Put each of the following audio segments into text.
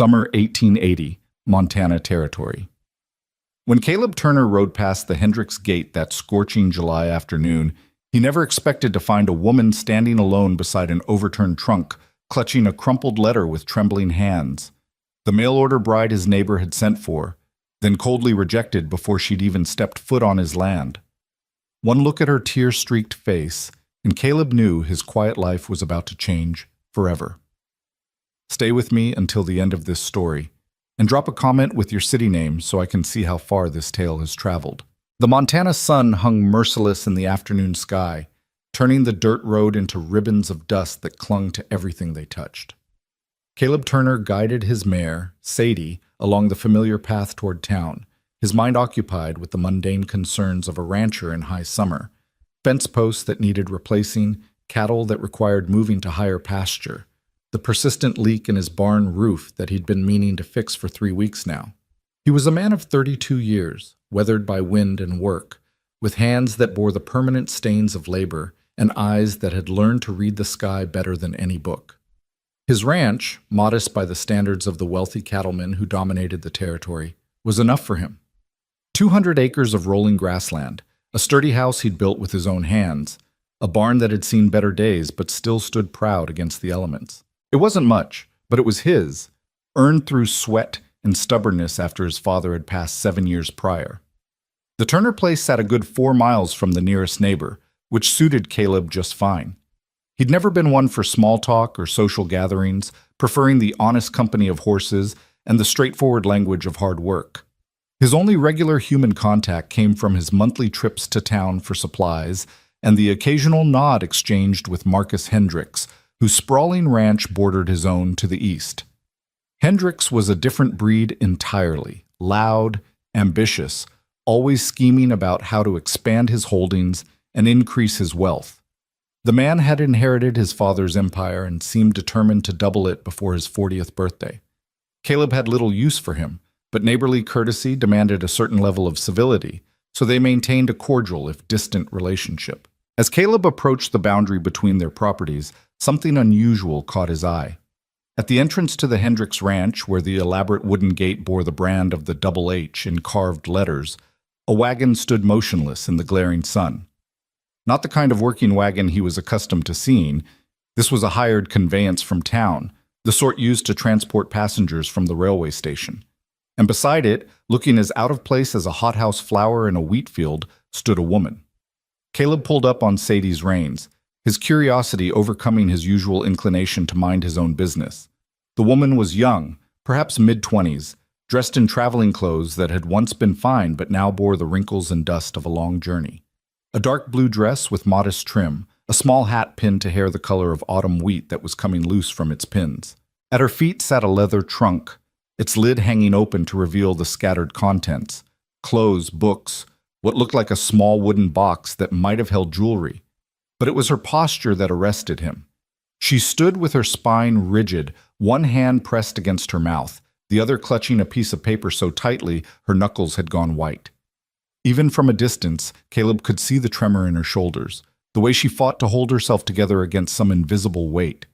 Summer 1880, Montana Territory. When Caleb Turner rode past the Hendricks Gate that scorching July afternoon, he never expected to find a woman standing alone beside an overturned trunk, clutching a crumpled letter with trembling hands. The mail-order bride his neighbor had sent for, then coldly rejected before she'd even stepped foot on his land. One look at her tear-streaked face, and Caleb knew his quiet life was about to change forever. Stay with me until the end of this story, and drop a comment with your city name so I can see how far this tale has traveled. The Montana sun hung merciless in the afternoon sky, turning the dirt road into ribbons of dust that clung to everything they touched. Caleb Turner guided his mare, Sadie, along the familiar path toward town, his mind occupied with the mundane concerns of a rancher in high summer, fence posts that needed replacing, cattle that required moving to higher pasture, the persistent leak in his barn roof that he'd been meaning to fix for 3 weeks now. He was a man of 32 years, weathered by wind and work, with hands that bore the permanent stains of labor and eyes that had learned to read the sky better than any book. His ranch, modest by the standards of the wealthy cattlemen who dominated the territory, was enough for him. 200 acres of rolling grassland, a sturdy house he'd built with his own hands, a barn that had seen better days but still stood proud against the elements. It wasn't much, but it was his, earned through sweat and stubbornness after his father had passed 7 years prior. The Turner place sat a good 4 miles from the nearest neighbor, which suited Caleb just fine. He'd never been one for small talk or social gatherings, preferring the honest company of horses and the straightforward language of hard work. His only regular human contact came from his monthly trips to town for supplies and the occasional nod exchanged with Marcus Hendricks, whose sprawling ranch bordered his own to the east. Hendricks was a different breed entirely, loud, ambitious, always scheming about how to expand his holdings and increase his wealth. The man had inherited his father's empire and seemed determined to double it before his 40th birthday. Caleb had little use for him, but neighborly courtesy demanded a certain level of civility, so they maintained a cordial if distant relationship. As Caleb approached the boundary between their properties, something unusual caught his eye. At the entrance to the Hendricks Ranch, where the elaborate wooden gate bore the brand of the Double H in carved letters, a wagon stood motionless in the glaring sun. Not the kind of working wagon he was accustomed to seeing. This was a hired conveyance from town, the sort used to transport passengers from the railway station. And beside it, looking as out of place as a hothouse flower in a wheat field, stood a woman. Caleb pulled up on Sadie's reins, his curiosity overcoming his usual inclination to mind his own business. The woman was young, perhaps mid-20s, dressed in traveling clothes that had once been fine but now bore the wrinkles and dust of a long journey. A dark blue dress with modest trim, a small hat pinned to hair the color of autumn wheat that was coming loose from its pins. At her feet sat a leather trunk, its lid hanging open to reveal the scattered contents: clothes, books, what looked like a small wooden box that might have held jewelry. But it was her posture that arrested him. She stood with her spine rigid, one hand pressed against her mouth, the other clutching a piece of paper so tightly her knuckles had gone white. Even from a distance, Caleb could see the tremor in her shoulders, the way she fought to hold herself together against some invisible weight.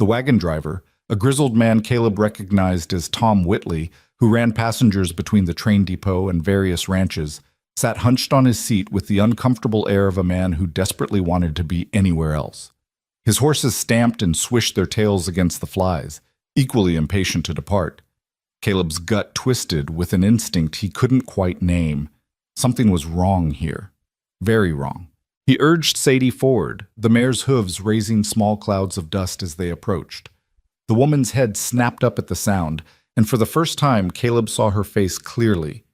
The wagon driver, a grizzled man Caleb recognized as Tom Whitley, who ran passengers between the train depot and various ranches, sat hunched on his seat with the uncomfortable air of a man who desperately wanted to be anywhere else. His horses stamped and swished their tails against the flies, equally impatient to depart. Caleb's gut twisted with an instinct he couldn't quite name. Something was wrong here. Very wrong. He urged Sadie forward, the mare's hooves raising small clouds of dust as they approached. The woman's head snapped up at the sound, and for the first time Caleb saw her face clearly.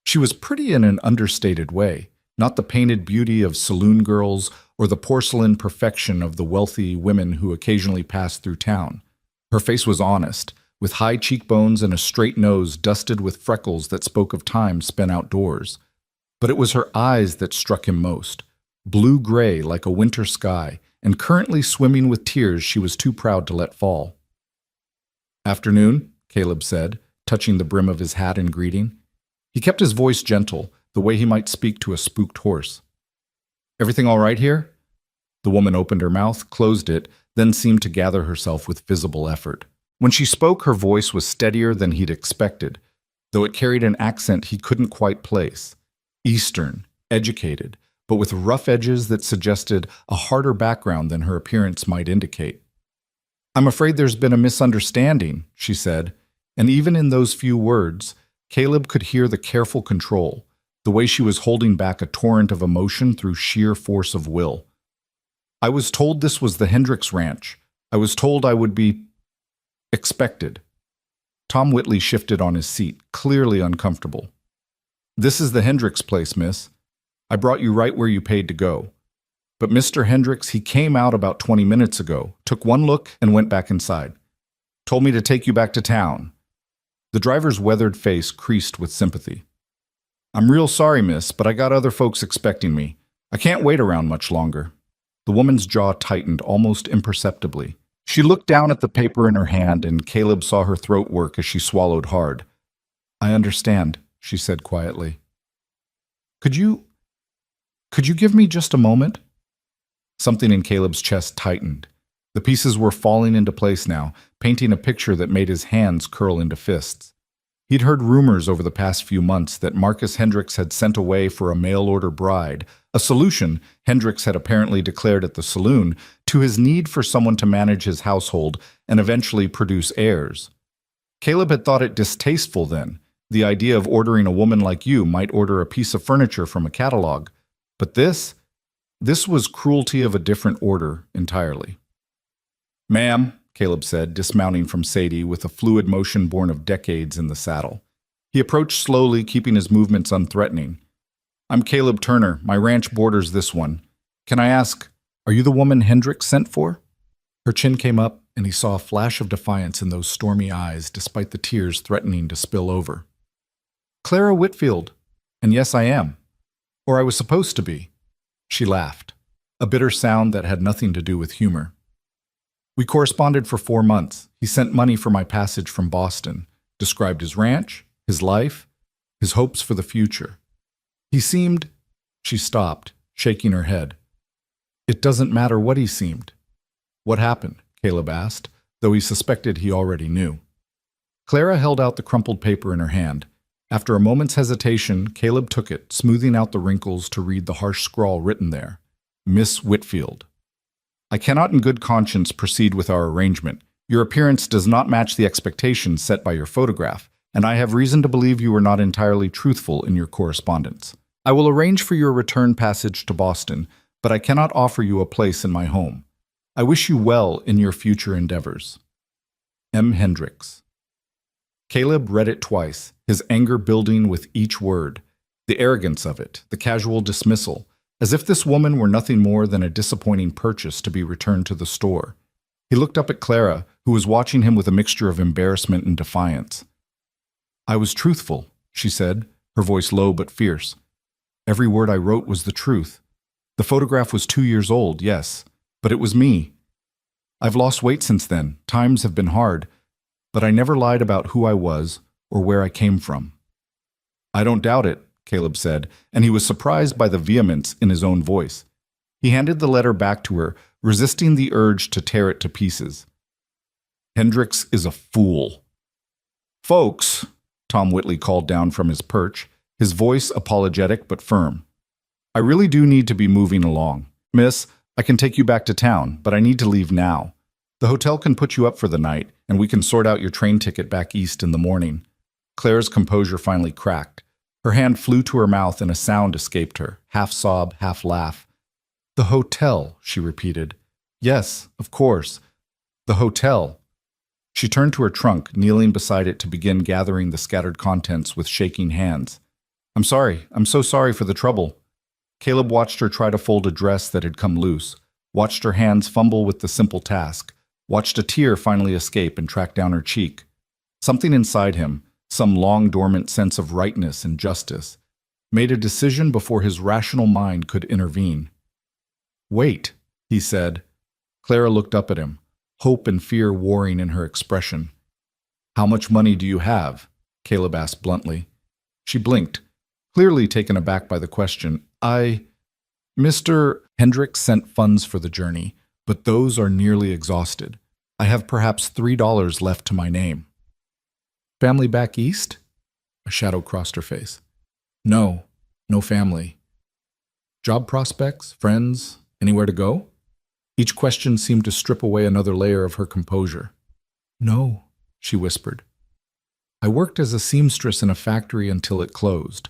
She was pretty in an understated way, not the painted beauty of saloon girls or the porcelain perfection of the wealthy women who occasionally passed through town. Her face was honest, with high cheekbones and a straight nose dusted with freckles that spoke of time spent outdoors. But it was her eyes that struck him most, blue-gray like a winter sky, and currently swimming with tears she was too proud to let fall. "Afternoon," Caleb said, touching the brim of his hat in greeting. He kept his voice gentle, the way he might speak to a spooked horse. "Everything all right here?" The woman opened her mouth, closed it, then seemed to gather herself with visible effort. When she spoke, her voice was steadier than he'd expected, though it carried an accent he couldn't quite place. Eastern, educated, but with rough edges that suggested a harder background than her appearance might indicate. "I'm afraid there's been a misunderstanding," she said, and even in those few words, Caleb could hear the careful control, the way she was holding back a torrent of emotion through sheer force of will. "I was told this was the Hendricks Ranch. I was told I would be expected." Tom Whitley shifted on his seat, clearly uncomfortable. "This is the Hendricks place, miss. I brought you right where you paid to go. But Mr. Hendricks, he came out about 20 minutes ago, took one look, and went back inside. Told me to take you back to town." The driver's weathered face creased with sympathy. "I'm real sorry, miss, but I got other folks expecting me. I can't wait around much longer." The woman's jaw tightened almost imperceptibly. She looked down at the paper in her hand, and Caleb saw her throat work as she swallowed hard. "I understand," she said quietly. Could you give me just a moment?" Something in Caleb's chest tightened. The pieces were falling into place now, painting a picture that made his hands curl into fists. He'd heard rumors over the past few months that Marcus Hendricks had sent away for a mail-order bride, a solution Hendricks had apparently declared at the saloon to his need for someone to manage his household and eventually produce heirs. Caleb had thought it distasteful then. The idea of ordering a woman like you might order a piece of furniture from a catalog. But this was cruelty of a different order entirely. "Ma'am," Caleb said, dismounting from Sadie with a fluid motion born of decades in the saddle. He approached slowly, keeping his movements unthreatening. "I'm Caleb Turner. My ranch borders this one. Can I ask, are you the woman Hendricks sent for?" Her chin came up, and he saw a flash of defiance in those stormy eyes, despite the tears threatening to spill over. "Clara Whitfield. And yes, I am. Or I was supposed to be." She laughed, a bitter sound that had nothing to do with humor. "We corresponded for 4 months. He sent money for my passage from Boston, described his ranch, his life, his hopes for the future. He seemed—" She stopped, shaking her head. "It doesn't matter what he seemed." "What happened?" Caleb asked, though he suspected he already knew. Clara held out the crumpled paper in her hand. After a moment's hesitation, Caleb took it, smoothing out the wrinkles to read the harsh scrawl written there. "Miss Whitfield. I cannot in good conscience proceed with our arrangement. Your appearance does not match the expectations set by your photograph, and I have reason to believe you were not entirely truthful in your correspondence. I will arrange for your return passage to Boston, but I cannot offer you a place in my home. I wish you well in your future endeavors. M. Hendricks." Caleb read it twice, his anger building with each word. The arrogance of it, the casual dismissal, as if this woman were nothing more than a disappointing purchase to be returned to the store. He looked up at Clara, who was watching him with a mixture of embarrassment and defiance. "I was truthful," she said, her voice low but fierce. "Every word I wrote was the truth. The photograph was 2 years old, yes, but it was me. I've lost weight since then. Times have been hard, but I never lied about who I was or where I came from." "I don't doubt it," Caleb said, and he was surprised by the vehemence in his own voice. He handed the letter back to her, resisting the urge to tear it to pieces. "Hendricks is a fool." "Folks," Tom Whitley called down from his perch, his voice apologetic but firm. "I really do need to be moving along. Miss, I can take you back to town, but I need to leave now. The hotel can put you up for the night, and we can sort out your train ticket back east in the morning." Claire's composure finally cracked. Her hand flew to her mouth and a sound escaped her, half sob, half laugh. "The hotel," she repeated. "Yes, of course. The hotel." She turned to her trunk, kneeling beside it to begin gathering the scattered contents with shaking hands. "I'm sorry. I'm so sorry for the trouble." Caleb watched her try to fold a dress that had come loose, watched her hands fumble with the simple task, watched a tear finally escape and track down her cheek. Something inside him, some long-dormant sense of rightness and justice, made a decision before his rational mind could intervene. "Wait," he said. Clara looked up at him, hope and fear warring in her expression. "How much money do you have?" Caleb asked bluntly. She blinked, clearly taken aback by the question. Mr. Hendricks sent funds for the journey, but those are nearly exhausted. I have perhaps $3 left to my name. Family back east? A shadow crossed her face. No, no family. Job prospects, friends, anywhere to go? Each question seemed to strip away another layer of her composure. No, she whispered. I worked as a seamstress in a factory until it closed.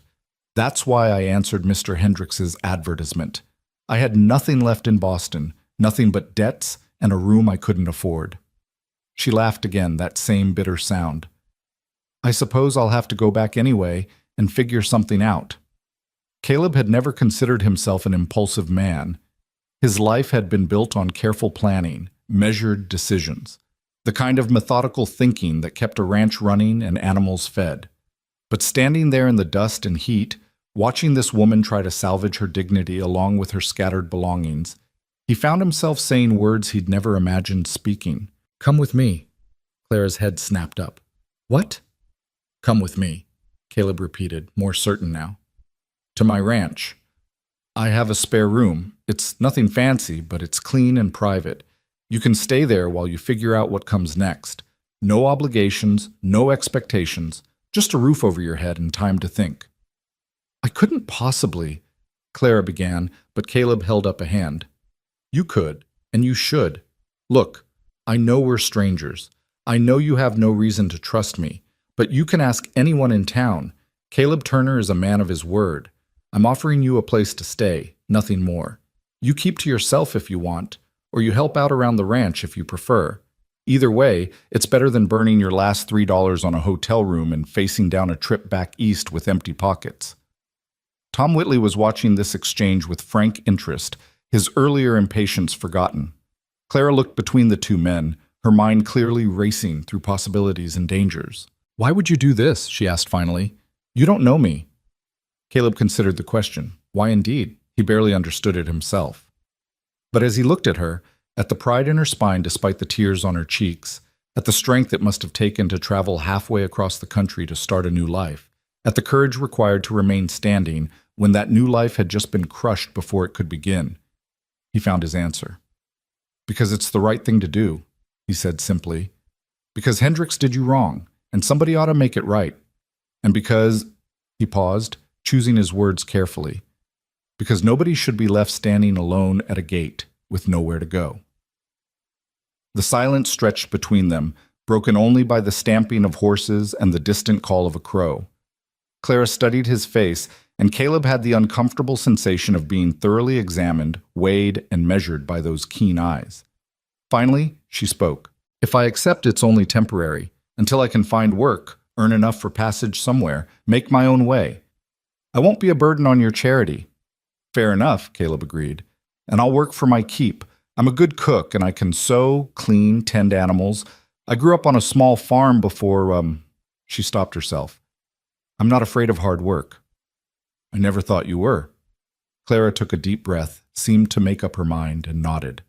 That's why I answered Mr. Hendricks's advertisement. I had nothing left in Boston, nothing but debts and a room I couldn't afford. She laughed again, that same bitter sound. I suppose I'll have to go back anyway and figure something out. Caleb had never considered himself an impulsive man. His life had been built on careful planning, measured decisions, the kind of methodical thinking that kept a ranch running and animals fed. But standing there in the dust and heat, watching this woman try to salvage her dignity along with her scattered belongings, he found himself saying words he'd never imagined speaking. Come with me. Clara's head snapped up. What? Come with me, Caleb repeated, more certain now. To my ranch. I have a spare room. It's nothing fancy, but it's clean and private. You can stay there while you figure out what comes next. No obligations, no expectations, just a roof over your head and time to think. I couldn't possibly, Clara began, but Caleb held up a hand. You could, and you should. Look, I know we're strangers. I know you have no reason to trust me, but you can ask anyone in town. Caleb Turner is a man of his word. I'm offering you a place to stay, nothing more. You keep to yourself if you want, or you help out around the ranch if you prefer. Either way, it's better than burning your last $3 on a hotel room and facing down a trip back east with empty pockets. Tom Whitley was watching this exchange with frank interest, his earlier impatience forgotten. Clara looked between the two men, her mind clearly racing through possibilities and dangers. Why would you do this? She asked finally. You don't know me. Caleb considered the question. Why indeed? He barely understood it himself. But as he looked at her, at the pride in her spine despite the tears on her cheeks, at the strength it must have taken to travel halfway across the country to start a new life, at the courage required to remain standing when that new life had just been crushed before it could begin, he found his answer. Because it's the right thing to do, he said simply. Because Hendricks did you wrong, and somebody ought to make it right. And because, he paused, choosing his words carefully, because nobody should be left standing alone at a gate with nowhere to go. The silence stretched between them, broken only by the stamping of horses and the distant call of a crow. Clara studied his face, and Caleb had the uncomfortable sensation of being thoroughly examined, weighed, and measured by those keen eyes. Finally, she spoke. If I accept it's only temporary, until I can find work, earn enough for passage somewhere, make my own way. I won't be a burden on your charity. Fair enough, Caleb agreed. And I'll work for my keep. I'm a good cook, and I can sew, clean, tend animals. I grew up on a small farm before, She stopped herself. I'm not afraid of hard work. I never thought you were. Clara took a deep breath, seemed to make up her mind, and nodded.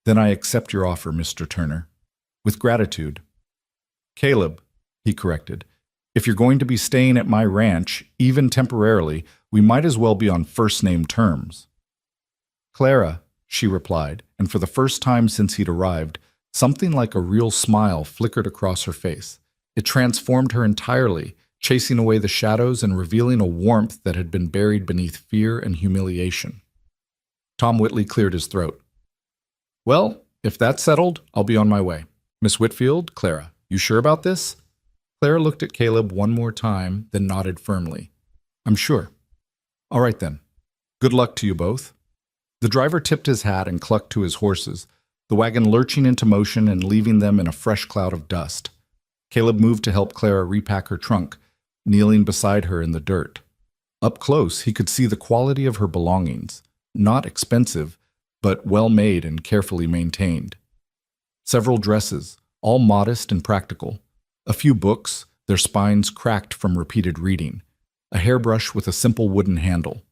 Then I accept your offer, Mr. Turner. With gratitude. Caleb, he corrected, if you're going to be staying at my ranch, even temporarily, we might as well be on first-name terms. Clara, she replied, and for the first time since he'd arrived, something like a real smile flickered across her face. It transformed her entirely, chasing away the shadows and revealing a warmth that had been buried beneath fear and humiliation. Tom Whitley cleared his throat. Well, if that's settled, I'll be on my way. Miss Whitfield, Clara, you sure about this? Clara looked at Caleb one more time, then nodded firmly. I'm sure. All right then. Good luck to you both. The driver tipped his hat and clucked to his horses, the wagon lurching into motion and leaving them in a fresh cloud of dust. Caleb moved to help Clara repack her trunk, kneeling beside her in the dirt. Up close, he could see the quality of her belongings, not expensive, but well-made and carefully maintained. Several dresses, all modest and practical. A few books, their spines cracked from repeated reading. A hairbrush with a simple wooden handle.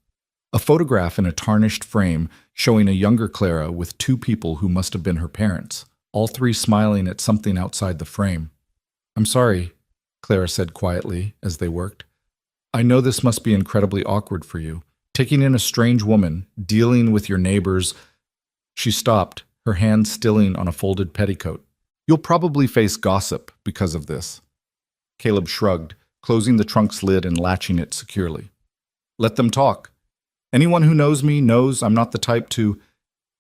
A photograph in a tarnished frame showing a younger Clara with two people who must have been her parents, all three smiling at something outside the frame. I'm sorry, Clara said quietly as they worked. I know this must be incredibly awkward for you, taking in a strange woman, dealing with your neighbors. She stopped, her hand stilling on a folded petticoat. You'll probably face gossip because of this. Caleb shrugged, closing the trunk's lid and latching it securely. Let them talk. Anyone who knows me knows I'm not the type to...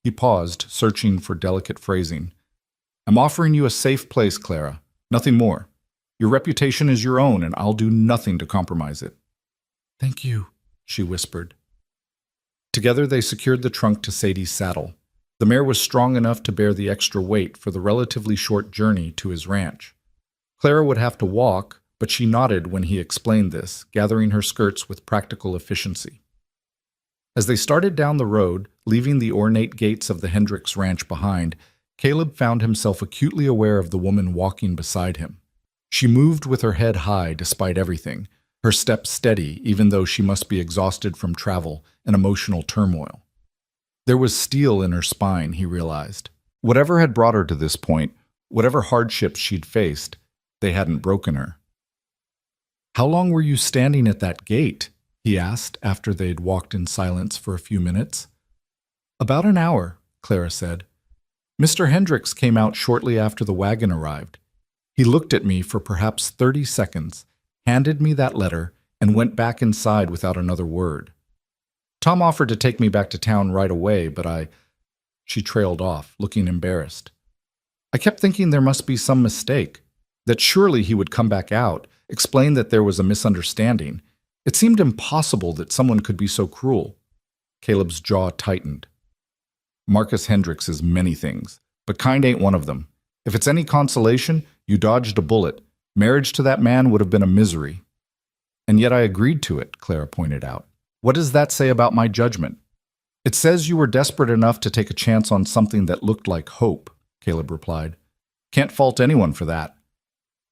He paused, searching for delicate phrasing. I'm offering you a safe place, Clara. Nothing more. Your reputation is your own, and I'll do nothing to compromise it. Thank you, she whispered. Together they secured the trunk to Sadie's saddle. The mare was strong enough to bear the extra weight for the relatively short journey to his ranch. Clara would have to walk, but she nodded when he explained this, gathering her skirts with practical efficiency. As they started down the road, leaving the ornate gates of the Hendricks ranch behind, Caleb found himself acutely aware of the woman walking beside him. She moved with her head high despite everything, her step steady even though she must be exhausted from travel and emotional turmoil. There was steel in her spine, he realized. Whatever had brought her to this point, whatever hardships she'd faced, they hadn't broken her. How long were you standing at that gate? He asked after they'd walked in silence for a few minutes. About an hour, Clara said. Mr. Hendricks came out shortly after the wagon arrived. He looked at me for perhaps 30 seconds, handed me that letter, and went back inside without another word. Tom offered to take me back to town right away, but She trailed off, looking embarrassed. I kept thinking there must be some mistake, that surely he would come back out, explain that there was a misunderstanding. It seemed impossible that someone could be so cruel. Caleb's jaw tightened. Marcus Hendricks is many things, but kind ain't one of them. If it's any consolation, you dodged a bullet. Marriage to that man would have been a misery. And yet I agreed to it, Clara pointed out. What does that say about my judgment? It says you were desperate enough to take a chance on something that looked like hope, Caleb replied. Can't fault anyone for that.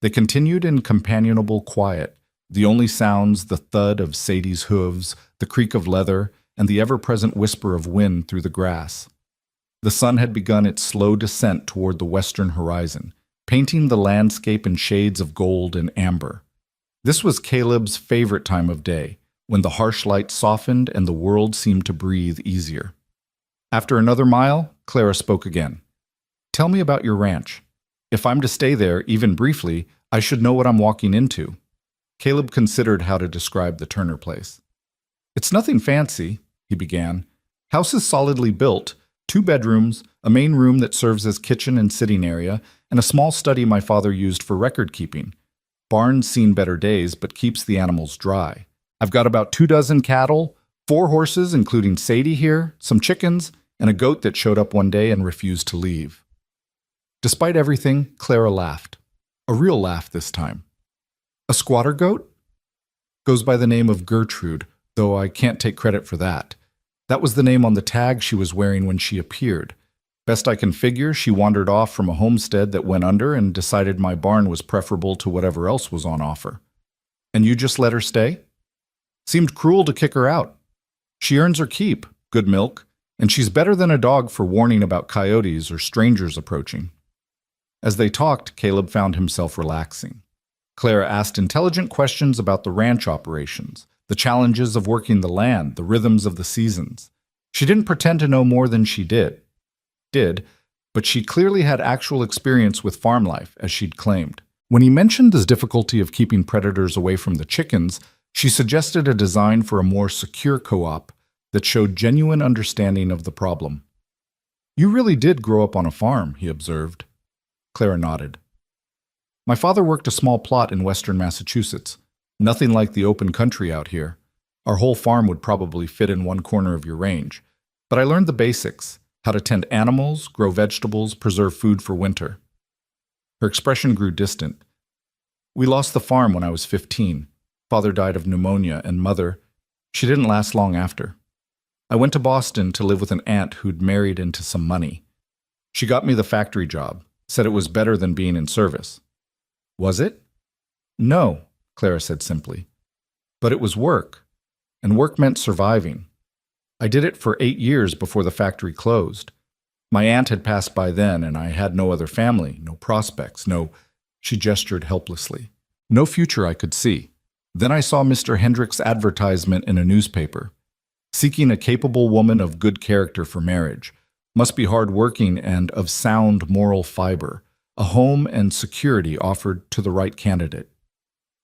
They continued in companionable quiet, the only sounds the thud of Sadie's hooves, the creak of leather, and the ever-present whisper of wind through the grass. The sun had begun its slow descent toward the western horizon, painting the landscape in shades of gold and amber. This was Caleb's favorite time of day, when the harsh light softened and the world seemed to breathe easier. After another mile, Clara spoke again. Tell me about your ranch. If I'm to stay there, even briefly, I should know what I'm walking into. Caleb considered how to describe the Turner place. It's nothing fancy, he began. House is solidly built, 2 bedrooms, a main room that serves as kitchen and sitting area, and a small study my father used for record keeping. Barn's seen better days, but keeps the animals dry. I've got about 24 cattle, 4 horses, including Sadie here, some chickens, and a goat that showed up one day and refused to leave. Despite everything, Clara laughed. A real laugh this time. A squatter goat? Goes by the name of Gertrude, though I can't take credit for that. That was the name on the tag she was wearing when she appeared. Best I can figure, she wandered off from a homestead that went under and decided my barn was preferable to whatever else was on offer. And you just let her stay? Seemed cruel to kick her out. She earns her keep, good milk, and she's better than a dog for warning about coyotes or strangers approaching. As they talked, Caleb found himself relaxing. Clara asked intelligent questions about the ranch operations, the challenges of working the land, the rhythms of the seasons. She didn't pretend to know more than she did, but she clearly had actual experience with farm life, as she'd claimed. When he mentioned the difficulty of keeping predators away from the chickens, she suggested a design for a more secure co-op that showed genuine understanding of the problem. You really did grow up on a farm, he observed. Clara nodded. My father worked a small plot in western Massachusetts. Nothing like the open country out here. Our whole farm would probably fit in one corner of your range. But I learned the basics, how to tend animals, grow vegetables, preserve food for winter. Her expression grew distant. We lost the farm when I was 15. Father died of pneumonia, and mother, she didn't last long after. I went to Boston to live with an aunt who'd married into some money. She got me the factory job, said it was better than being in service. Was it? No, Clara said simply. But it was work, and work meant surviving. I did it for 8 years before the factory closed. My aunt had passed by then, and I had no other family, no prospects, she gestured helplessly. No future I could see. Then I saw Mr. Hendricks' advertisement in a newspaper. Seeking a capable woman of good character for marriage. Must be hard-working and of sound moral fiber. a home and security offered to the right candidate.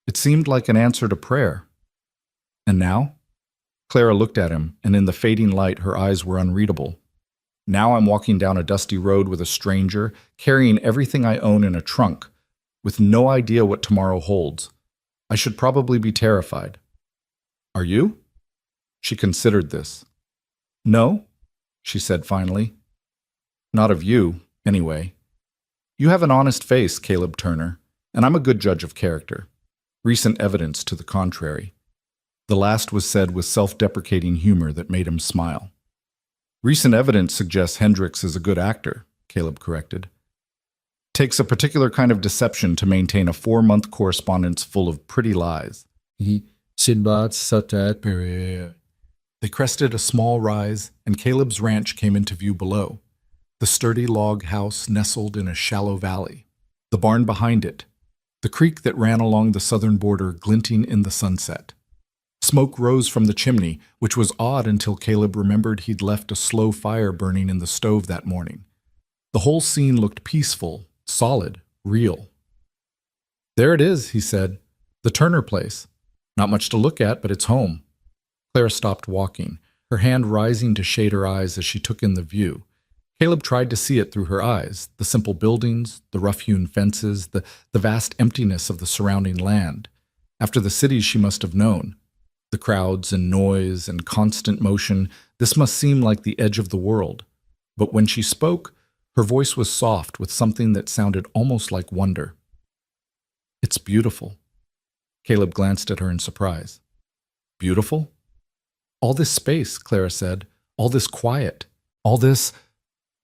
It seemed like an answer to prayer. And now? Clara looked at him, and in the fading light her eyes were unreadable. Now I'm walking down a dusty road with a stranger, carrying everything I own in a trunk, with no idea what tomorrow holds. I should probably be terrified. Are you? She considered this. No, she said finally. Not of you, anyway. You have an honest face, Caleb Turner, and I'm a good judge of character. Recent evidence to the contrary. The last was said with self-deprecating humor that made him smile. Recent evidence suggests Hendricks is a good actor, Caleb corrected. Takes a particular kind of deception to maintain a 4-month correspondence full of pretty lies. Sinbad Satat Perrier. They crested a small rise, and Caleb's ranch came into view below. The sturdy log house nestled in a shallow valley. The barn behind it. The creek that ran along the southern border glinting in the sunset. Smoke rose from the chimney, which was odd until Caleb remembered he'd left a slow fire burning in the stove that morning. The whole scene looked peaceful, solid, real. There it is, he said. The Turner place. Not much to look at, but it's home. Clara stopped walking, her hand rising to shade her eyes as she took in the view. Caleb tried to see it through her eyes, the simple buildings, the rough-hewn fences, the vast emptiness of the surrounding land. After the cities she must have known. The crowds and noise and constant motion, this must seem like the edge of the world. But when she spoke, her voice was soft with something that sounded almost like wonder. It's beautiful. Caleb glanced at her in surprise. Beautiful? All this space, Clara said. All this quiet. All this...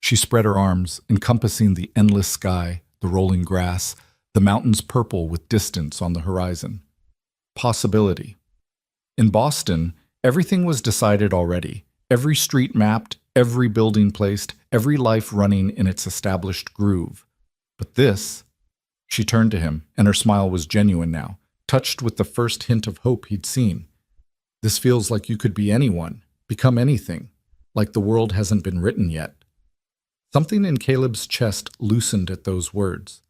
She spread her arms, encompassing the endless sky, the rolling grass, the mountains purple with distance on the horizon. Possibility. In Boston, everything was decided already. Every street mapped, every building placed, every life running in its established groove. But this... She turned to him, and her smile was genuine now, touched with the first hint of hope he'd seen. This feels like you could be anyone, become anything, like the world hasn't been written yet. Something in Caleb's chest loosened at those words.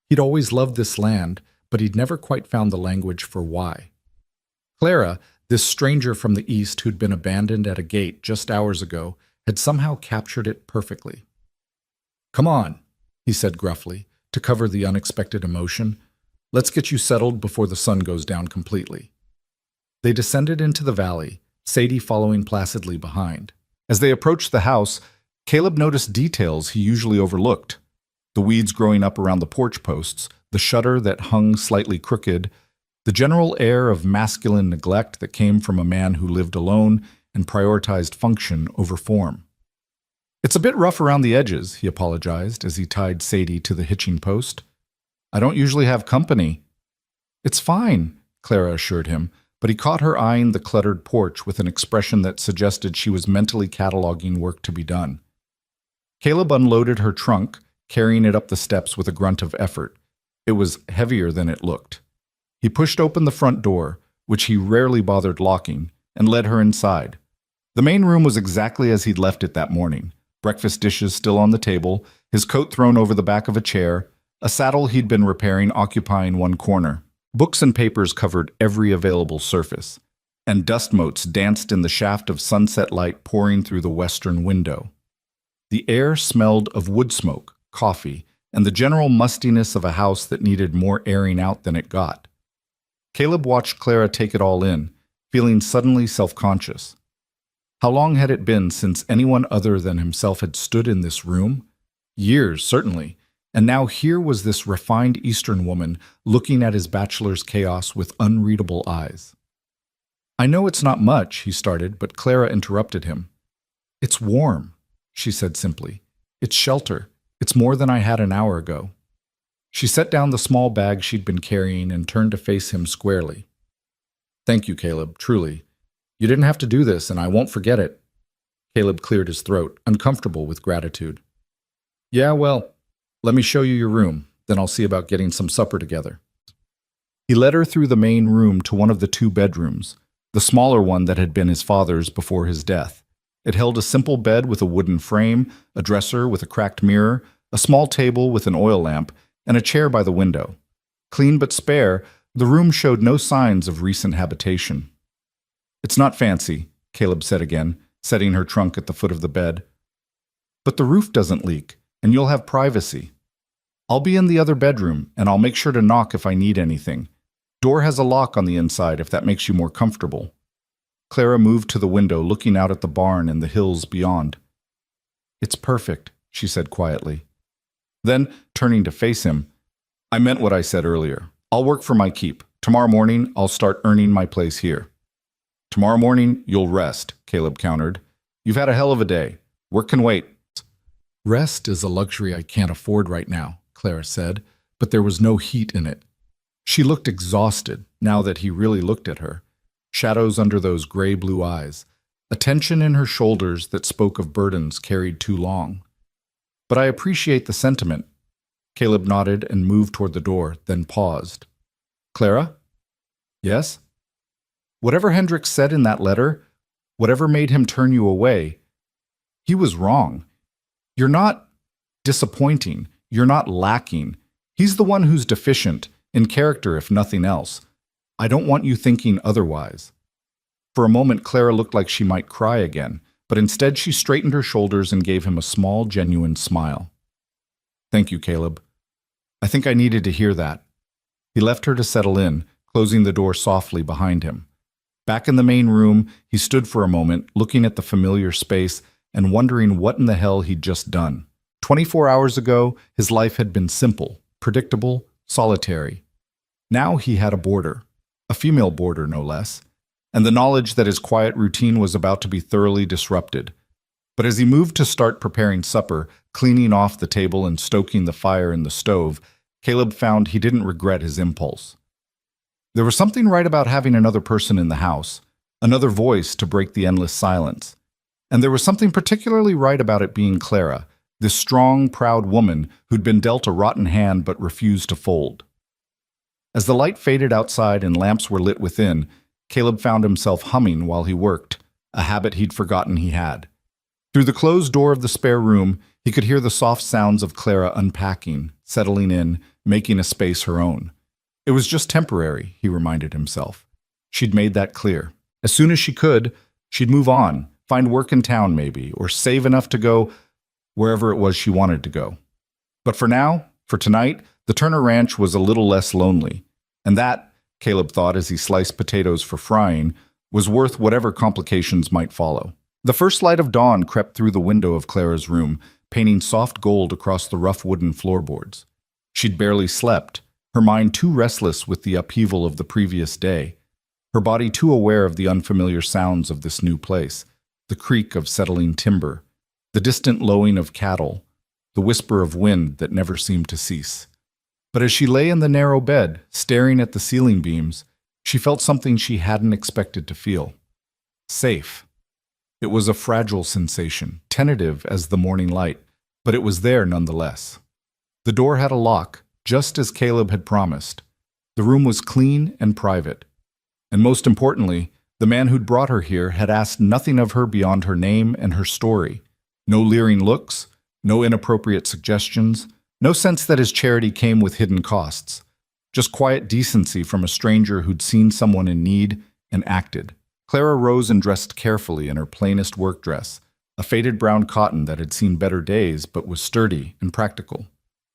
He'd always loved this land, but he'd never quite found the language for why. Clara, this stranger from the east who'd been abandoned at a gate just hours ago, had somehow captured it perfectly. Come on, he said gruffly, to cover the unexpected emotion. Let's get you settled before the sun goes down completely. They descended into the valley, Sadie following placidly behind. As they approached the house, Caleb noticed details he usually overlooked. The weeds growing up around the porch posts, the shutter that hung slightly crooked, the general air of masculine neglect that came from a man who lived alone and prioritized function over form. It's a bit rough around the edges, he apologized as he tied Sadie to the hitching post. I don't usually have company. It's fine, Clara assured him, but he caught her eyeing the cluttered porch with an expression that suggested she was mentally cataloging work to be done. Caleb unloaded her trunk, carrying it up the steps with a grunt of effort. It was heavier than it looked. He pushed open the front door, which he rarely bothered locking, and led her inside. The main room was exactly as he'd left it that morning. Breakfast dishes still on the table, his coat thrown over the back of a chair, a saddle he'd been repairing occupying one corner. Books and papers covered every available surface, and dust motes danced in the shaft of sunset light pouring through the western window. The air smelled of wood smoke, coffee, and the general mustiness of a house that needed more airing out than it got. Caleb watched Clara take it all in, feeling suddenly self-conscious. How long had it been since anyone other than himself had stood in this room? Years, certainly, and now here was this refined Eastern woman looking at his bachelor's chaos with unreadable eyes. I know it's not much, he started, but Clara interrupted him. It's warm, she said simply. It's shelter. It's more than I had an hour ago. She set down the small bag she'd been carrying and turned to face him squarely. Thank you, Caleb, truly. You didn't have to do this, and I won't forget it. Caleb cleared his throat, uncomfortable with gratitude. Yeah, well, let me show you your room, then I'll see about getting some supper together. He led her through the main room to one of the 2 bedrooms, the smaller one that had been his father's before his death. It held a simple bed with a wooden frame, a dresser with a cracked mirror, a small table with an oil lamp, and a chair by the window. Clean but spare, the room showed no signs of recent habitation. "It's not fancy," Caleb said again, setting her trunk at the foot of the bed. "But the roof doesn't leak, and you'll have privacy. I'll be in the other bedroom, and I'll make sure to knock if I need anything. Door has a lock on the inside if that makes you more comfortable." Clara moved to the window, looking out at the barn and the hills beyond. "It's perfect," she said quietly. Then, turning to face him, "I meant what I said earlier. I'll work for my keep. Tomorrow morning, I'll start earning my place here." "Tomorrow morning, you'll rest," Caleb countered. "You've had a hell of a day. Work can wait." Rest is a luxury I can't afford right now, Clara said, but there was no heat in it. She looked exhausted, now that he really looked at her. Shadows under those gray-blue eyes, a tension in her shoulders that spoke of burdens carried too long. "But I appreciate the sentiment." Caleb nodded and moved toward the door, then paused. "Clara?" "Yes?" "Whatever Hendricks said in that letter, whatever made him turn you away, he was wrong. You're not disappointing. You're not lacking. He's the one who's deficient, in character if nothing else. I don't want you thinking otherwise." For a moment, Clara looked like she might cry again, but instead she straightened her shoulders and gave him a small, genuine smile. "Thank you, Caleb. I think I needed to hear that." He left her to settle in, closing the door softly behind him. Back in the main room, he stood for a moment, looking at the familiar space and wondering what in the hell he'd just done. 24 hours ago, his life had been simple, predictable, solitary. Now he had a boarder, a female boarder no less, and the knowledge that his quiet routine was about to be thoroughly disrupted. But as he moved to start preparing supper, cleaning off the table and stoking the fire in the stove, Caleb found he didn't regret his impulse. There was something right about having another person in the house, another voice to break the endless silence. And there was something particularly right about it being Clara, this strong, proud woman who'd been dealt a rotten hand but refused to fold. As the light faded outside and lamps were lit within, Caleb found himself humming while he worked, a habit he'd forgotten he had. Through the closed door of the spare room, he could hear the soft sounds of Clara unpacking, settling in, making a space her own. It was just temporary, he reminded himself. She'd made that clear. As soon as she could, she'd move on, find work in town maybe, or save enough to go wherever it was she wanted to go. But for now, for tonight, the Turner Ranch was a little less lonely. And that, Caleb thought as he sliced potatoes for frying, was worth whatever complications might follow. The first light of dawn crept through the window of Clara's room, painting soft gold across the rough wooden floorboards. She'd barely slept, her mind too restless with the upheaval of the previous day, her body too aware of the unfamiliar sounds of this new place, the creak of settling timber, the distant lowing of cattle, the whisper of wind that never seemed to cease. But as she lay in the narrow bed, staring at the ceiling beams, she felt something she hadn't expected to feel. Safe. It was a fragile sensation, tentative as the morning light, but it was there nonetheless. The door had a lock, just as Caleb had promised. The room was clean and private. And most importantly, the man who'd brought her here had asked nothing of her beyond her name and her story. No leering looks, no inappropriate suggestions, no sense that his charity came with hidden costs. Just quiet decency from a stranger who'd seen someone in need and acted. Clara rose and dressed carefully in her plainest work dress, a faded brown cotton that had seen better days but was sturdy and practical.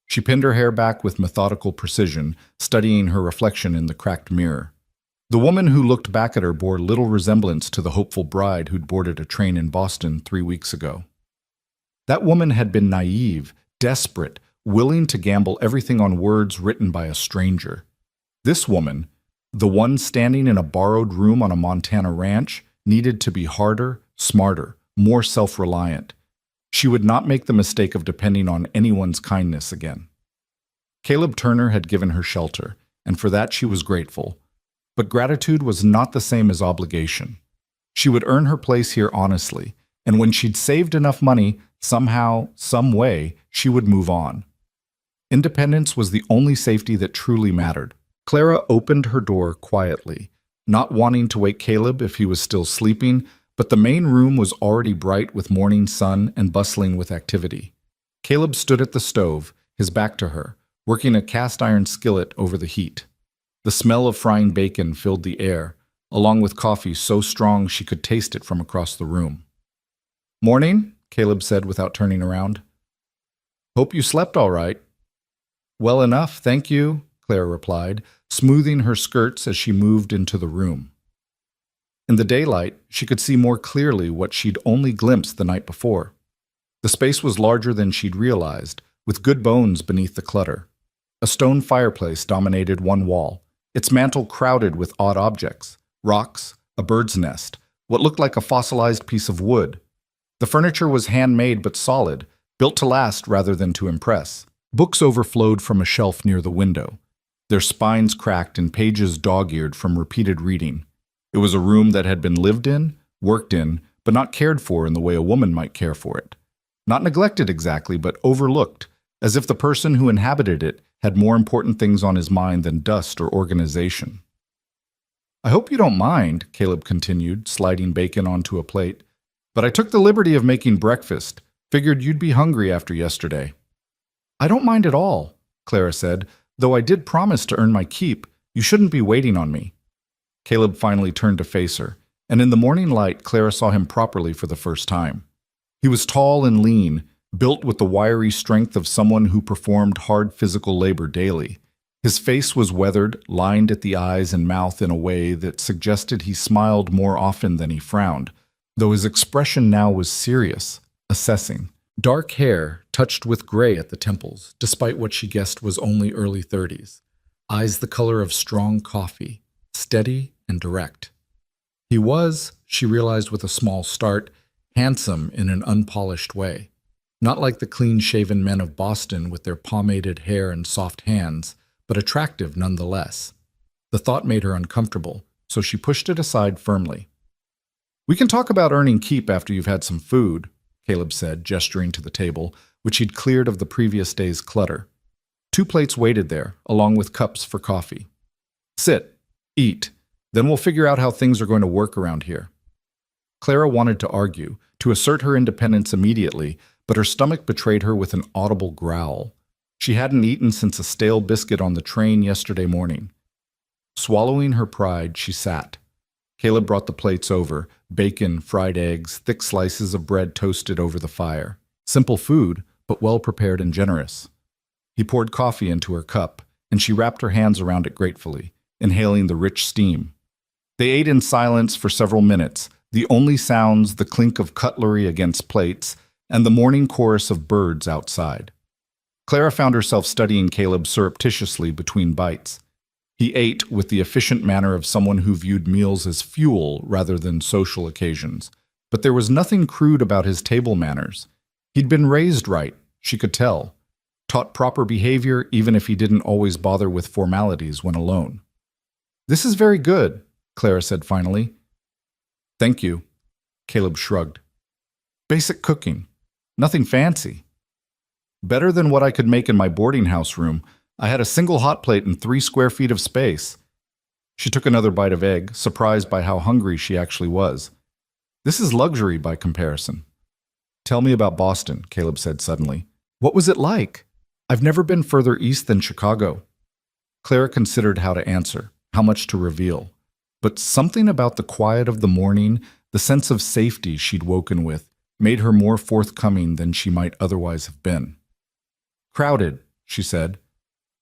She pinned her hair back with methodical precision, studying her reflection in the cracked mirror. The woman who looked back at her bore little resemblance to the hopeful bride who'd boarded a train in Boston 3 weeks ago. That woman had been naive, desperate, willing to gamble everything on words written by a stranger. This woman, the one standing in a borrowed room on a Montana ranch, needed to be harder, smarter, more self-reliant. She would not make the mistake of depending on anyone's kindness again. Caleb Turner had given her shelter, and for that she was grateful. But gratitude was not the same as obligation. She would earn her place here honestly, and when she'd saved enough money, somehow, some way, she would move on. Independence was the only safety that truly mattered. Clara opened her door quietly, not wanting to wake Caleb if he was still sleeping, but the main room was already bright with morning sun and bustling with activity. Caleb stood at the stove, his back to her, working a cast iron skillet over the heat. The smell of frying bacon filled the air, along with coffee so strong she could taste it from across the room. "Morning," Caleb said without turning around. "Hope you slept all right." "Well enough, thank you," Clara replied, smoothing her skirts as she moved into the room. In the daylight, she could see more clearly what she'd only glimpsed the night before. The space was larger than she'd realized, with good bones beneath the clutter. A stone fireplace dominated one wall, its mantel crowded with odd objects: rocks, a bird's nest, what looked like a fossilized piece of wood. The furniture was handmade but solid, built to last rather than to impress. Books overflowed from a shelf near the window, their spines cracked and pages dog-eared from repeated reading. It was a room that had been lived in, worked in, but not cared for in the way a woman might care for it. Not neglected exactly, but overlooked, as if the person who inhabited it had more important things on his mind than dust or organization. "I hope you don't mind," Caleb continued, sliding bacon onto a plate, "but I took the liberty of making breakfast. Figured you'd be hungry after yesterday." "I don't mind at all," Clara said, "though I did promise to earn my keep. You shouldn't be waiting on me." Caleb finally turned to face her, and in the morning light, Clara saw him properly for the first time. He was tall and lean, built with the wiry strength of someone who performed hard physical labor daily. His face was weathered, lined at the eyes and mouth in a way that suggested he smiled more often than he frowned, though his expression now was serious, assessing. Dark hair touched with gray at the temples, despite what she guessed was only early 30s. Eyes the color of strong coffee, steady and direct. He was, she realized with a small start, handsome in an unpolished way. Not like the clean-shaven men of Boston with their pomaded hair and soft hands, but attractive nonetheless. The thought made her uncomfortable, so she pushed it aside firmly. "We can talk about earning keep after you've had some food," Caleb said, gesturing to the table, which he'd cleared of the previous day's clutter. 2 plates waited there, along with cups for coffee. "Sit, eat, then we'll figure out how things are going to work around here." Clara wanted to argue, to assert her independence immediately, but her stomach betrayed her with an audible growl. She hadn't eaten since a stale biscuit on the train yesterday morning. Swallowing her pride, she sat. Caleb brought the plates over, bacon, fried eggs, thick slices of bread toasted over the fire. Simple food, but well prepared and generous. He poured coffee into her cup, and she wrapped her hands around it gratefully, inhaling the rich steam. They ate in silence for several minutes, the only sounds the clink of cutlery against plates and the morning chorus of birds outside. Clara found herself studying Caleb surreptitiously between bites. He ate with the efficient manner of someone who viewed meals as fuel rather than social occasions, but there was nothing crude about his table manners. He'd been raised right, she could tell, taught proper behavior even if he didn't always bother with formalities when alone. "This is very good," Clara said finally. "Thank you," Caleb shrugged. "Basic cooking. Nothing fancy. Better than what I could make in my boarding house room. I had a single hot plate and 3 square feet of space." She took another bite of egg, surprised by how hungry she actually was. "This is luxury by comparison." "Tell me about Boston," Caleb said suddenly. "What was it like? I've never been further east than Chicago." Clara considered how to answer, how much to reveal. But something about the quiet of the morning, the sense of safety she'd woken with, made her more forthcoming than she might otherwise have been. "Crowded," she said.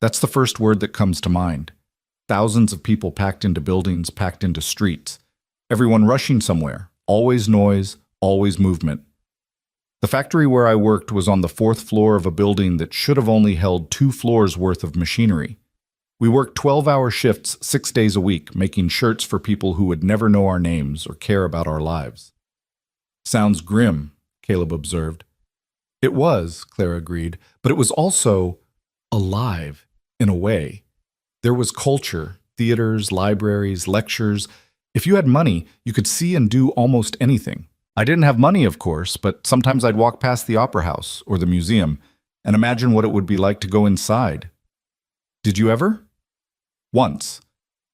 "That's the first word that comes to mind. Thousands of people packed into buildings, packed into streets. Everyone rushing somewhere. Always noise, always movement. The factory where I worked was on the 4th floor of a building that should have only held 2 floors worth of machinery. We worked 12-hour shifts 6 days a week, making shirts for people who would never know our names or care about our lives." "Sounds grim," Caleb observed. "It was," Clara agreed, "but it was also alive, in a way. There was culture, theaters, libraries, lectures. If you had money, you could see and do almost anything. I didn't have money, of course, but sometimes I'd walk past the opera house or the museum and imagine what it would be like to go inside." "Did you ever?" "Once.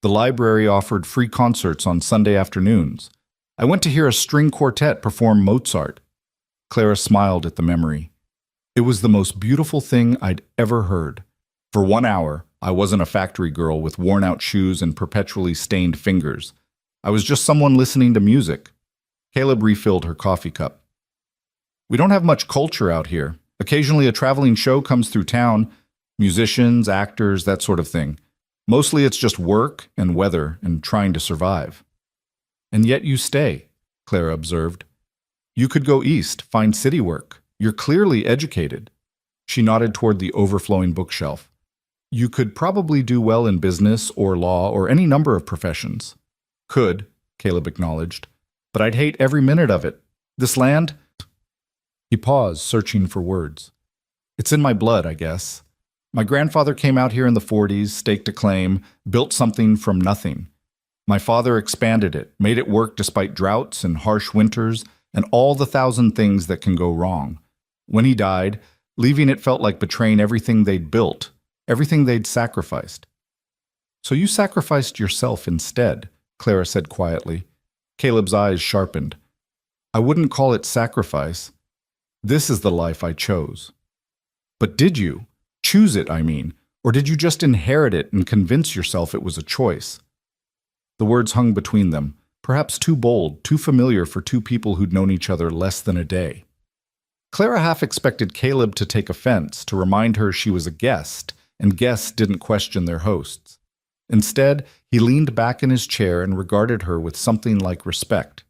The library offered free concerts on Sunday afternoons. I went to hear a string quartet perform Mozart." Clara smiled at the memory. "It was the most beautiful thing I'd ever heard. For 1 hour, I wasn't a factory girl with worn-out shoes and perpetually stained fingers. I was just someone listening to music. Caleb refilled her coffee cup. We don't have much culture out here. Occasionally a traveling show comes through town, musicians, actors, that sort of thing. Mostly it's just work and weather and trying to survive. And yet you stay, Clara observed. You could go east, find city work. You're clearly educated. She nodded toward the overflowing bookshelf. You could probably do well in business or law or any number of professions. Could, Caleb acknowledged, but I'd hate every minute of it. This land... He paused, searching for words. It's in my blood, I guess. My grandfather came out here in the 40s, staked a claim, built something from nothing. My father expanded it, made it work despite droughts and harsh winters and all the thousand things that can go wrong. When he died, leaving it felt like betraying everything they'd built, everything they'd sacrificed. So you sacrificed yourself instead, Clara said quietly. Caleb's eyes sharpened. I wouldn't call it sacrifice. This is the life I chose. But did you? Choose it, I mean. Or did you just inherit it and convince yourself it was a choice? The words hung between them, perhaps too bold, too familiar for two people who'd known each other less than a day. Clara half expected Caleb to take offense, to remind her she was a guest, and guests didn't question their hosts. Instead, he leaned back in his chair and regarded her with something like respect.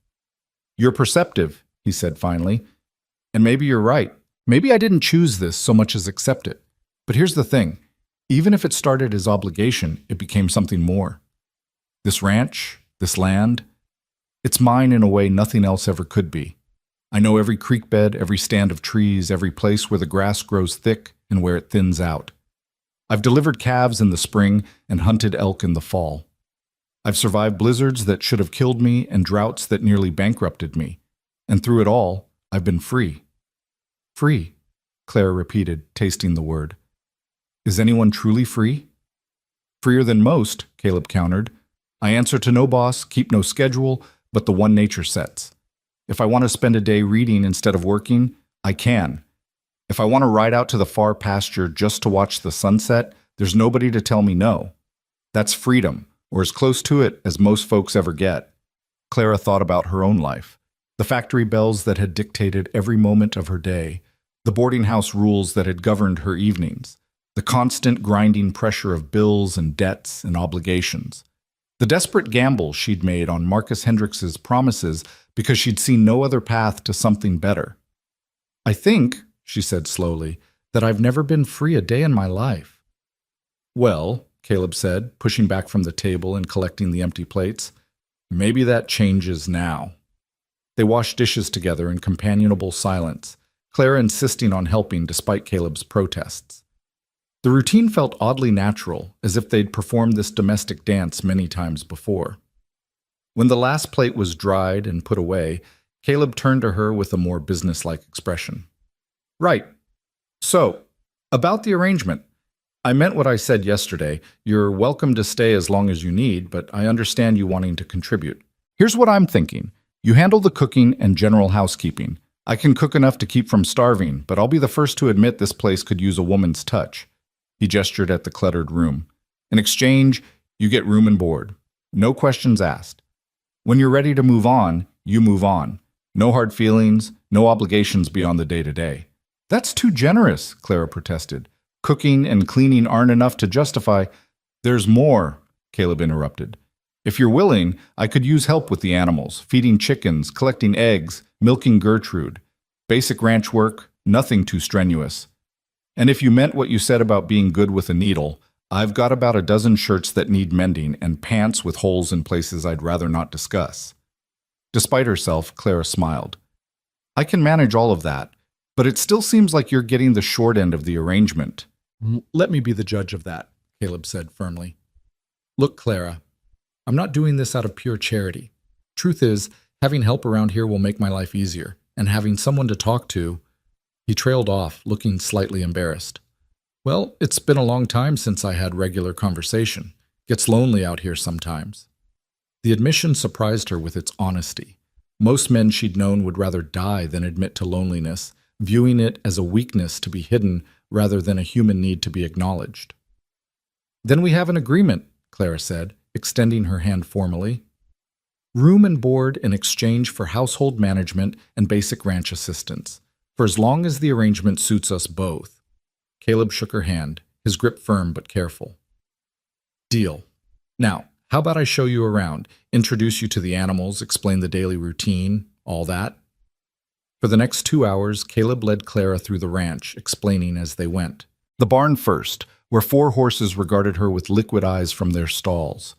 You're perceptive, he said finally. And maybe you're right. Maybe I didn't choose this so much as accept it. But here's the thing. Even if it started as obligation, it became something more. This ranch, this land, it's mine in a way nothing else ever could be. I know every creek bed, every stand of trees, every place where the grass grows thick and where it thins out. I've delivered calves in the spring and hunted elk in the fall. I've survived blizzards that should have killed me and droughts that nearly bankrupted me. And through it all, I've been free. Free, Clara repeated, tasting the word. Is anyone truly free? Freer than most, Caleb countered. I answer to no boss, keep no schedule, but the one nature sets. If I want to spend a day reading instead of working, I can. If I want to ride out to the far pasture just to watch the sunset, there's nobody to tell me no. That's freedom, or as close to it as most folks ever get. Clara thought about her own life. The factory bells that had dictated every moment of her day, the boarding house rules that had governed her evenings, the constant grinding pressure of bills and debts and obligations, the desperate gamble she'd made on Marcus Hendricks's promises because she'd seen no other path to something better. I think, she said slowly, that I've never been free a day in my life. Well, Caleb said, pushing back from the table and collecting the empty plates, maybe that changes now. They washed dishes together in companionable silence, Clara insisting on helping despite Caleb's protests. The routine felt oddly natural, as if they'd performed this domestic dance many times before. When the last plate was dried and put away, Caleb turned to her with a more businesslike expression. Right. So, about the arrangement. I meant what I said yesterday. You're welcome to stay as long as you need, but I understand you wanting to contribute. Here's what I'm thinking. You handle the cooking and general housekeeping. I can cook enough to keep from starving, but I'll be the first to admit this place could use a woman's touch. He gestured at the cluttered room. In exchange, you get room and board. No questions asked. When you're ready to move on, you move on. No hard feelings, no obligations beyond the day-to-day. That's too generous, Clara protested. Cooking and cleaning aren't enough to justify... There's more, Caleb interrupted. If you're willing, I could use help with the animals, feeding chickens, collecting eggs, milking Gertrude. Basic ranch work, nothing too strenuous. And if you meant what you said about being good with a needle, I've got about a dozen shirts that need mending and pants with holes in places I'd rather not discuss. Despite herself, Clara smiled. I can manage all of that, but it still seems like you're getting the short end of the arrangement. Let me be the judge of that, Caleb said firmly. Look, Clara, I'm not doing this out of pure charity. Truth is, having help around here will make my life easier, and having someone to talk to... He trailed off, looking slightly embarrassed. Well, it's been a long time since I had regular conversation. Gets lonely out here sometimes. The admission surprised her with its honesty. Most men she'd known would rather die than admit to loneliness, viewing it as a weakness to be hidden rather than a human need to be acknowledged. Then we have an agreement, Clara said, extending her hand formally. Room and board in exchange for household management and basic ranch assistance, for as long as the arrangement suits us both. Caleb shook her hand, his grip firm but careful. Deal. Now, how about I show you around, introduce you to the animals, explain the daily routine, all that? For the next 2 hours, Caleb led Clara through the ranch, explaining as they went. The barn first, where 4 horses regarded her with liquid eyes from their stalls.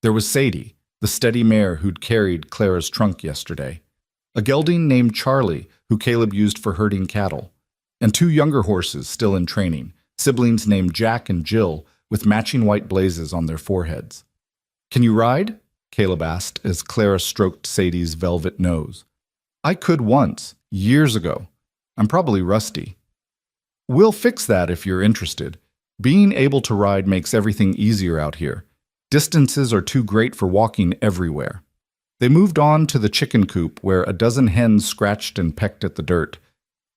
There was Sadie, the steady mare who'd carried Clara's trunk yesterday, a gelding named Charlie, who Caleb used for herding cattle, and 2 younger horses still in training, siblings named Jack and Jill, with matching white blazes on their foreheads. Can you ride? Caleb asked as Clara stroked Sadie's velvet nose. I could once, years ago. I'm probably rusty. We'll fix that if you're interested. Being able to ride makes everything easier out here. Distances are too great for walking everywhere. They moved on to the chicken coop where a dozen hens scratched and pecked at the dirt.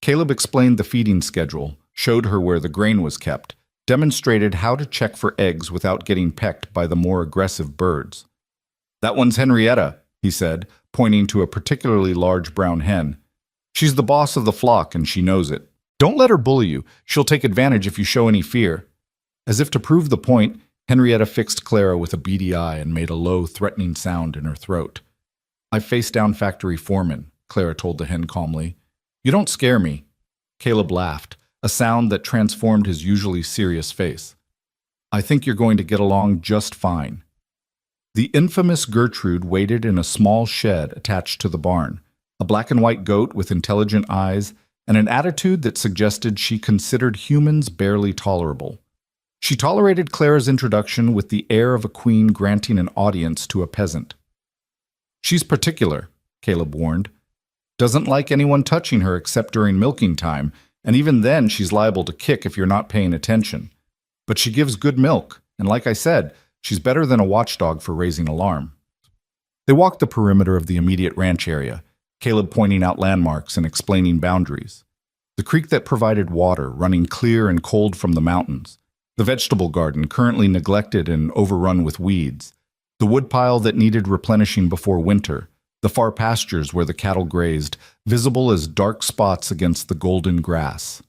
Caleb explained the feeding schedule, showed her where the grain was kept, demonstrated how to check for eggs without getting pecked by the more aggressive birds. That one's Henrietta, he said, pointing to a particularly large brown hen. She's the boss of the flock and she knows it. Don't let her bully you. She'll take advantage if you show any fear. As if to prove the point, Henrietta fixed Clara with a beady eye and made a low, threatening sound in her throat. I face down factory foreman, Clara told the hen calmly. You don't scare me. Caleb laughed, a sound that transformed his usually serious face. I think you're going to get along just fine. The infamous Gertrude waited in a small shed attached to the barn, a black and white goat with intelligent eyes and an attitude that suggested she considered humans barely tolerable. She tolerated Clara's introduction with the air of a queen granting an audience to a peasant. She's particular, Caleb warned. Doesn't like anyone touching her except during milking time, and even then she's liable to kick if you're not paying attention. But she gives good milk, and like I said, she's better than a watchdog for raising alarm. They walked the perimeter of the immediate ranch area, Caleb pointing out landmarks and explaining boundaries. The creek that provided water, running clear and cold from the mountains. The vegetable garden, currently neglected and overrun with weeds. The woodpile that needed replenishing before winter. The far pastures where the cattle grazed, visible as dark spots against the golden grass.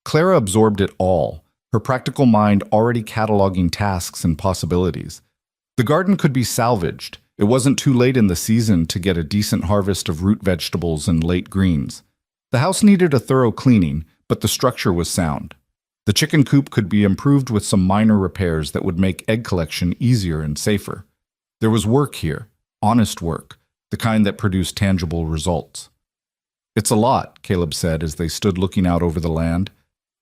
Clara absorbed it all, her practical mind already cataloging tasks and possibilities. The garden could be salvaged. It wasn't too late in the season to get a decent harvest of root vegetables and late greens. The house needed a thorough cleaning, but the structure was sound. The chicken coop could be improved with some minor repairs that would make egg collection easier and safer. There was work here, honest work, the kind that produced tangible results. It's a lot, Caleb said as they stood looking out over the land.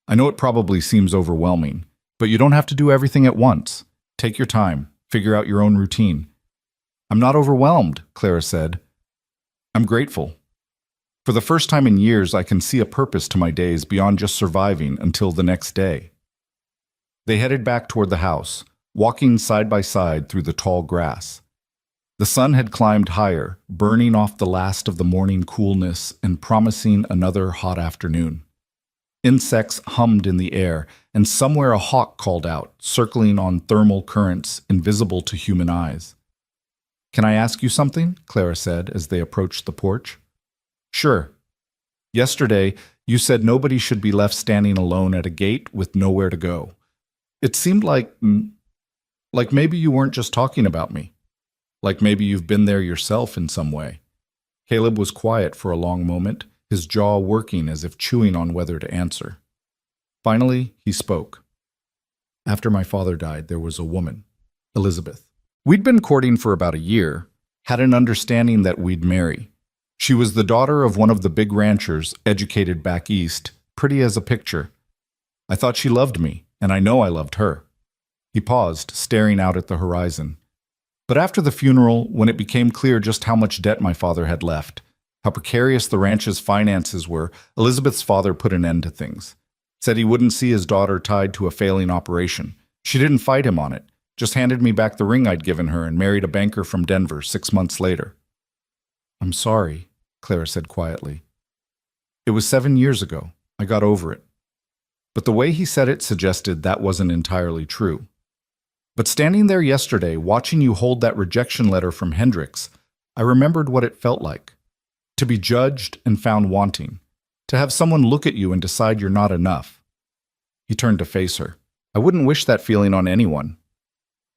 I know it probably seems overwhelming, but you don't have to do everything at once. Take your time, figure out your own routine. I'm not overwhelmed, Clara said. I'm grateful. For the first time in years, I can see a purpose to my days beyond just surviving until the next day. They headed back toward the house, walking side by side through the tall grass. The sun had climbed higher, burning off the last of the morning coolness and promising another hot afternoon. Insects hummed in the air, and somewhere a hawk called out, circling on thermal currents invisible to human eyes. Can I ask you something? Clara said as they approached the porch. Sure. Yesterday, you said nobody should be left standing alone at a gate with nowhere to go. It seemed like maybe you weren't just talking about me. Like maybe you've been there yourself in some way. Caleb was quiet for a long moment, his jaw working as if chewing on whether to answer. Finally, he spoke. After my father died, there was a woman, Elizabeth. We'd been courting for about a year, had an understanding that we'd marry. She was the daughter of one of the big ranchers, educated back east, pretty as a picture. I thought she loved me, and I know I loved her. He paused, staring out at the horizon. But after the funeral, when it became clear just how much debt my father had left, how precarious the ranch's finances were, Elizabeth's father put an end to things. Said he wouldn't see his daughter tied to a failing operation. She didn't fight him on it, just handed me back the ring I'd given her and married a banker from Denver 6 months later. I'm sorry, Clara said quietly. It was 7 years ago. I got over it. But the way he said it suggested that wasn't entirely true. But standing there yesterday, watching you hold that rejection letter from Hendricks, I remembered what it felt like. To be judged and found wanting. To have someone look at you and decide you're not enough. He turned to face her. I wouldn't wish that feeling on anyone.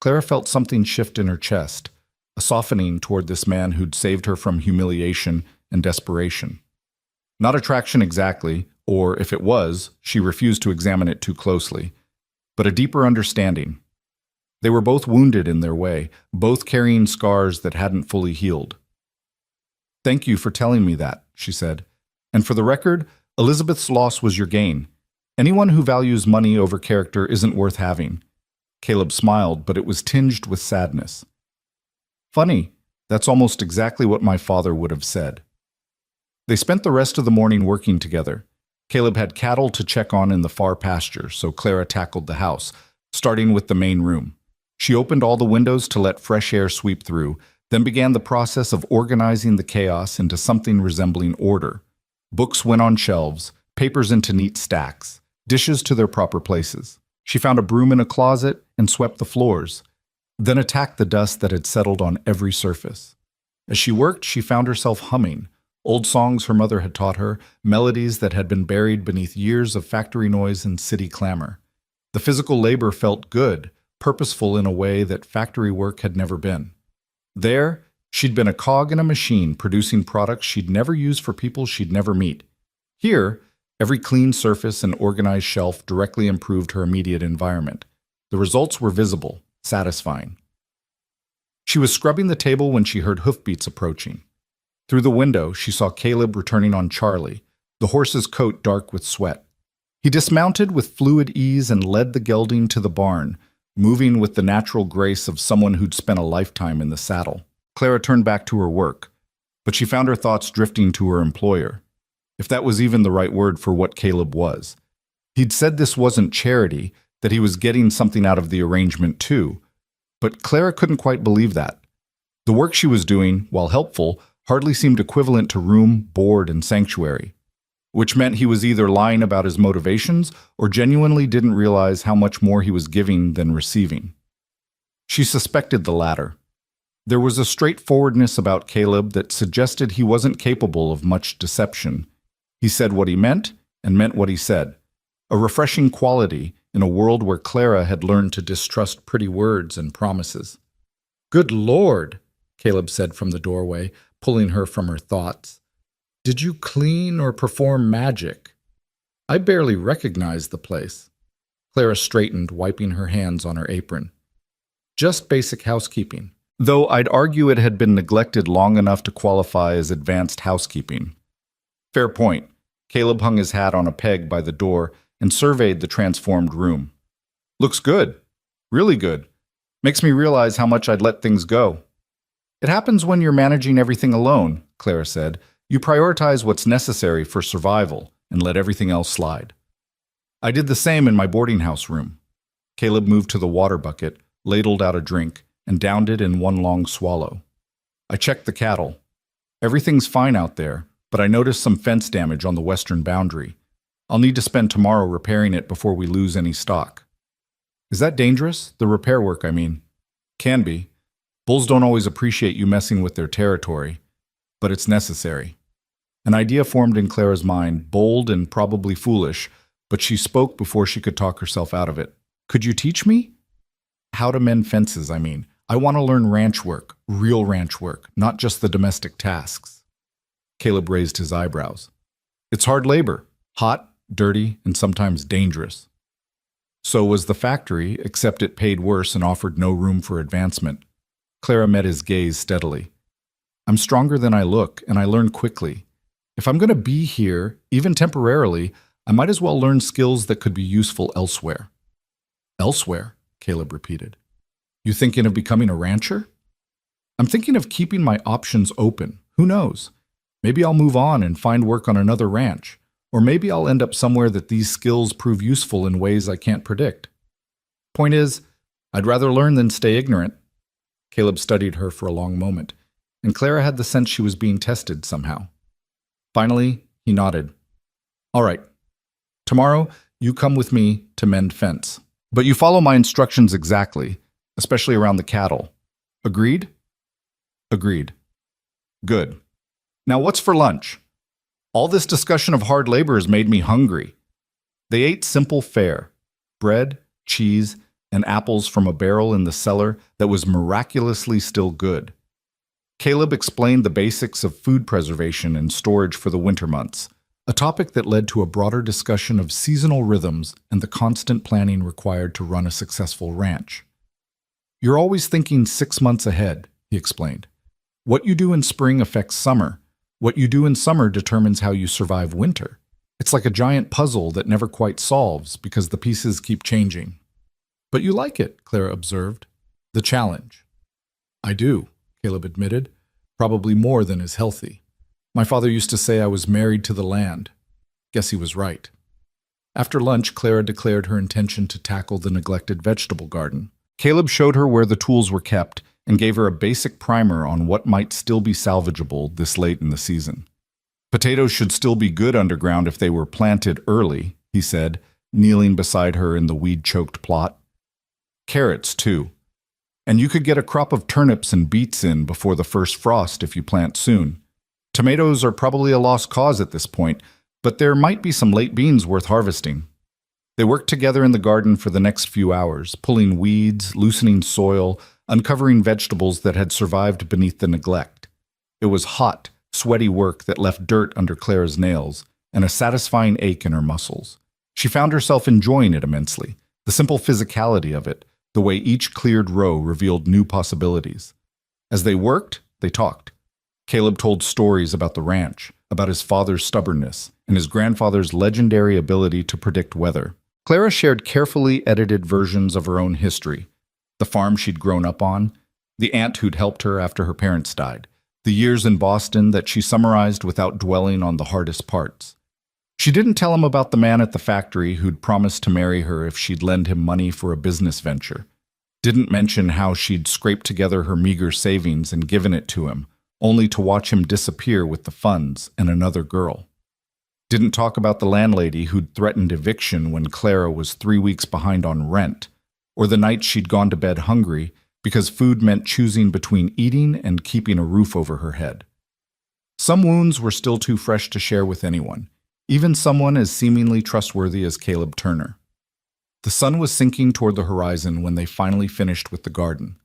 Clara felt something shift in her chest, a softening toward this man who'd saved her from humiliation and desperation. Not attraction exactly, or if it was, she refused to examine it too closely, but a deeper understanding. They were both wounded in their way, both carrying scars that hadn't fully healed. Thank you for telling me that, she said. And for the record, Elizabeth's loss was your gain. Anyone who values money over character isn't worth having. Caleb smiled, but it was tinged with sadness. Funny, that's almost exactly what my father would have said. They spent the rest of the morning working together. Caleb had cattle to check on in the far pasture, so Clara tackled the house, starting with the main room. She opened all the windows to let fresh air sweep through, then began the process of organizing the chaos into something resembling order. Books went on shelves, papers into neat stacks, dishes to their proper places. She found a broom in a closet and swept the floors, then attacked the dust that had settled on every surface. As she worked, she found herself humming, old songs her mother had taught her, melodies that had been buried beneath years of factory noise and city clamor. The physical labor felt good, purposeful in a way that factory work had never been. There, she'd been a cog in a machine producing products she'd never use for people she'd never meet. Here, every clean surface and organized shelf directly improved her immediate environment. The results were visible, satisfying. She was scrubbing the table when she heard hoofbeats approaching. Through the window, she saw Caleb returning on Charlie, the horse's coat dark with sweat. He dismounted with fluid ease and led the gelding to the barn, moving with the natural grace of someone who'd spent a lifetime in the saddle. Clara turned back to her work, but she found her thoughts drifting to her employer, if that was even the right word for what Caleb was. He'd said this wasn't charity, that he was getting something out of the arrangement too, but Clara couldn't quite believe that. The work she was doing, while helpful, hardly seemed equivalent to room, board, and sanctuary, which meant he was either lying about his motivations or genuinely didn't realize how much more he was giving than receiving. She suspected the latter. There was a straightforwardness about Caleb that suggested he wasn't capable of much deception. He said what he meant and meant what he said, a refreshing quality in a world where Clara had learned to distrust pretty words and promises. "Good Lord," Caleb said from the doorway, pulling her from her thoughts. "Did you clean or perform magic? I barely recognized the place." Clara straightened, wiping her hands on her apron. "Just basic housekeeping, though I'd argue it had been neglected long enough to qualify as advanced housekeeping." Fair point. Caleb hung his hat on a peg by the door and surveyed the transformed room. "Looks good. Really good. Makes me realize how much I'd let things go." "It happens when you're managing everything alone," Clara said. "You prioritize what's necessary for survival and let everything else slide." "I did the same in my boarding house room." Caleb moved to the water bucket, ladled out a drink, and downed it in one long swallow. "I checked the cattle. Everything's fine out there, but I noticed some fence damage on the western boundary. I'll need to spend tomorrow repairing it before we lose any stock." "Is that dangerous? The repair work, I mean." "Can be. Bulls don't always appreciate you messing with their territory, but it's necessary." An idea formed in Clara's mind, bold and probably foolish, but she spoke before she could talk herself out of it. "Could you teach me?" "How to mend fences, I mean. I want to learn ranch work, real ranch work, not just the domestic tasks." Caleb raised his eyebrows. "It's hard labor, hot, dirty, and sometimes dangerous." So was the factory, except it paid worse and offered no room for advancement. Clara met his gaze steadily. "I'm stronger than I look, and I learn quickly. If I'm going to be here, even temporarily, I might as well learn skills that could be useful elsewhere." "Elsewhere?" Caleb repeated. "You thinking of becoming a rancher?" "I'm thinking of keeping my options open. Who knows? Maybe I'll move on and find work on another ranch. Or maybe I'll end up somewhere that these skills prove useful in ways I can't predict. Point is, I'd rather learn than stay ignorant." Caleb studied her for a long moment, and Clara had the sense she was being tested somehow. Finally, he nodded. "All right. Tomorrow, you come with me to mend fence. But you follow my instructions exactly. especially around the cattle. Agreed? Agreed. Good. Now what's for lunch? All this discussion of hard labor has made me hungry. They ate simple fare: bread, cheese, and apples from a barrel in the cellar that was miraculously still good. Caleb explained the basics of food preservation and storage for the winter months, a topic that led to a broader discussion of seasonal rhythms and the constant planning required to run a successful ranch. You're always thinking 6 months ahead, he explained. What you do in spring affects summer. What you do in summer determines how you survive winter. It's like a giant puzzle that never quite solves because the pieces keep changing. But you like it, Clara observed. The challenge. I do, Caleb admitted, probably more than is healthy. My father used to say I was married to the land. Guess he was right. After lunch, Clara declared her intention to tackle the neglected vegetable garden. Caleb showed her where the tools were kept and gave her a basic primer on what might still be salvageable this late in the season. Potatoes should still be good underground if they were planted early, he said, kneeling beside her in the weed-choked plot. Carrots, too. And you could get a crop of turnips and beets in before the first frost if you plant soon. Tomatoes are probably a lost cause at this point, but there might be some late beans worth harvesting. They worked together in the garden for the next few hours, pulling weeds, loosening soil, uncovering vegetables that had survived beneath the neglect. It was hot, sweaty work that left dirt under Clara's nails and a satisfying ache in her muscles. She found herself enjoying it immensely, the simple physicality of it, the way each cleared row revealed new possibilities. As they worked, they talked. Caleb told stories about the ranch, about his father's stubbornness, and his grandfather's legendary ability to predict weather. Clara shared carefully edited versions of her own history: the farm she'd grown up on, the aunt who'd helped her after her parents died, the years in Boston that she summarized without dwelling on the hardest parts. She didn't tell him about the man at the factory who'd promised to marry her if she'd lend him money for a business venture. Didn't mention how she'd scraped together her meager savings and given it to him, only to watch him disappear with the funds and another girl. Didn't talk about the landlady who'd threatened eviction when Clara was 3 weeks behind on rent, or the night she'd gone to bed hungry because food meant choosing between eating and keeping a roof over her head. Some wounds were still too fresh to share with anyone, even someone as seemingly trustworthy as Caleb Turner. The sun was sinking toward the horizon when they finally finished with the garden.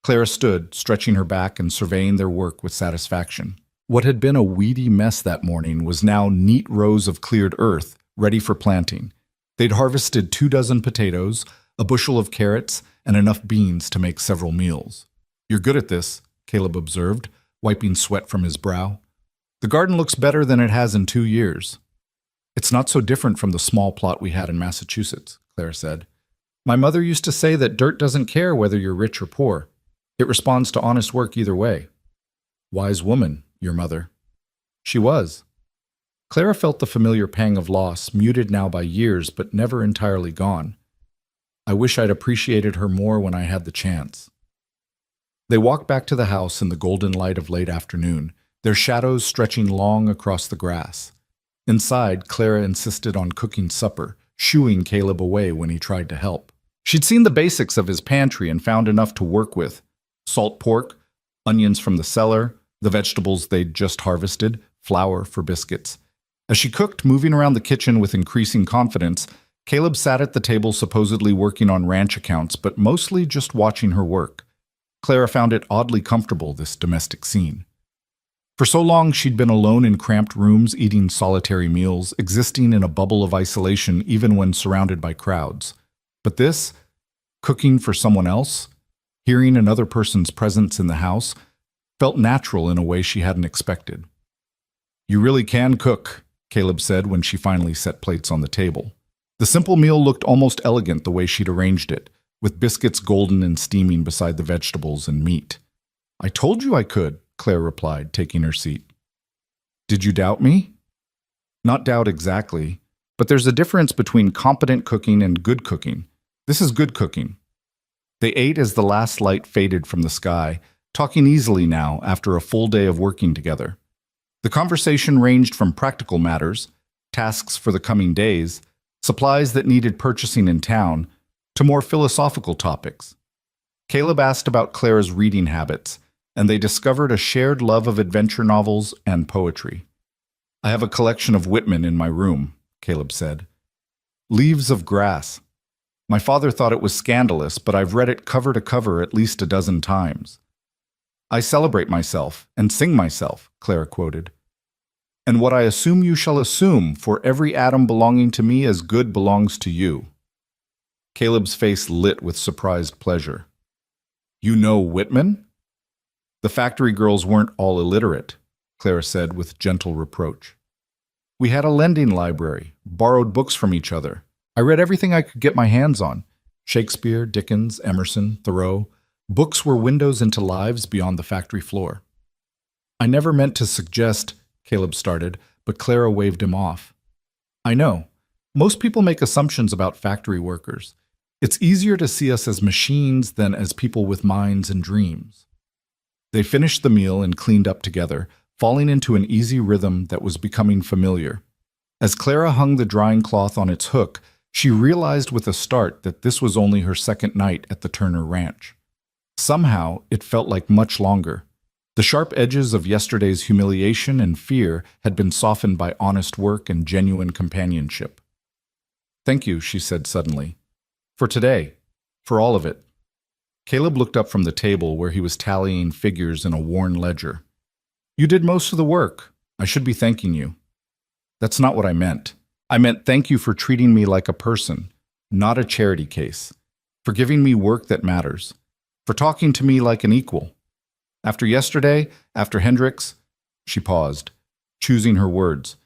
Clara stood, stretching her back and surveying their work with satisfaction. What had been a weedy mess that morning was now neat rows of cleared earth, ready for planting. They'd harvested 24 potatoes, a bushel of carrots, and enough beans to make several meals. "You're good at this," Caleb observed, wiping sweat from his brow. "The garden looks better than it has in 2 years." "It's not so different from the small plot we had in Massachusetts," Clara said. "My mother used to say that dirt doesn't care whether you're rich or poor. It responds to honest work either way." "Wise woman, your mother." She was. Clara felt the familiar pang of loss, muted now by years but never entirely gone. "I wish I'd appreciated her more when I had the chance." They walked back to the house in the golden light of late afternoon, their shadows stretching long across the grass. Inside, Clara insisted on cooking supper, shooing Caleb away when he tried to help. She'd seen the basics of his pantry and found enough to work with: salt pork, onions from the cellar, the vegetables they'd just harvested, flour for biscuits. As she cooked, moving around the kitchen with increasing confidence, Caleb sat at the table supposedly working on ranch accounts, but mostly just watching her work. Clara found it oddly comfortable, this domestic scene. For so long, she'd been alone in cramped rooms, eating solitary meals, existing in a bubble of isolation even when surrounded by crowds. But this, cooking for someone else, hearing another person's presence in the house, felt natural in a way she hadn't expected. "You really can cook," Caleb said when she finally set plates on the table. The simple meal looked almost elegant the way she'd arranged it, with biscuits golden and steaming beside the vegetables and meat. "I told you I could," Claire replied, taking her seat. "Did you doubt me?" "Not doubt exactly, but there's a difference between competent cooking and good cooking. This is good cooking." They ate as the last light faded from the sky, talking easily now after a full day of working together. The conversation ranged from practical matters, tasks for the coming days, supplies that needed purchasing in town, to more philosophical topics. Caleb asked about Clara's reading habits, and they discovered a shared love of adventure novels and poetry. I have a collection of Whitman in my room, Caleb said. Leaves of Grass. My father thought it was scandalous, but I've read it cover to cover at least a dozen times. I celebrate myself and sing myself, Clara quoted. And what I assume you shall assume, for every atom belonging to me as good belongs to you. Caleb's face lit with surprised pleasure. You know Whitman? The factory girls weren't all illiterate, Clara said with gentle reproach. We had a lending library, borrowed books from each other. I read everything I could get my hands on. Shakespeare, Dickens, Emerson, Thoreau. Books were windows into lives beyond the factory floor. I never meant to suggest, Caleb started, but Clara waved him off. I know. Most people make assumptions about factory workers. It's easier to see us as machines than as people with minds and dreams. They finished the meal and cleaned up together, falling into an easy rhythm that was becoming familiar. As Clara hung the drying cloth on its hook, she realized with a start that this was only her second night at the Turner Ranch. Somehow, it felt like much longer. The sharp edges of yesterday's humiliation and fear had been softened by honest work and genuine companionship. Thank you, she said suddenly. For today. For all of it. Caleb looked up from the table where he was tallying figures in a worn ledger. You did most of the work. I should be thanking you. That's not what I meant. I meant thank you for treating me like a person, not a charity case. For giving me work that matters. For talking to me like an equal. After yesterday, after Hendricks, she paused, choosing her words.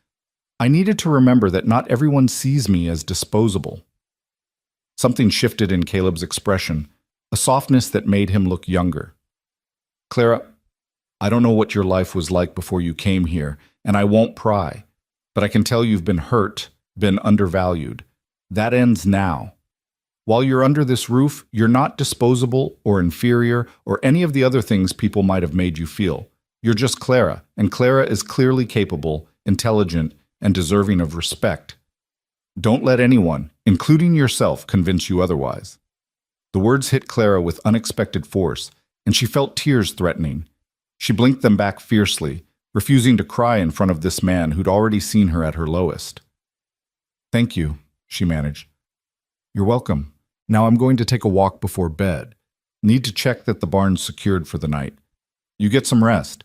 I needed to remember that not everyone sees me as disposable. Something shifted in Caleb's expression, a softness that made him look younger. Clara, I don't know what your life was like before you came here, and I won't pry, but I can tell you've been hurt, been undervalued. That ends now. While you're under this roof, you're not disposable or inferior or any of the other things people might have made you feel. You're just Clara, and Clara is clearly capable, intelligent, and deserving of respect. Don't let anyone, including yourself, convince you otherwise. The words hit Clara with unexpected force, and she felt tears threatening. She blinked them back fiercely, refusing to cry in front of this man who'd already seen her at her lowest. Thank you, she managed. You're welcome. Now I'm going to take a walk before bed. Need to check that the barn's secured for the night. You get some rest.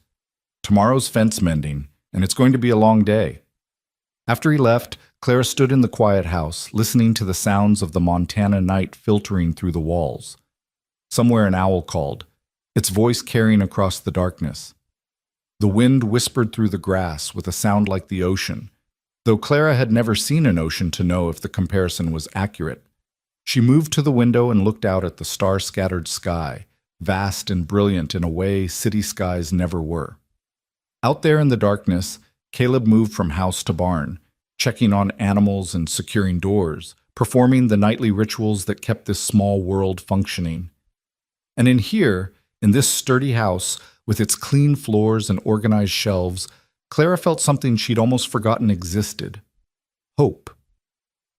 Tomorrow's fence mending, and it's going to be a long day. After he left, Clara stood in the quiet house, listening to the sounds of the Montana night filtering through the walls. Somewhere an owl called, its voice carrying across the darkness. The wind whispered through the grass with a sound like the ocean, though Clara had never seen an ocean to know if the comparison was accurate. She moved to the window and looked out at the star-scattered sky, vast and brilliant in a way city skies never were. Out there in the darkness, Caleb moved from house to barn, checking on animals and securing doors, performing the nightly rituals that kept this small world functioning. And in here, in this sturdy house, with its clean floors and organized shelves, Clara felt something she'd almost forgotten existed. Hope.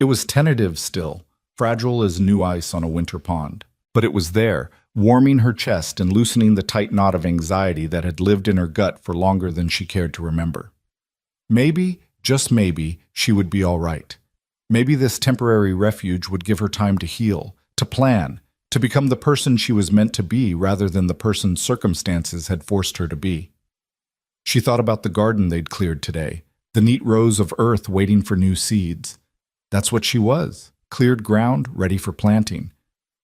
It was tentative still, fragile as new ice on a winter pond. But it was there, warming her chest and loosening the tight knot of anxiety that had lived in her gut for longer than she cared to remember. Maybe, just maybe, she would be all right. Maybe this temporary refuge would give her time to heal, to plan, to become the person she was meant to be rather than the person circumstances had forced her to be. She thought about the garden they'd cleared today, the neat rows of earth waiting for new seeds. That's what she was, cleared ground, ready for planting.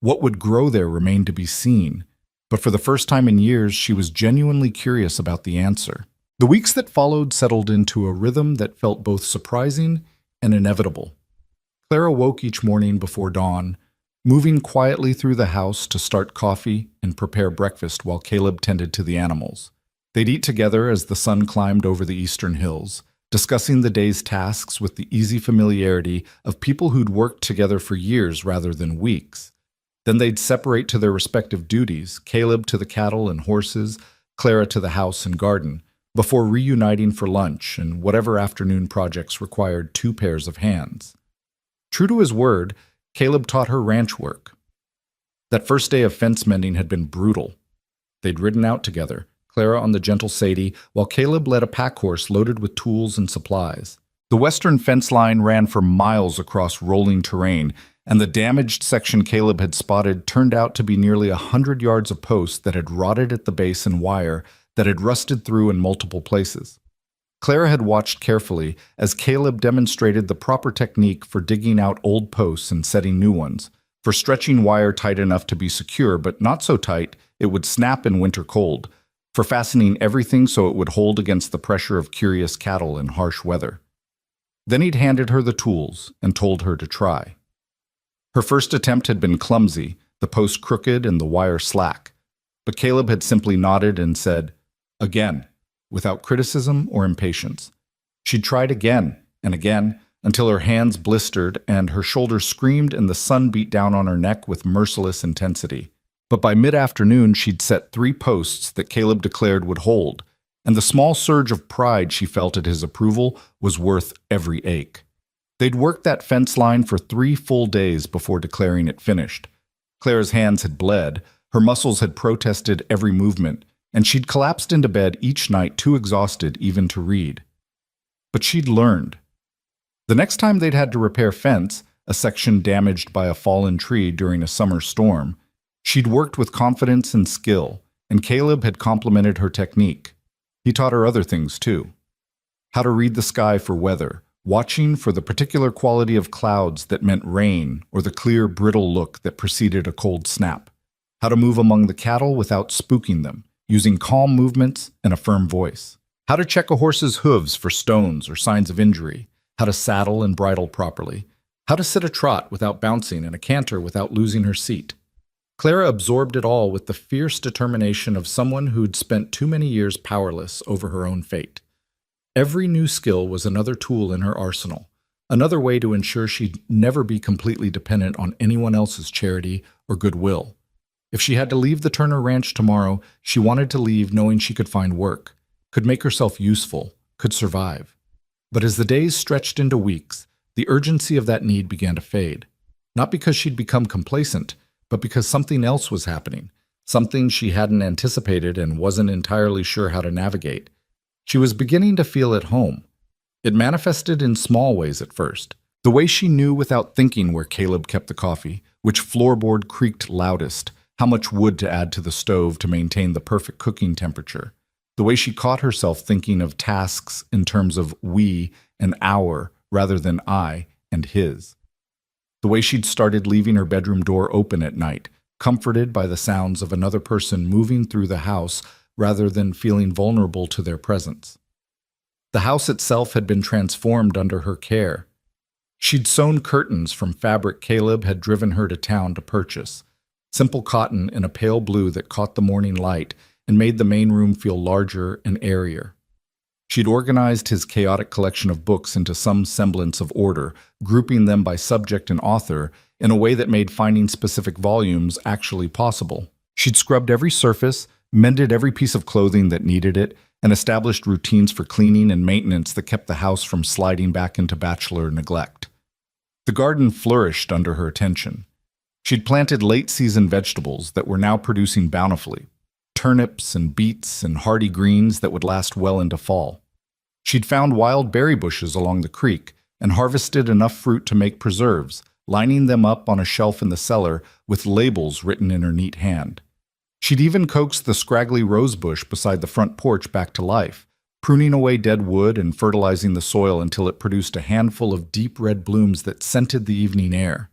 What would grow there remained to be seen, but for the first time in years she was genuinely curious about the answer. The weeks that followed settled into a rhythm that felt both surprising and inevitable. Clara woke each morning before dawn, moving quietly through the house to start coffee and prepare breakfast while Caleb tended to the animals. They'd eat together as the sun climbed over the eastern hills, discussing the day's tasks with the easy familiarity of people who'd worked together for years rather than weeks. Then they'd separate to their respective duties, Caleb to the cattle and horses, Clara to the house and garden, before reuniting for lunch and whatever afternoon projects required two pairs of hands. True to his word, Caleb taught her ranch work. That first day of fence mending had been brutal. They'd ridden out together, Clara on the gentle Sadie, while Caleb led a pack horse loaded with tools and supplies. The western fence line ran for miles across rolling terrain, and the damaged section Caleb had spotted turned out to be nearly 100 yards of posts that had rotted at the base and wire that had rusted through in multiple places. Clara had watched carefully as Caleb demonstrated the proper technique for digging out old posts and setting new ones, for stretching wire tight enough to be secure but not so tight it would snap in winter cold, for fastening everything so it would hold against the pressure of curious cattle in harsh weather. Then he'd handed her the tools and told her to try. Her first attempt had been clumsy, the post crooked and the wire slack, but Caleb had simply nodded and said, "Again," without criticism or impatience. She'd tried again and again until her hands blistered and her shoulders screamed and the sun beat down on her neck with merciless intensity. But by mid-afternoon, she'd set 3 posts that Caleb declared would hold, and the small surge of pride she felt at his approval was worth every ache. They'd worked that fence line for 3 full days before declaring it finished. Clara's hands had bled, her muscles had protested every movement, and she'd collapsed into bed each night too exhausted even to read. But she'd learned. The next time they'd had to repair fence, a section damaged by a fallen tree during a summer storm, she'd worked with confidence and skill, and Caleb had complimented her technique. He taught her other things too. How to read the sky for weather, watching for the particular quality of clouds that meant rain or the clear, brittle look that preceded a cold snap. How to move among the cattle without spooking them, using calm movements and a firm voice. How to check a horse's hooves for stones or signs of injury. How to saddle and bridle properly. How to sit a trot without bouncing and a canter without losing her seat. Clara absorbed it all with the fierce determination of someone who'd spent too many years powerless over her own fate. Every new skill was another tool in her arsenal, another way to ensure she'd never be completely dependent on anyone else's charity or goodwill. If she had to leave the Turner Ranch tomorrow, she wanted to leave knowing she could find work, could make herself useful, could survive. But as the days stretched into weeks, the urgency of that need began to fade. Not because she'd become complacent, but because something else was happening, something she hadn't anticipated and wasn't entirely sure how to navigate. She was beginning to feel at home. It manifested in small ways at first. The way she knew without thinking where Caleb kept the coffee, which floorboard creaked loudest, how much wood to add to the stove to maintain the perfect cooking temperature. The way she caught herself thinking of tasks in terms of we and our rather than I and his. The way she'd started leaving her bedroom door open at night, comforted by the sounds of another person moving through the house rather than feeling vulnerable to their presence. The house itself had been transformed under her care. She'd sewn curtains from fabric Caleb had driven her to town to purchase, simple cotton in a pale blue that caught the morning light and made the main room feel larger and airier. She'd organized his chaotic collection of books into some semblance of order, grouping them by subject and author in a way that made finding specific volumes actually possible. She'd scrubbed every surface, mended every piece of clothing that needed it, and established routines for cleaning and maintenance that kept the house from sliding back into bachelor neglect. The garden flourished under her attention. She'd planted late-season vegetables that were now producing bountifully, turnips and beets and hardy greens that would last well into fall. She'd found wild berry bushes along the creek and harvested enough fruit to make preserves, lining them up on a shelf in the cellar with labels written in her neat hand. She'd even coaxed the scraggly rose bush beside the front porch back to life, pruning away dead wood and fertilizing the soil until it produced a handful of deep red blooms that scented the evening air.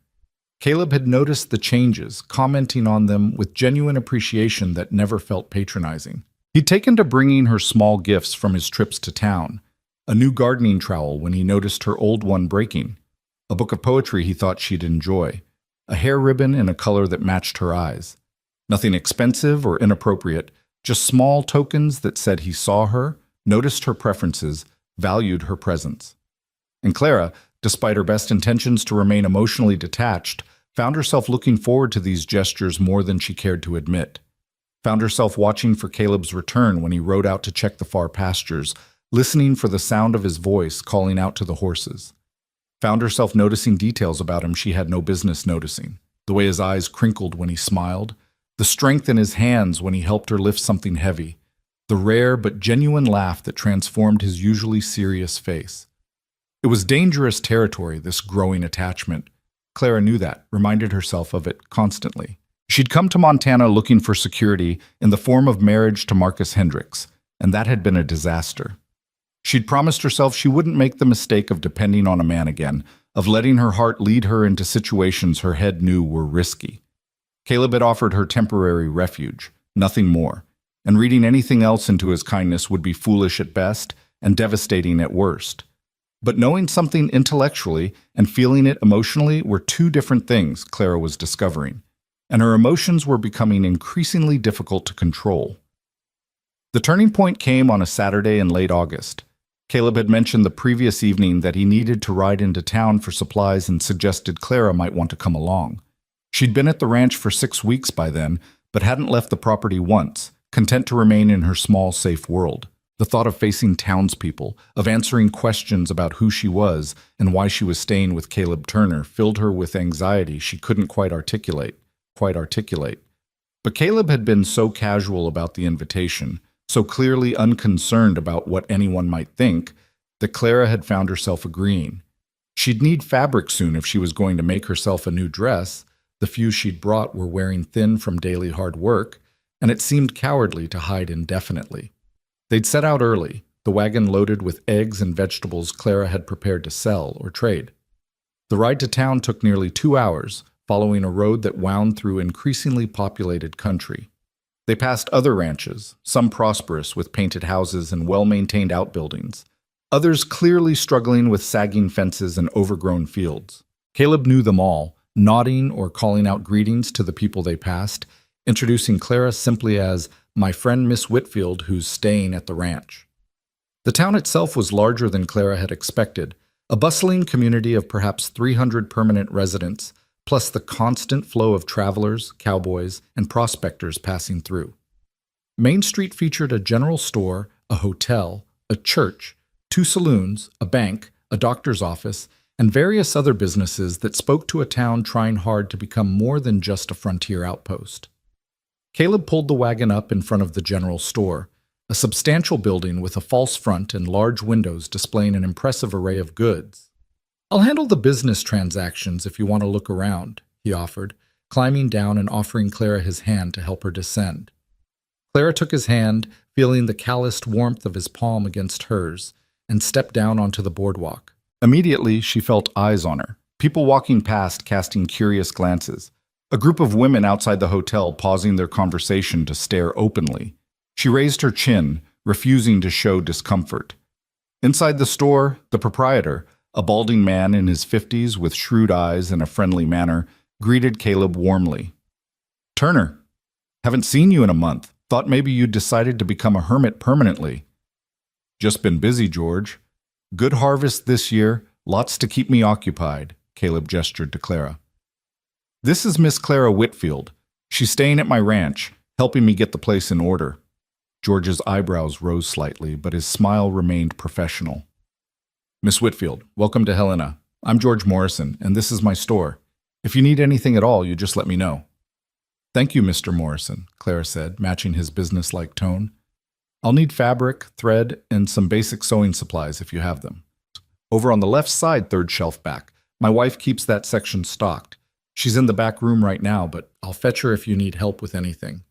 Caleb had noticed the changes, commenting on them with genuine appreciation that never felt patronizing. He'd taken to bringing her small gifts from his trips to town, a new gardening trowel when he noticed her old one breaking, a book of poetry he thought she'd enjoy, a hair ribbon in a color that matched her eyes. Nothing expensive or inappropriate, just small tokens that said he saw her, noticed her preferences, valued her presence. And Clara, despite her best intentions to remain emotionally detached, found herself looking forward to these gestures more than she cared to admit. Found herself watching for Caleb's return when he rode out to check the far pastures, listening for the sound of his voice calling out to the horses. Found herself noticing details about him she had no business noticing. the way his eyes crinkled when he smiled, the strength in his hands when he helped her lift something heavy, the rare but genuine laugh that transformed his usually serious face. It was dangerous territory, this growing attachment. Clara knew that, reminded herself of it constantly. She'd come to Montana looking for security in the form of marriage to Marcus Hendricks, and that had been a disaster. She'd promised herself she wouldn't make the mistake of depending on a man again, of letting her heart lead her into situations her head knew were risky. Caleb had offered her temporary refuge, nothing more, and reading anything else into his kindness would be foolish at best and devastating at worst. But knowing something intellectually and feeling it emotionally were two different things, Clara was discovering, and her emotions were becoming increasingly difficult to control. The turning point came on a Saturday in late August. Caleb had mentioned the previous evening that he needed to ride into town for supplies and suggested Clara might want to come along. She'd been at the ranch for 6 weeks by then, but hadn't left the property once, content to remain in her small, safe world. The thought of facing townspeople, of answering questions about who she was and why she was staying with Caleb Turner filled her with anxiety she couldn't quite articulate. But Caleb had been so casual about the invitation, so clearly unconcerned about what anyone might think, that Clara had found herself agreeing. She'd need fabric soon if she was going to make herself a new dress. The few she'd brought were wearing thin from daily hard work, and it seemed cowardly to hide indefinitely. They'd set out early, the wagon loaded with eggs and vegetables Clara had prepared to sell or trade. The ride to town took nearly 2 hours, following a road that wound through increasingly populated country. They passed other ranches, some prosperous with painted houses and well-maintained outbuildings, others clearly struggling with sagging fences and overgrown fields. Caleb knew them all, nodding or calling out greetings to the people they passed, introducing Clara simply as my friend Miss Whitfield, who's staying at the ranch. The town itself was larger than Clara had expected, a bustling community of perhaps 300 permanent residents, plus the constant flow of travelers, cowboys, and prospectors passing through. Main Street featured a general store, a hotel, a church, 2 saloons, a bank, a doctor's office, and various other businesses that spoke to a town trying hard to become more than just a frontier outpost. Caleb pulled the wagon up in front of the general store, a substantial building with a false front and large windows displaying an impressive array of goods. I'll handle the business transactions if you want to look around, he offered, climbing down and offering Clara his hand to help her descend. Clara took his hand, feeling the calloused warmth of his palm against hers, and stepped down onto the boardwalk. Immediately, she felt eyes on her, people walking past casting curious glances. A group of women outside the hotel pausing their conversation to stare openly. She raised her chin, refusing to show discomfort. Inside the store, the proprietor, a balding man in his 50s with shrewd eyes and a friendly manner, greeted Caleb warmly. "Turner, haven't seen you in a month. Thought maybe you'd decided to become a hermit permanently." "Just been busy, George. Good harvest this year, lots to keep me occupied," Caleb gestured to Clara. "This is Miss Clara Whitfield. She's staying at my ranch, helping me get the place in order." George's eyebrows rose slightly, but his smile remained professional. "Miss Whitfield, welcome to Helena. I'm George Morrison, and this is my store. If you need anything at all, you just let me know." "Thank you, Mr. Morrison," Clara said, matching his businesslike tone. "I'll need fabric, thread, and some basic sewing supplies if you have them. Over on the left side, 3rd shelf back. My wife keeps that section stocked. She's in the back room right now, but I'll fetch her if you need help with anything."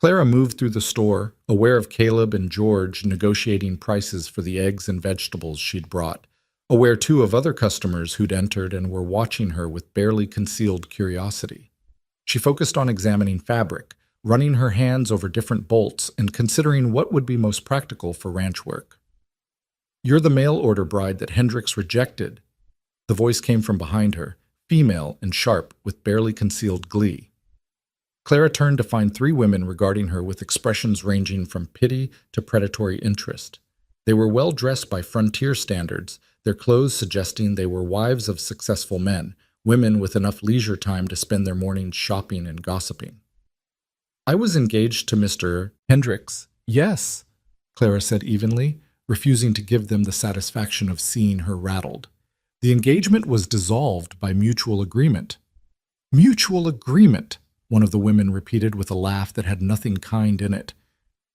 Clara moved through the store, aware of Caleb and George negotiating prices for the eggs and vegetables she'd brought, aware too of other customers who'd entered and were watching her with barely concealed curiosity. She focused on examining fabric, running her hands over different bolts and considering what would be most practical for ranch work. "You're the mail-order bride that Hendricks rejected." The voice came from behind her, female and sharp, with barely concealed glee. Clara turned to find 3 women regarding her with expressions ranging from pity to predatory interest. They were well dressed by frontier standards, their clothes suggesting they were wives of successful men, women with enough leisure time to spend their mornings shopping and gossiping. "I was engaged to Mr. Hendricks." "Yes," Clara said evenly, refusing to give them the satisfaction of seeing her rattled. "The engagement was dissolved by mutual agreement." Mutual agreement, one of the women repeated with a laugh that had nothing kind in it.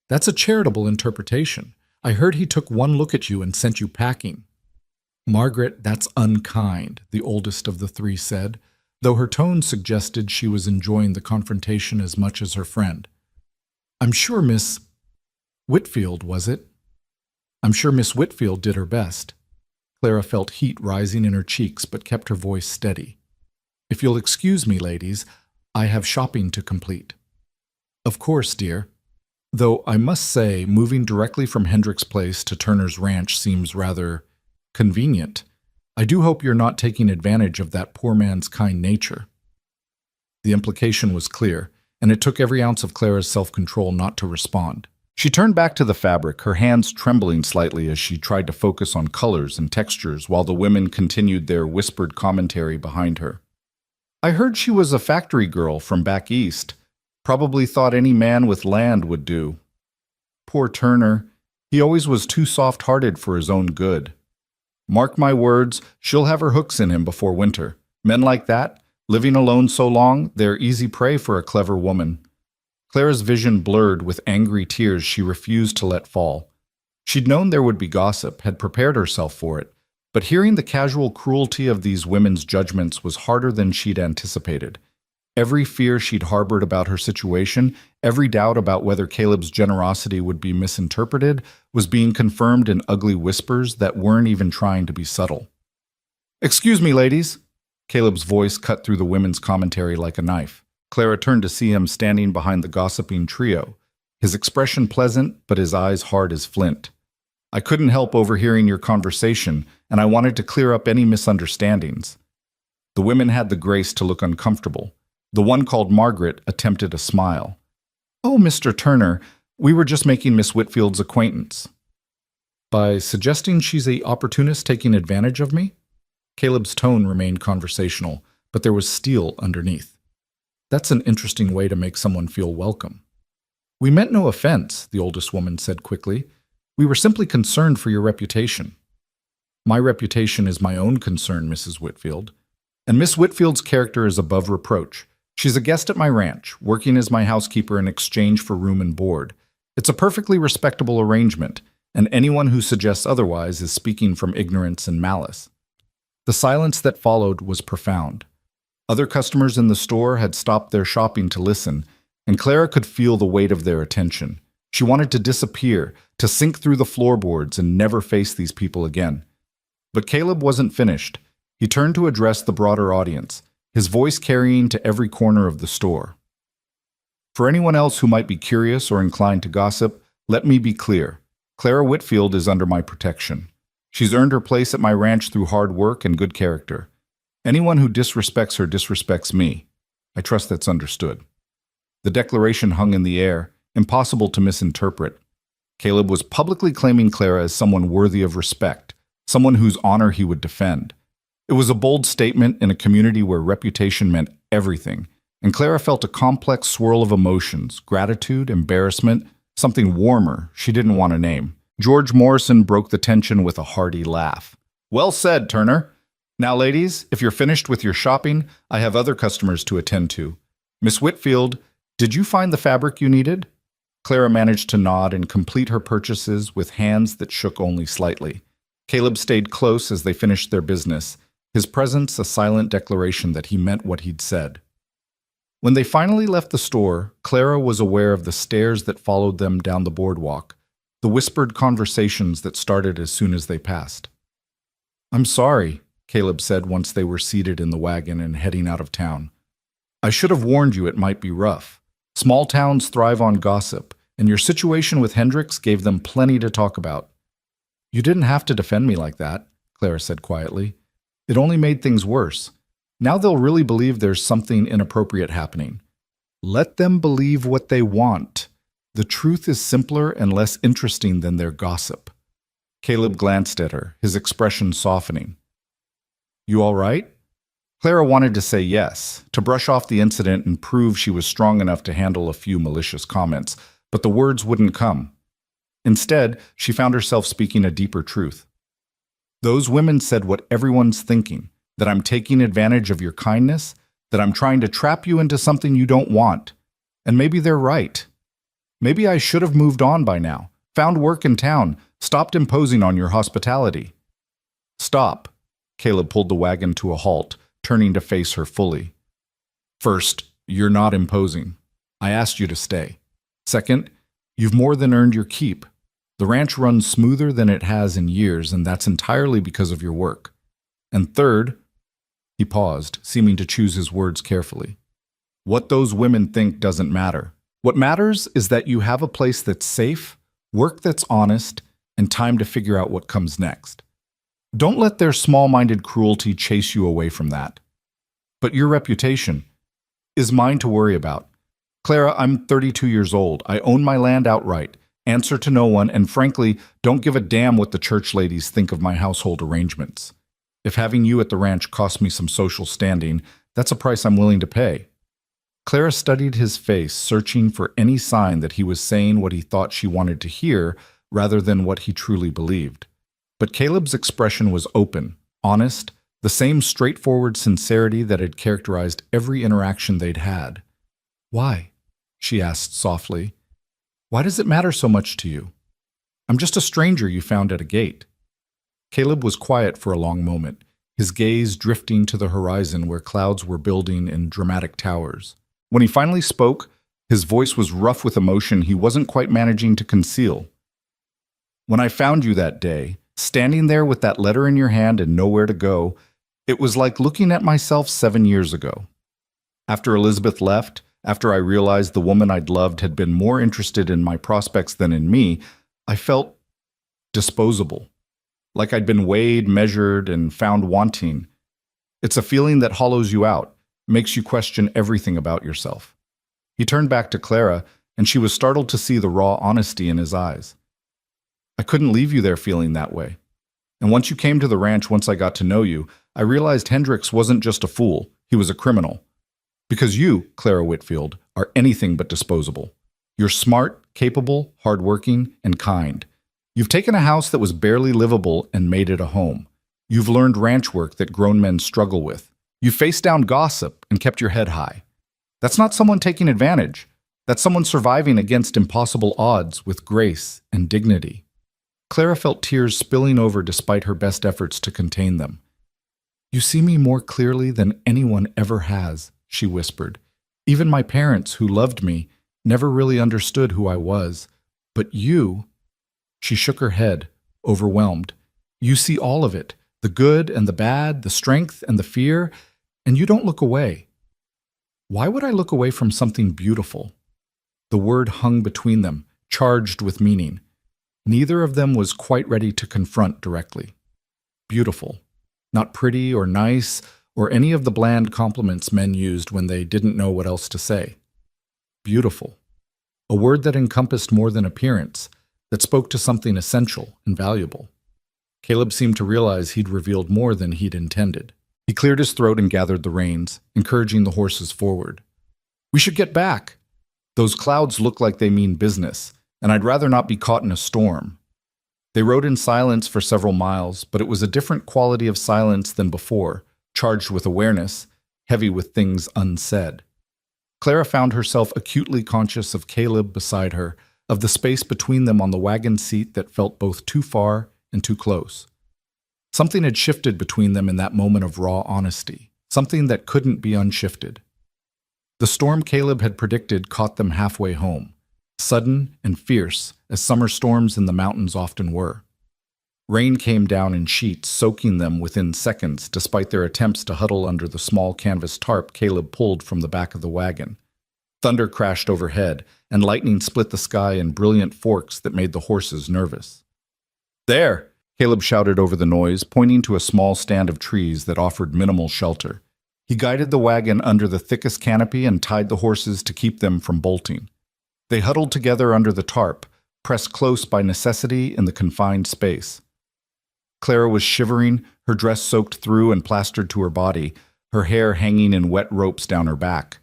That's a charitable interpretation. I heard he took one look at you and sent you packing. Margaret, that's unkind, the oldest of the three said, though her tone suggested she was enjoying the confrontation as much as her friend. I'm sure Miss Whitfield, was it? I'm sure Miss Whitfield did her best. Clara felt heat rising in her cheeks but kept her voice steady. If you'll excuse me, ladies, I have shopping to complete. Of course, dear. Though I must say, moving directly from Hendrick's place to Turner's ranch seems rather convenient. I do hope you're not taking advantage of that poor man's kind nature. The implication was clear, and it took every ounce of Clara's self-control not to respond. She turned back to the fabric, her hands trembling slightly as she tried to focus on colors and textures while the women continued their whispered commentary behind her. I heard she was a factory girl from back east. Probably thought any man with land would do. Poor Turner. He always was too soft-hearted for his own good. Mark my words, she'll have her hooks in him before winter. Men like that, living alone so long, they're easy prey for a clever woman. Clara's vision blurred with angry tears she refused to let fall. She'd known there would be gossip, had prepared herself for it, but hearing the casual cruelty of these women's judgments was harder than she'd anticipated. Every fear she'd harbored about her situation, every doubt about whether Caleb's generosity would be misinterpreted, was being confirmed in ugly whispers that weren't even trying to be subtle. "Excuse me, ladies." Caleb's voice cut through the women's commentary like a knife. Clara turned to see him standing behind the gossiping trio, his expression pleasant, but his eyes hard as flint. "I couldn't help overhearing your conversation, and I wanted to clear up any misunderstandings." The women had the grace to look uncomfortable. The one called Margaret attempted a smile. "Oh, Mr. Turner, we were just making Miss Whitfield's acquaintance." "By suggesting she's an opportunist taking advantage of me?" Caleb's tone remained conversational, but there was steel underneath. "That's an interesting way to make someone feel welcome." "We meant no offense," the oldest woman said quickly. "We were simply concerned for your reputation." "My reputation is my own concern, Mrs. Whitfield. And Miss Whitfield's character is above reproach. She's a guest at my ranch, working as my housekeeper in exchange for room and board. It's a perfectly respectable arrangement, and anyone who suggests otherwise is speaking from ignorance and malice." The silence that followed was profound. Other customers in the store had stopped their shopping to listen, and Clara could feel the weight of their attention. She wanted to disappear, to sink through the floorboards and never face these people again. But Caleb wasn't finished. He turned to address the broader audience, his voice carrying to every corner of the store. "For anyone else who might be curious or inclined to gossip, let me be clear. Clara Whitfield is under my protection. She's earned her place at my ranch through hard work and good character. Anyone who disrespects her disrespects me. I trust that's understood." The declaration hung in the air, impossible to misinterpret. Caleb was publicly claiming Clara as someone worthy of respect, someone whose honor he would defend. It was a bold statement in a community where reputation meant everything, and Clara felt a complex swirl of emotions, gratitude, embarrassment, something warmer she didn't want to name. George Morrison broke the tension with a hearty laugh. "Well said, Turner. Now, ladies, if you're finished with your shopping, I have other customers to attend to. Miss Whitfield, did you find the fabric you needed?" Clara managed to nod and complete her purchases with hands that shook only slightly. Caleb stayed close as they finished their business, his presence a silent declaration that he meant what he'd said. When they finally left the store, Clara was aware of the stares that followed them down the boardwalk, the whispered conversations that started as soon as they passed. "I'm sorry," Caleb said once they were seated in the wagon and heading out of town. "I should have warned you it might be rough. Small towns thrive on gossip, and your situation with Hendricks gave them plenty to talk about." "You didn't have to defend me like that," Clara said quietly. "It only made things worse. Now they'll really believe there's something inappropriate happening." "Let them believe what they want. The truth is simpler and less interesting than their gossip." Caleb glanced at her, his expression softening. "You all right?" Clara wanted to say yes, to brush off the incident and prove she was strong enough to handle a few malicious comments, but the words wouldn't come. Instead, she found herself speaking a deeper truth. "Those women said what everyone's thinking, that I'm taking advantage of your kindness. that I'm trying to trap you into something you don't want. And maybe they're right. Maybe I should have moved on by now, found work in town, stopped imposing on your hospitality. Stop. Caleb pulled the wagon to a halt, turning to face her fully. First, you're not imposing. I asked you to stay. Second, you've more than earned your keep. The ranch runs smoother than it has in years, and that's entirely because of your work. And third, he paused, seeming to choose his words carefully. What those women think doesn't matter. What matters is that you have a place that's safe, work that's honest, and time to figure out what comes next. Don't let their small-minded cruelty chase you away from that. But your reputation is mine to worry about. Clara, I'm 32 years old. I own my land outright, answer to no one, and frankly, don't give a damn what the church ladies think of my household arrangements. If having you at the ranch costs me some social standing, that's a price I'm willing to pay. Clara studied his face, searching for any sign that he was saying what he thought she wanted to hear rather than what he truly believed. But Caleb's expression was open, honest, the same straightforward sincerity that had characterized every interaction they'd had. Why? She asked softly. Why does it matter so much to you? I'm just a stranger you found at a gate. Caleb was quiet for a long moment, his gaze drifting to the horizon where clouds were building in dramatic towers. When he finally spoke, his voice was rough with emotion he wasn't quite managing to conceal. When I found you that day, standing there with that letter in your hand and nowhere to go, it was like looking at myself 7 years ago. After Elizabeth left, after I realized the woman I'd loved had been more interested in my prospects than in me, I felt disposable. Like I'd been weighed, measured, and found wanting. It's a feeling that hollows you out, makes you question everything about yourself. He turned back to Clara, and she was startled to see the raw honesty in his eyes. I couldn't leave you there feeling that way. And once you came to the ranch, once I got to know you, I realized Hendricks wasn't just a fool, he was a criminal. Because you, Clara Whitfield, are anything but disposable. You're smart, capable, hardworking, and kind. You've taken a house that was barely livable and made it a home. You've learned ranch work that grown men struggle with. You faced down gossip and kept your head high. That's not someone taking advantage. That's someone surviving against impossible odds with grace and dignity. Clara felt tears spilling over despite her best efforts to contain them. You see me more clearly than anyone ever has, she whispered. Even my parents, who loved me, never really understood who I was. But you... She shook her head, overwhelmed. You see all of it, the good and the bad, the strength and the fear, and you don't look away. Why would I look away from something beautiful? The word hung between them, charged with meaning. Neither of them was quite ready to confront directly. Beautiful. Not pretty or nice, or any of the bland compliments men used when they didn't know what else to say. Beautiful. A word that encompassed more than appearance, that spoke to something essential and valuable. Caleb seemed to realize he'd revealed more than he'd intended. He cleared his throat and gathered the reins, encouraging the horses forward. We should get back. Those clouds look like they mean business, and I'd rather not be caught in a storm. They rode in silence for several miles, but it was a different quality of silence than before, charged with awareness, heavy with things unsaid. Clara found herself acutely conscious of Caleb beside her, of the space between them on the wagon seat that felt both too far and too close. Something had shifted between them in that moment of raw honesty, something that couldn't be unshifted. The storm Caleb had predicted caught them halfway home, sudden and fierce as summer storms in the mountains often were. Rain came down in sheets, soaking them within seconds despite their attempts to huddle under the small canvas tarp Caleb pulled from the back of the wagon. Thunder crashed overhead, and lightning split the sky in brilliant forks that made the horses nervous. There! Caleb shouted over the noise, pointing to a small stand of trees that offered minimal shelter. He guided the wagon under the thickest canopy and tied the horses to keep them from bolting. They huddled together under the tarp, pressed close by necessity in the confined space. Clara was shivering, her dress soaked through and plastered to her body, her hair hanging in wet ropes down her back.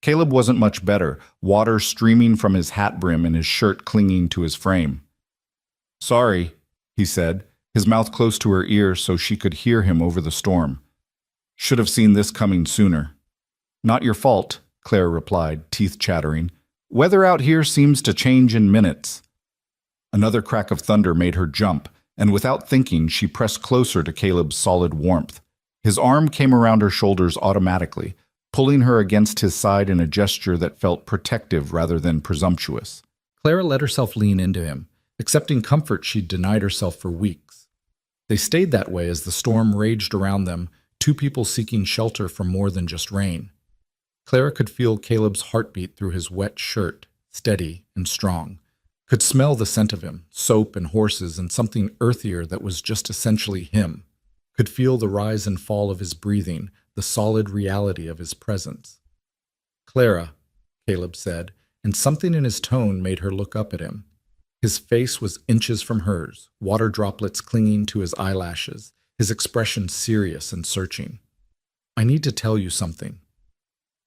Caleb wasn't much better, water streaming from his hat brim and his shirt clinging to his frame. Sorry, he said, his mouth close to her ear so she could hear him over the storm. Should have seen this coming sooner. Not your fault, Claire replied, teeth chattering. Weather out here seems to change in minutes. Another crack of thunder made her jump, and without thinking, she pressed closer to Caleb's solid warmth. His arm came around her shoulders automatically, pulling her against his side in a gesture that felt protective rather than presumptuous. Clara let herself lean into him, accepting comfort she'd denied herself for weeks. They stayed that way as the storm raged around them, two people seeking shelter from more than just rain. Clara could feel Caleb's heartbeat through his wet shirt, steady and strong. Could smell the scent of him, soap and horses and something earthier that was just essentially him. Could feel the rise and fall of his breathing, the solid reality of his presence. Clara, Caleb said, and something in his tone made her look up at him. His face was inches from hers, water droplets clinging to his eyelashes, his expression serious and searching. I need to tell you something.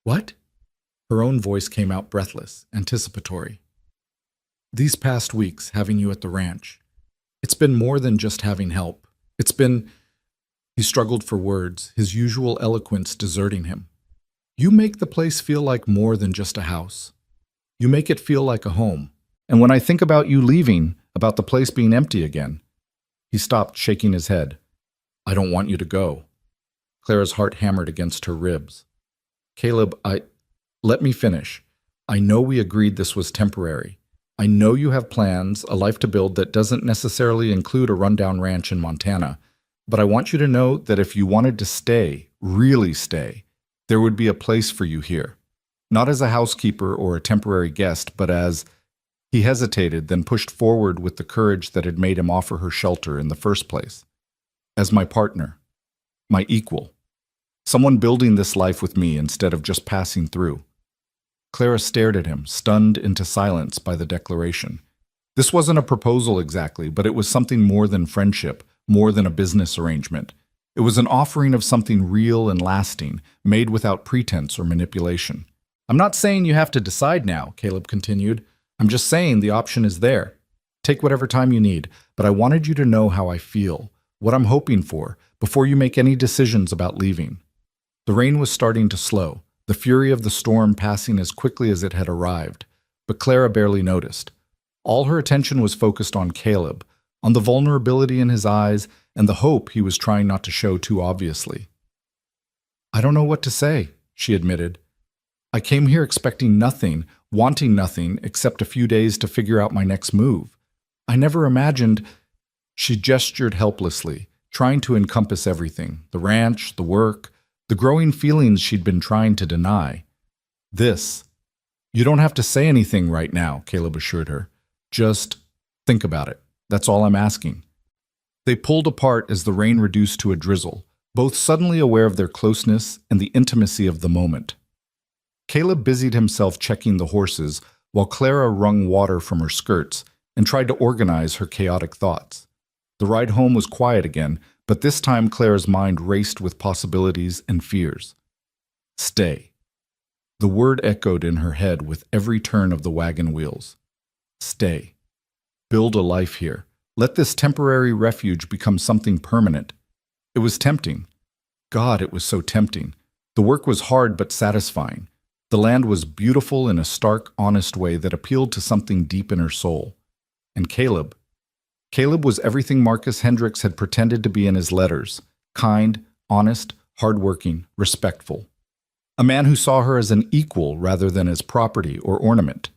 What? Her own voice came out breathless, anticipatory. These past weeks, having you at the ranch, it's been more than just having help. It's been... He struggled for words, his usual eloquence deserting him. You make the place feel like more than just a house. You make it feel like a home. And when I think about you leaving, about the place being empty again... He stopped, shaking his head. I don't want you to go. Clara's heart hammered against her ribs. Caleb, let me finish. I know we agreed this was temporary. I know you have plans, a life to build that doesn't necessarily include a rundown ranch in Montana. But I want you to know that if you wanted to stay, really stay, there would be a place for you here. Not as a housekeeper or a temporary guest, but as... He hesitated, then pushed forward with the courage that had made him offer her shelter in the first place. As my partner. My equal. Someone building this life with me instead of just passing through. Clara stared at him, stunned into silence by the declaration. This wasn't a proposal exactly, but it was something more than friendship, more than a business arrangement. It was an offering of something real and lasting, made without pretense or manipulation. I'm not saying you have to decide now, Caleb continued. I'm just saying the option is there. Take whatever time you need, but I wanted you to know how I feel, what I'm hoping for, before you make any decisions about leaving. The rain was starting to slow, the fury of the storm passing as quickly as it had arrived, but Clara barely noticed. All her attention was focused on Caleb, on the vulnerability in his eyes and the hope he was trying not to show too obviously. I don't know what to say, she admitted. I came here expecting nothing, wanting nothing except a few days to figure out my next move. I never imagined... She gestured helplessly, trying to encompass everything, the ranch, the work, the growing feelings she'd been trying to deny. This. You don't have to say anything right now, Caleb assured her. Just think about it. That's all I'm asking. They pulled apart as the rain reduced to a drizzle, both suddenly aware of their closeness and the intimacy of the moment. Caleb busied himself checking the horses, while Clara wrung water from her skirts and tried to organize her chaotic thoughts. The ride home was quiet again, but this time Clara's mind raced with possibilities and fears. Stay. The word echoed in her head with every turn of the wagon wheels. Stay. Build a life here. Let this temporary refuge become something permanent. It was tempting. God, it was so tempting. The work was hard but satisfying. The land was beautiful in a stark, honest way that appealed to something deep in her soul. And Caleb was everything Marcus Hendricks had pretended to be in his letters: kind, honest, hardworking, respectful. A man who saw her as an equal rather than as property or ornament.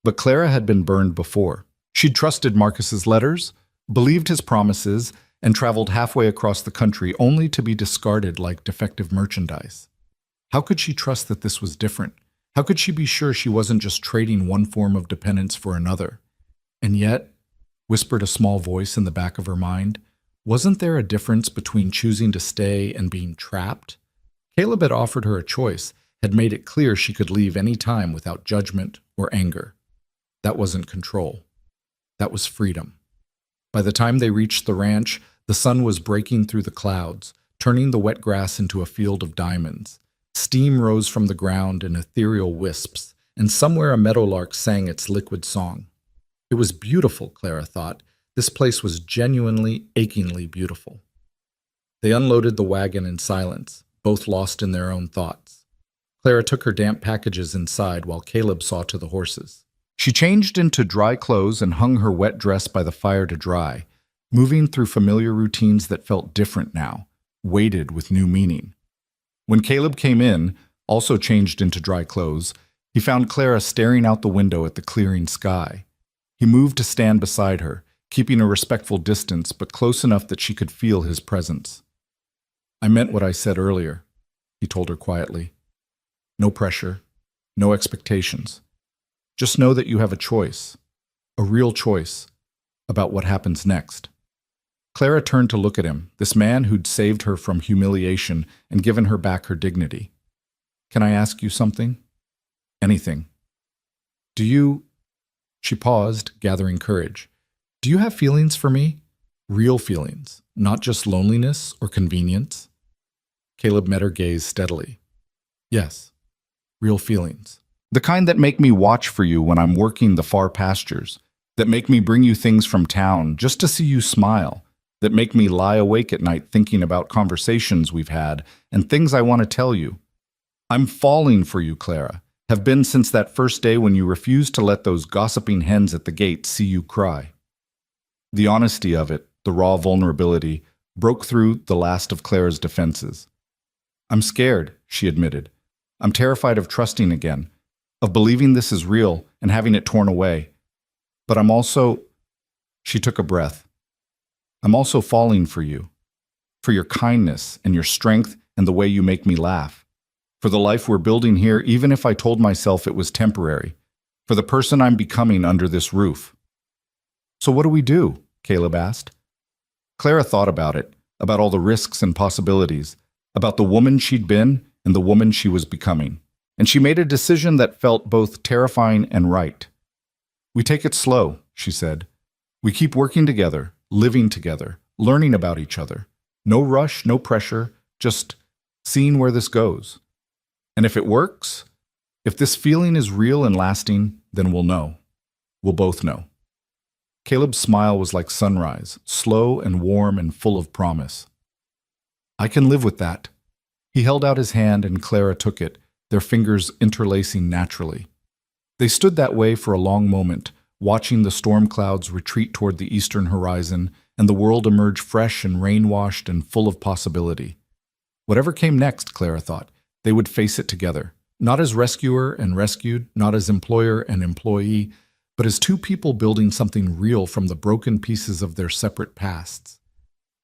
But Clara had been burned before. She'd trusted Marcus's letters, believed his promises, and traveled halfway across the country only to be discarded like defective merchandise. How could she trust that this was different? How could she be sure she wasn't just trading one form of dependence for another? And yet, whispered a small voice in the back of her mind, wasn't there a difference between choosing to stay and being trapped? Caleb had offered her a choice, had made it clear she could leave any time without judgment or anger. That wasn't control. That was freedom. By the time they reached the ranch, the sun was breaking through the clouds, turning the wet grass into a field of diamonds. Steam rose from the ground in ethereal wisps, and somewhere a meadowlark sang its liquid song. It was beautiful, Clara thought. This place was genuinely, achingly beautiful. They unloaded the wagon in silence, both lost in their own thoughts. Clara took her damp packages inside while Caleb saw to the horses. She changed into dry clothes and hung her wet dress by the fire to dry, moving through familiar routines that felt different now, weighted with new meaning. When Caleb came in, also changed into dry clothes, he found Clara staring out the window at the clearing sky. He moved to stand beside her, keeping a respectful distance but close enough that she could feel his presence. "I meant what I said earlier," he told her quietly. "No pressure, no expectations. Just know that you have a choice, a real choice, about what happens next." Clara turned to look at him, this man who'd saved her from humiliation and given her back her dignity. "Can I ask you something?" "Anything." "Do you—" She paused, gathering courage. "Do you have feelings for me? Real feelings, not just loneliness or convenience?" Caleb met her gaze steadily. "Yes, real feelings. The kind that make me watch for you when I'm working the far pastures, that make me bring you things from town just to see you smile, that make me lie awake at night thinking about conversations we've had and things I want to tell you. I'm falling for you, Clara, have been since that first day when you refused to let those gossiping hens at the gate see you cry." The honesty of it, the raw vulnerability, broke through the last of Clara's defenses. "I'm scared," she admitted. "I'm terrified of trusting again, of believing this is real and having it torn away. But I'm also—" She took a breath. "I'm also falling for you, for your kindness and your strength and the way you make me laugh, for the life we're building here even if I told myself it was temporary, for the person I'm becoming under this roof." "So what do we do?" Caleb asked. Clara thought about it, about all the risks and possibilities, about the woman she'd been and the woman she was becoming. And she made a decision that felt both terrifying and right. "We take it slow," she said. "We keep working together, living together, learning about each other. No rush, no pressure, just seeing where this goes. And if it works, if this feeling is real and lasting, then we'll know. We'll both know." Caleb's smile was like sunrise, slow and warm and full of promise. "I can live with that." He held out his hand and Clara took it, their fingers interlacing naturally. They stood that way for a long moment, watching the storm clouds retreat toward the eastern horizon and the world emerge fresh and rain-washed and full of possibility. Whatever came next, Clara thought, they would face it together, not as rescuer and rescued, not as employer and employee, but as two people building something real from the broken pieces of their separate pasts.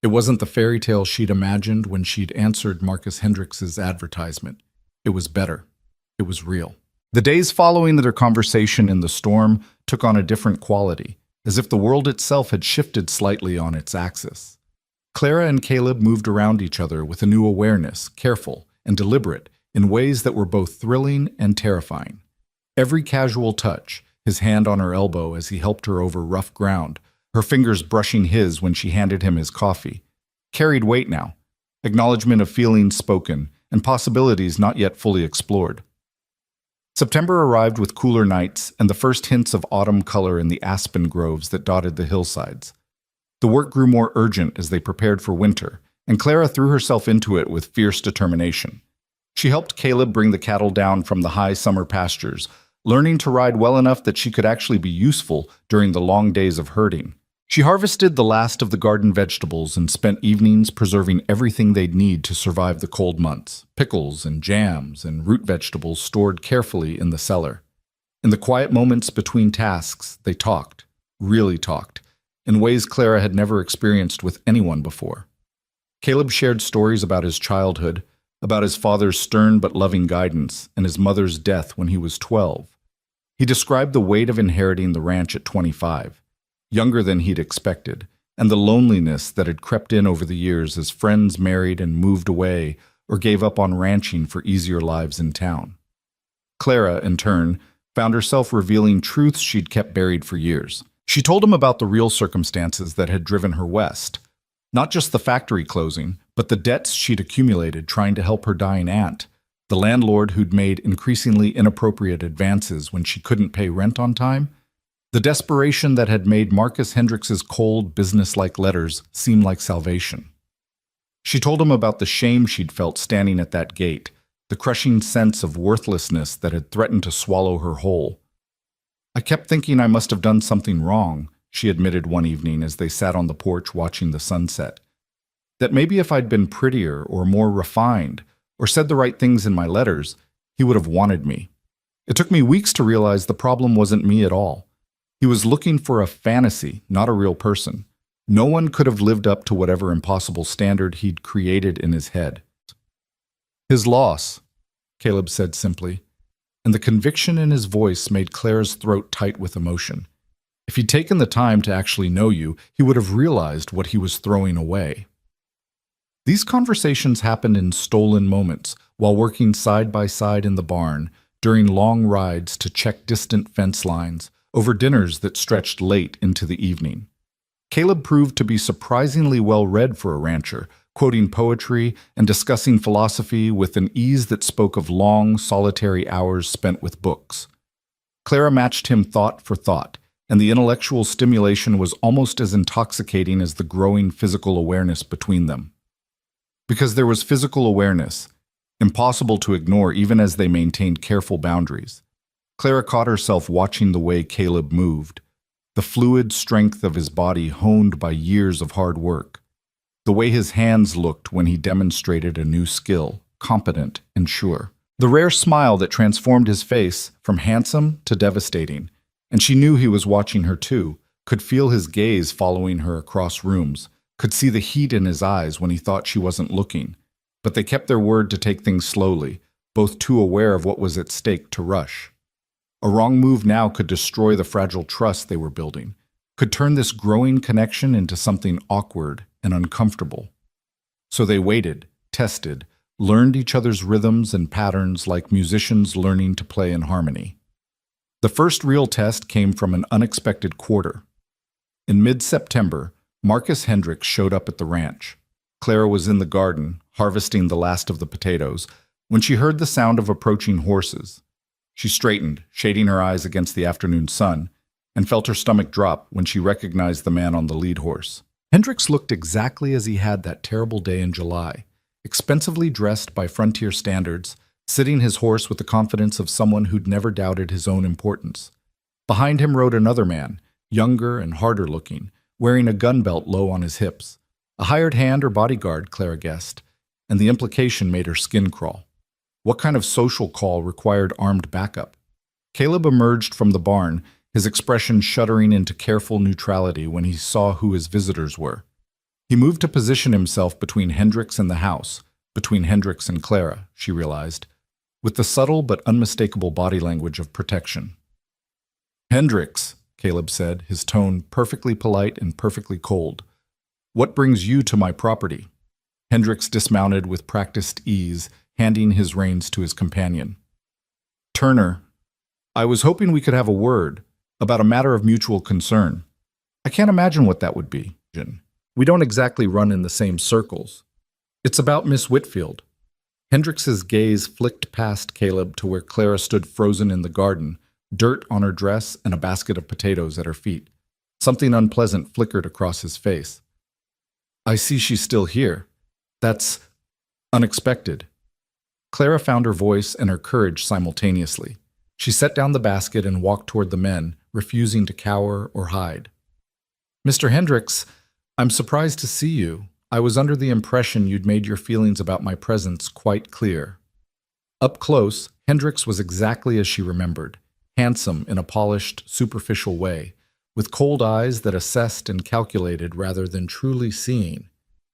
It wasn't the fairy tale she'd imagined when she'd answered Marcus Hendricks's advertisement. It was better. It was real. The days following their conversation in the storm took on a different quality, as if the world itself had shifted slightly on its axis. Clara and Caleb moved around each other with a new awareness, careful and deliberate, in ways that were both thrilling and terrifying. Every casual touch, his hand on her elbow as he helped her over rough ground, her fingers brushing his when she handed him his coffee, carried weight now, acknowledgement of feelings spoken, and possibilities not yet fully explored. September arrived with cooler nights and the first hints of autumn color in the aspen groves that dotted the hillsides. The work grew more urgent as they prepared for winter, and Clara threw herself into it with fierce determination. She helped Caleb bring the cattle down from the high summer pastures, learning to ride well enough that she could actually be useful during the long days of herding. She harvested the last of the garden vegetables and spent evenings preserving everything they'd need to survive the cold months, pickles and jams and root vegetables stored carefully in the cellar. In the quiet moments between tasks, they talked, really talked, in ways Clara had never experienced with anyone before. Caleb shared stories about his childhood, about his father's stern but loving guidance, and his mother's death when he was 12. He described the weight of inheriting the ranch at 25. Younger than he'd expected, and the loneliness that had crept in over the years as friends married and moved away or gave up on ranching for easier lives in town. Clara, in turn, found herself revealing truths she'd kept buried for years. She told him about the real circumstances that had driven her west, not just the factory closing, but the debts she'd accumulated trying to help her dying aunt, the landlord who'd made increasingly inappropriate advances when she couldn't pay rent on time, the desperation that had made Marcus Hendricks's cold, business-like letters seem like salvation. She told him about the shame she'd felt standing at that gate, the crushing sense of worthlessness that had threatened to swallow her whole. "I kept thinking I must have done something wrong," she admitted one evening as they sat on the porch watching the sunset. "That maybe if I'd been prettier or more refined, or said the right things in my letters, he would have wanted me. It took me weeks to realize the problem wasn't me at all. He was looking for a fantasy, not a real person. No one could have lived up to whatever impossible standard he'd created in his head." "His loss," Caleb said simply, and the conviction in his voice made Claire's throat tight with emotion. If he'd taken the time to actually know you, he would have realized what he was throwing away. These conversations happened in stolen moments, while working side by side in the barn, during long rides to check distant fence lines, over dinners that stretched late into the evening. Caleb proved to be surprisingly well-read for a rancher, quoting poetry and discussing philosophy with an ease that spoke of long, solitary hours spent with books. Clara matched him thought for thought, and the intellectual stimulation was almost as intoxicating as the growing physical awareness between them. Because there was physical awareness, impossible to ignore even as they maintained careful boundaries. Clara caught herself watching the way Caleb moved, the fluid strength of his body honed by years of hard work, the way his hands looked when he demonstrated a new skill, competent and sure, the rare smile that transformed his face from handsome to devastating, and she knew he was watching her too, could feel his gaze following her across rooms, could see the heat in his eyes when he thought she wasn't looking, but they kept their word to take things slowly, both too aware of what was at stake to rush. A wrong move now could destroy the fragile trust they were building, could turn this growing connection into something awkward and uncomfortable. So they waited, tested, learned each other's rhythms and patterns like musicians learning to play in harmony. The first real test came from an unexpected quarter. In mid-September, Marcus Hendricks showed up at the ranch. Clara was in the garden, harvesting the last of the potatoes, when she heard the sound of approaching horses. She straightened, shading her eyes against the afternoon sun, and felt her stomach drop when she recognized the man on the lead horse. Hendricks looked exactly as he had that terrible day in July, expensively dressed by frontier standards, sitting his horse with the confidence of someone who'd never doubted his own importance. Behind him rode another man, younger and harder looking, wearing a gun belt low on his hips. A hired hand or bodyguard, Clara guessed, and the implication made her skin crawl. What kind of social call required armed backup? Caleb emerged from the barn, his expression shuddering into careful neutrality when he saw who his visitors were. He moved to position himself between Hendricks and the house, between Hendricks and Clara, she realized, with the subtle but unmistakable body language of protection. "Hendricks," Caleb said, his tone perfectly polite and perfectly cold. "What brings you to my property?" Hendricks dismounted with practiced ease, handing his reins to his companion. "Turner, I was hoping we could have a word about a matter of mutual concern. I can't imagine what that would be. We don't exactly run in the same circles. It's about Miss Whitfield." Hendricks's gaze flicked past Caleb to where Clara stood frozen in the garden, dirt on her dress and a basket of potatoes at her feet. Something unpleasant flickered across his face. "I see she's still here. That's unexpected." Clara found her voice and her courage simultaneously. She set down the basket and walked toward the men, refusing to cower or hide. "Mr. Hendricks, I'm surprised to see you. I was under the impression you'd made your feelings about my presence quite clear." Up close, Hendricks was exactly as she remembered, handsome in a polished, superficial way, with cold eyes that assessed and calculated rather than truly seeing.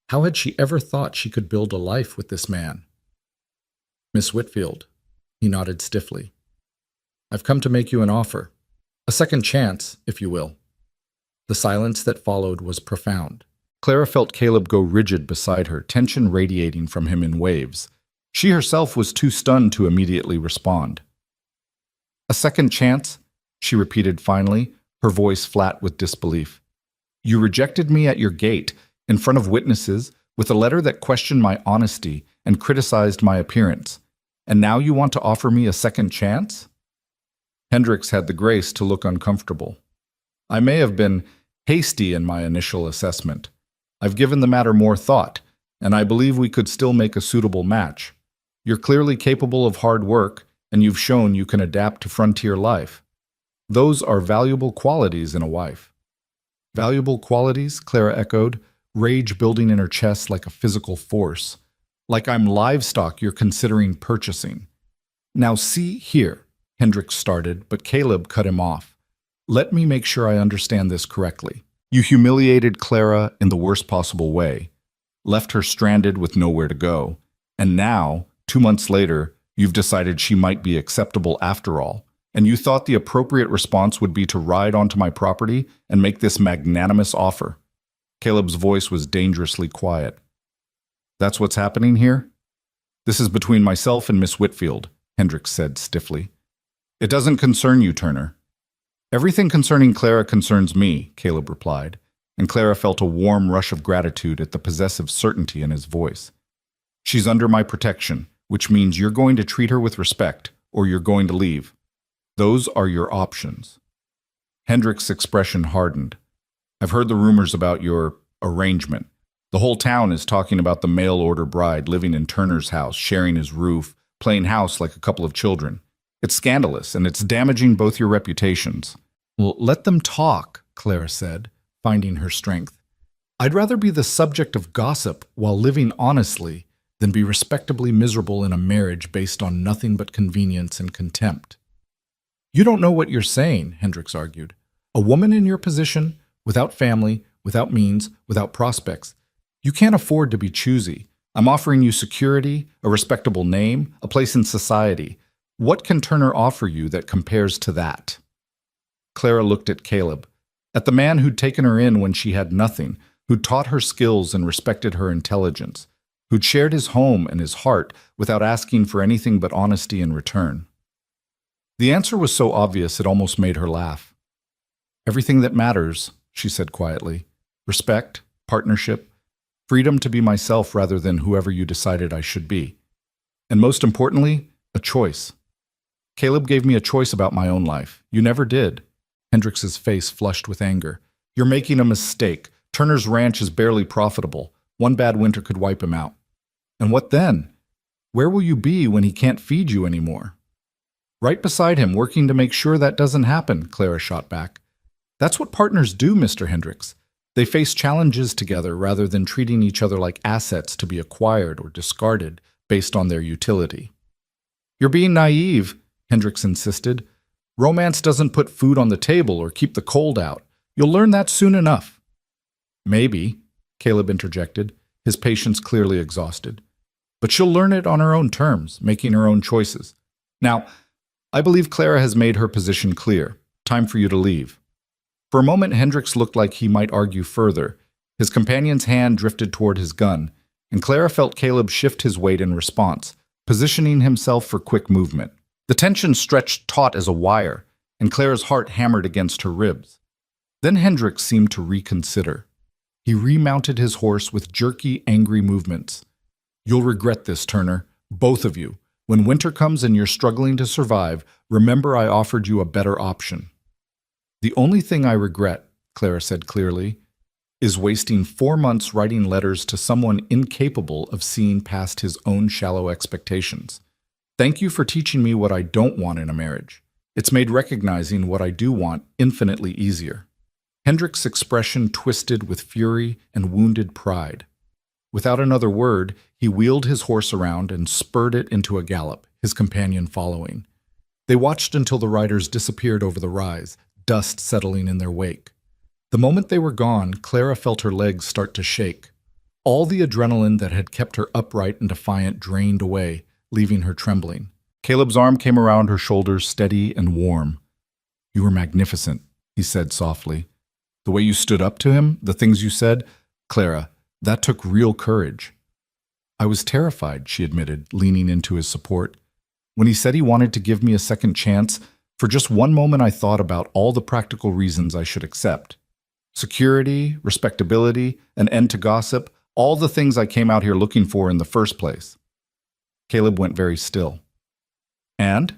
How had she ever thought she could build a life with this man? "Miss Whitfield," he nodded stiffly. "I've come to make you an offer. A second chance, if you will." The silence that followed was profound. Clara felt Caleb go rigid beside her, tension radiating from him in waves. She herself was too stunned to immediately respond. "A second chance?" she repeated finally, her voice flat with disbelief. "You rejected me at your gate, in front of witnesses, with a letter that questioned my honesty and criticized my appearance. And now you want to offer me a second chance?" Hendricks had the grace to look uncomfortable. "I may have been hasty in my initial assessment. I've given the matter more thought, and I believe we could still make a suitable match. You're clearly capable of hard work, and you've shown you can adapt to frontier life. Those are valuable qualities in a wife." "Valuable qualities?" Clara echoed, rage building in her chest like a physical force. "Like I'm livestock you're considering purchasing." "Now see here," Hendricks started, but Caleb cut him off. "Let me make sure I understand this correctly. You humiliated Clara in the worst possible way, left her stranded with nowhere to go, and now, 2 months later, you've decided she might be acceptable after all, and you thought the appropriate response would be to ride onto my property and make this magnanimous offer." Caleb's voice was dangerously quiet. "That's what's happening here?" "This is between myself and Miss Whitfield," Hendricks said stiffly. "It doesn't concern you, Turner." "Everything concerning Clara concerns me," Caleb replied, and Clara felt a warm rush of gratitude at the possessive certainty in his voice. "She's under my protection, which means you're going to treat her with respect, or you're going to leave. Those are your options." Hendricks' expression hardened. "I've heard the rumors about your arrangement. The whole town is talking about the mail-order bride living in Turner's house, sharing his roof, playing house like a couple of children. It's scandalous, and it's damaging both your reputations." "Well, let them talk," Clara said, finding her strength. "I'd rather be the subject of gossip while living honestly than be respectably miserable in a marriage based on nothing but convenience and contempt." "You don't know what you're saying," Hendricks argued. "A woman in your position, without family, without means, without prospects, you can't afford to be choosy. I'm offering you security, a respectable name, a place in society. What can Turner offer you that compares to that?" Clara looked at Caleb, at the man who'd taken her in when she had nothing, who'd taught her skills and respected her intelligence, who'd shared his home and his heart without asking for anything but honesty in return. The answer was so obvious it almost made her laugh. "Everything that matters," she said quietly. "Respect, partnership, freedom to be myself rather than whoever you decided I should be. And most importantly, a choice. Caleb gave me a choice about my own life. You never did." Hendricks's face flushed with anger. "You're making a mistake. Turner's ranch is barely profitable. One bad winter could wipe him out. And what then? Where will you be when he can't feed you anymore?" "Right beside him, working to make sure that doesn't happen," Clara shot back. "That's what partners do, Mr. Hendricks. They face challenges together rather than treating each other like assets to be acquired or discarded based on their utility." "You're being naive," Hendricks insisted. "Romance doesn't put food on the table or keep the cold out. You'll learn that soon enough." "Maybe," Caleb interjected, his patience clearly exhausted. "But she'll learn it on her own terms, making her own choices. Now, I believe Clara has made her position clear. Time for you to leave." For a moment, Hendricks looked like he might argue further. His companion's hand drifted toward his gun, and Clara felt Caleb shift his weight in response, positioning himself for quick movement. The tension stretched taut as a wire, and Clara's heart hammered against her ribs. Then Hendricks seemed to reconsider. He remounted his horse with jerky, angry movements. "You'll regret this, Turner, both of you. When winter comes and you're struggling to survive, remember I offered you a better option." "The only thing I regret," Clara said clearly, "is wasting 4 months writing letters to someone incapable of seeing past his own shallow expectations. Thank you for teaching me what I don't want in a marriage. It's made recognizing what I do want infinitely easier." Hendricks' expression twisted with fury and wounded pride. Without another word, he wheeled his horse around and spurred it into a gallop, his companion following. They watched until the riders disappeared over the rise, dust settling in their wake. The moment they were gone, Clara felt her legs start to shake. All the adrenaline that had kept her upright and defiant drained away, leaving her trembling. Caleb's arm came around her shoulders, steady and warm. "You were magnificent," he said softly. "The way you stood up to him, the things you said, Clara, that took real courage." "I was terrified," she admitted, leaning into his support. "When he said he wanted to give me a second chance, for just one moment I thought about all the practical reasons I should accept. Security, respectability, an end to gossip, all the things I came out here looking for in the first place." Caleb went very still. "And?"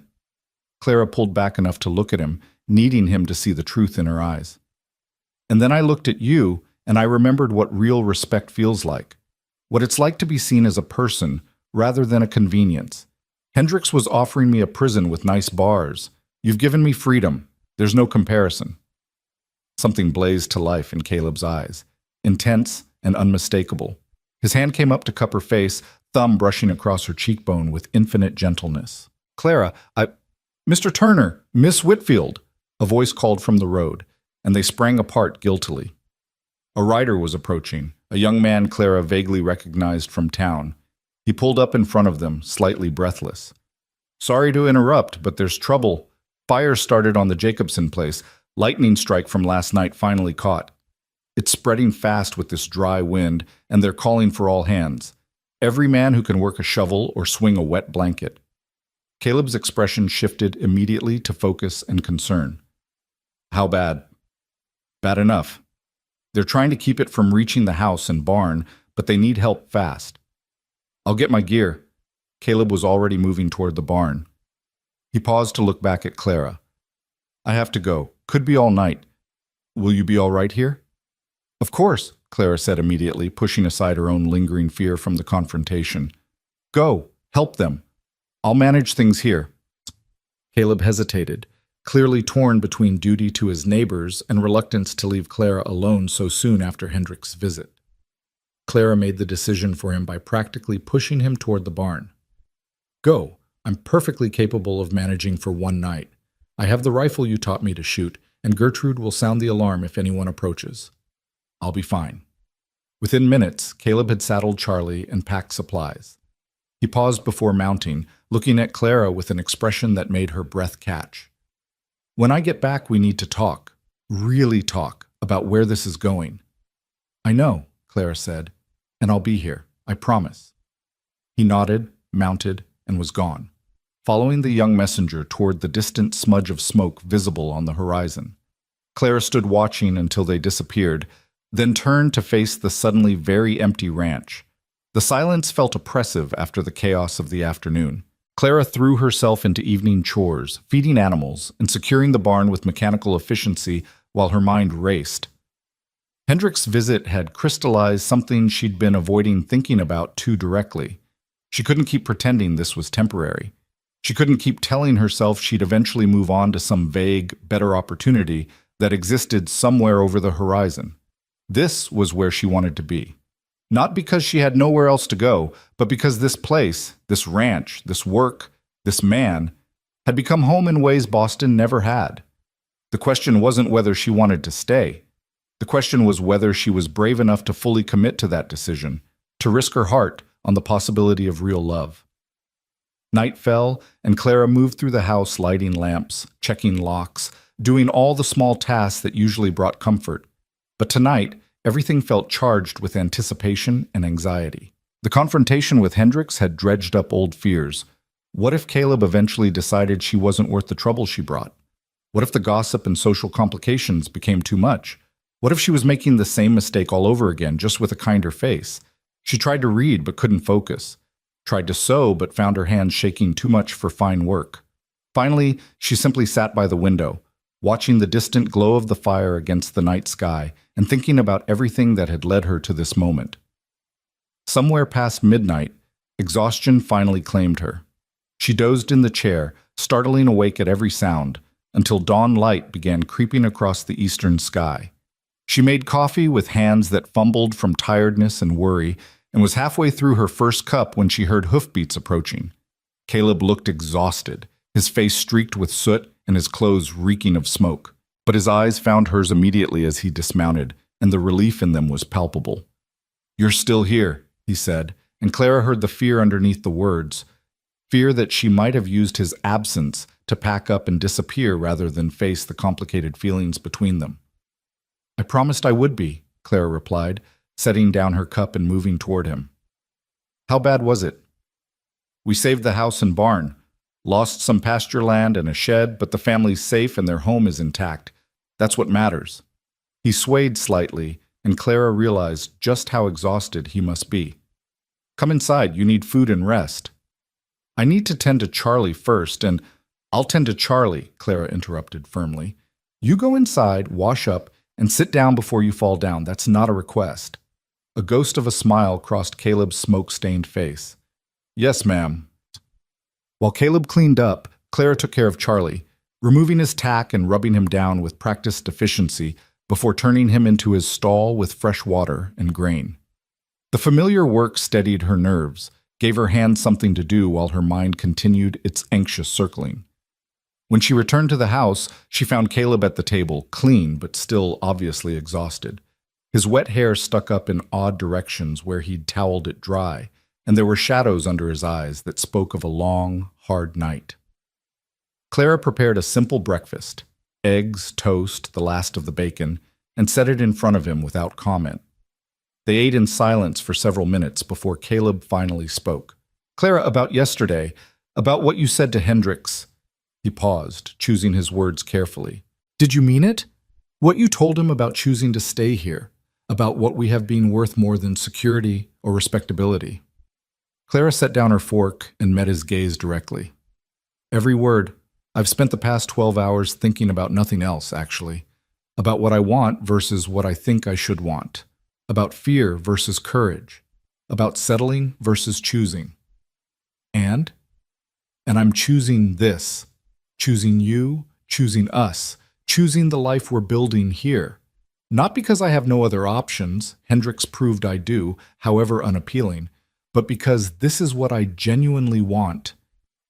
Clara pulled back enough to look at him, needing him to see the truth in her eyes. "And then I looked at you, and I remembered what real respect feels like. What it's like to be seen as a person, rather than a convenience. Hendricks was offering me a prison with nice bars. You've given me freedom. There's no comparison. Something blazed to life in Caleb's eyes, intense and unmistakable. His hand came up to cup her face, thumb brushing across her cheekbone with infinite gentleness. Clara, Mr. Turner, Miss Whitfield, a voice called from the road, and they sprang apart guiltily. A rider was approaching, a young man Clara vaguely recognized from town. He pulled up in front of them, slightly breathless. Sorry to interrupt, but there's trouble. Fire started on the Jacobson place. Lightning strike from last night finally caught. It's spreading fast with this dry wind, and they're calling for all hands. Every man who can work a shovel or swing a wet blanket. Caleb's expression shifted immediately to focus and concern. How bad? Bad enough. They're trying to keep it from reaching the house and barn, but they need help fast. I'll get my gear. Caleb was already moving toward the barn. He paused to look back at Clara. I have to go. Could be all night. Will you be all right here? Of course, Clara said immediately, pushing aside her own lingering fear from the confrontation. Go. Help them. I'll manage things here. Caleb hesitated, clearly torn between duty to his neighbors and reluctance to leave Clara alone so soon after Hendricks' visit. Clara made the decision for him by practically pushing him toward the barn. Go. I'm perfectly capable of managing for one night. I have the rifle you taught me to shoot, and Gertrude will sound the alarm if anyone approaches. I'll be fine. Within minutes, Caleb had saddled Charlie and packed supplies. He paused before mounting, looking at Clara with an expression that made her breath catch. When I get back, we need to talk, really talk, about where this is going. I know, Clara said, and I'll be here, I promise. He nodded, mounted, and was gone, following the young messenger toward the distant smudge of smoke visible on the horizon. Clara stood watching until they disappeared, then turned to face the suddenly very empty ranch. The silence felt oppressive after the chaos of the afternoon. Clara threw herself into evening chores, feeding animals, and securing the barn with mechanical efficiency while her mind raced. Hendricks' visit had crystallized something she'd been avoiding thinking about too directly. She couldn't keep pretending this was temporary. She couldn't keep telling herself she'd eventually move on to some vague, better opportunity that existed somewhere over the horizon. This was where she wanted to be. Not because she had nowhere else to go, but because this place, this ranch, this work, this man, had become home in ways Boston never had. The question wasn't whether she wanted to stay. The question was whether she was brave enough to fully commit to that decision, to risk her heart on the possibility of real love. Night fell, and Clara moved through the house lighting lamps, checking locks, doing all the small tasks that usually brought comfort. But tonight, everything felt charged with anticipation and anxiety. The confrontation with Hendricks had dredged up old fears. What if Caleb eventually decided she wasn't worth the trouble she brought? What if the gossip and social complications became too much? What if she was making the same mistake all over again, just with a kinder face? She tried to read but couldn't focus. Tried to sew but found her hands shaking too much for fine work. Finally, she simply sat by the window, watching the distant glow of the fire against the night sky and thinking about everything that had led her to this moment. Somewhere past midnight, exhaustion finally claimed her. She dozed in the chair, startling awake at every sound, until dawn light began creeping across the eastern sky. She made coffee with hands that fumbled from tiredness and worry, and was halfway through her first cup when she heard hoofbeats approaching. Caleb looked exhausted, his face streaked with soot and his clothes reeking of smoke. But his eyes found hers immediately as he dismounted, and the relief in them was palpable. "You're still here," he said, and Clara heard the fear underneath the words, fear that she might have used his absence to pack up and disappear rather than face the complicated feelings between them. "I promised I would be," Clara replied, setting down her cup and moving toward him. "How bad was it?" "We saved the house and barn. Lost some pasture land and a shed, but the family's safe and their home is intact. That's what matters." He swayed slightly, and Clara realized just how exhausted he must be. "Come inside, you need food and rest." "I need to tend to Charlie first, and—" "I'll tend to Charlie," Clara interrupted firmly. "You go inside, wash up, and sit down before you fall down. That's not a request." A ghost of a smile crossed Caleb's smoke-stained face. Yes, ma'am. While Caleb cleaned up, Clara took care of Charlie, removing his tack and rubbing him down with practiced efficiency before turning him into his stall with fresh water and grain. The familiar work steadied her nerves, gave her hands something to do while her mind continued its anxious circling. When she returned to the house, she found Caleb at the table, clean but still obviously exhausted. His wet hair stuck up in odd directions where he'd toweled it dry, and there were shadows under his eyes that spoke of a long, hard night. Clara prepared a simple breakfast, eggs, toast, the last of the bacon, and set it in front of him without comment. They ate in silence for several minutes before Caleb finally spoke. "Clara, about yesterday, about what you said to Hendricks." He paused, choosing his words carefully. "Did you mean it? What you told him about choosing to stay here, about what we have being worth more than security or respectability?" Clara set down her fork and met his gaze directly. "Every word. I've spent the past 12 hours thinking about nothing else, actually. About what I want versus what I think I should want. About fear versus courage. About settling versus choosing. And I'm choosing this. Choosing you, choosing us, choosing the life we're building here. Not because I have no other options, Hendricks proved I do, however unappealing, but because this is what I genuinely want.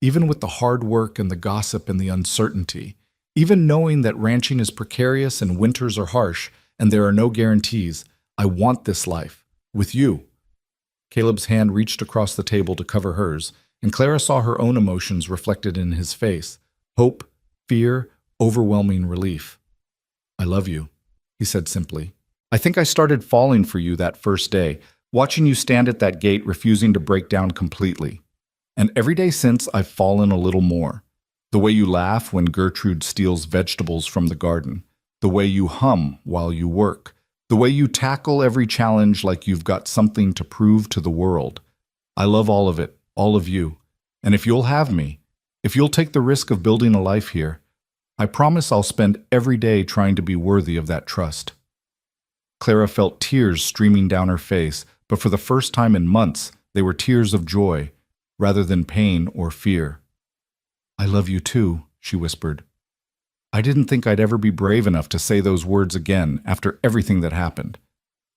Even with the hard work and the gossip and the uncertainty, even knowing that ranching is precarious and winters are harsh and there are no guarantees, I want this life. With you." Caleb's hand reached across the table to cover hers, and Clara saw her own emotions reflected in his face. Hope, fear, overwhelming relief. "I love you," he said simply. "I think I started falling for you that first day, watching you stand at that gate refusing to break down completely. And every day since, I've fallen a little more. The way you laugh when Gertrude steals vegetables from the garden. The way you hum while you work. The way you tackle every challenge like you've got something to prove to the world. I love all of it, all of you. And if you'll have me, if you'll take the risk of building a life here, I promise I'll spend every day trying to be worthy of that trust." Clara felt tears streaming down her face, but for the first time in months, they were tears of joy, rather than pain or fear. "I love you too," she whispered. "I didn't think I'd ever be brave enough to say those words again after everything that happened.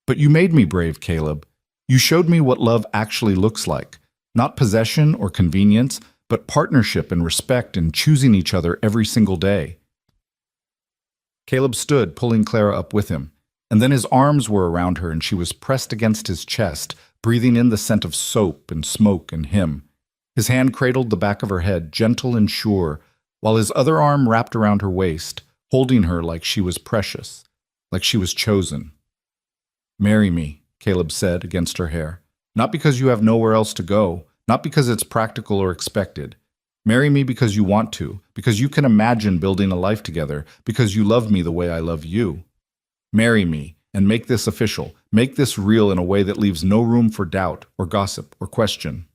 But you made me brave, Caleb. You showed me what love actually looks like. Not possession or convenience, but partnership and respect and choosing each other every single day." Caleb stood, pulling Clara up with him, and then his arms were around her and she was pressed against his chest, breathing in the scent of soap and smoke and him. His hand cradled the back of her head, gentle and sure, while his other arm wrapped around her waist, holding her like she was precious, like she was chosen. "Marry me," Caleb said against her hair. "Not because you have nowhere else to go, not because it's practical or expected. Marry me because you want to, because you can imagine building a life together, because you love me the way I love you. Marry me, and make this official, make this real in a way that leaves no room for doubt or gossip or question."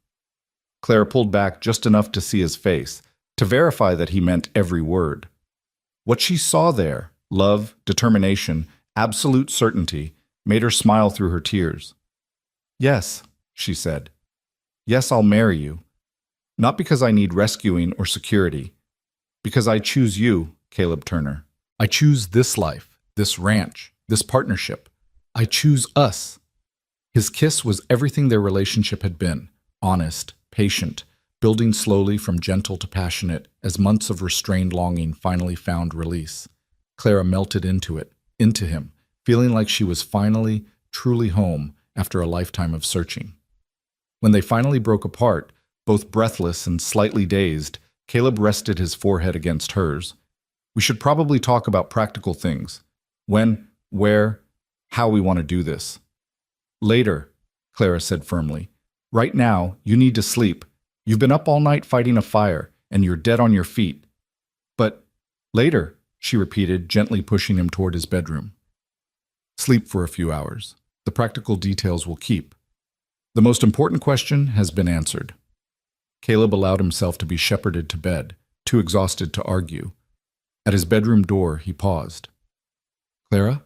Clara pulled back just enough to see his face, to verify that he meant every word. What she saw there, love, determination, absolute certainty, made her smile through her tears. "Yes," she said. "Yes, I'll marry you. Not because I need rescuing or security. Because I choose you, Caleb Turner. I choose this life, this ranch, this partnership. I choose us." His kiss was everything their relationship had been, honest, patient, building slowly from gentle to passionate as months of restrained longing finally found release. Clara melted into it, into him, feeling like she was finally, truly home after a lifetime of searching. When they finally broke apart, both breathless and slightly dazed, Caleb rested his forehead against hers. "We should probably talk about practical things. When, where, how we want to do this." "Later," Clara said firmly. "Right now, you need to sleep. You've been up all night fighting a fire, and you're dead on your feet." "But later," she repeated, gently pushing him toward his bedroom. "Sleep for a few hours. The practical details will keep. The most important question has been answered." Caleb allowed himself to be shepherded to bed, too exhausted to argue. At his bedroom door, he paused. "Clara,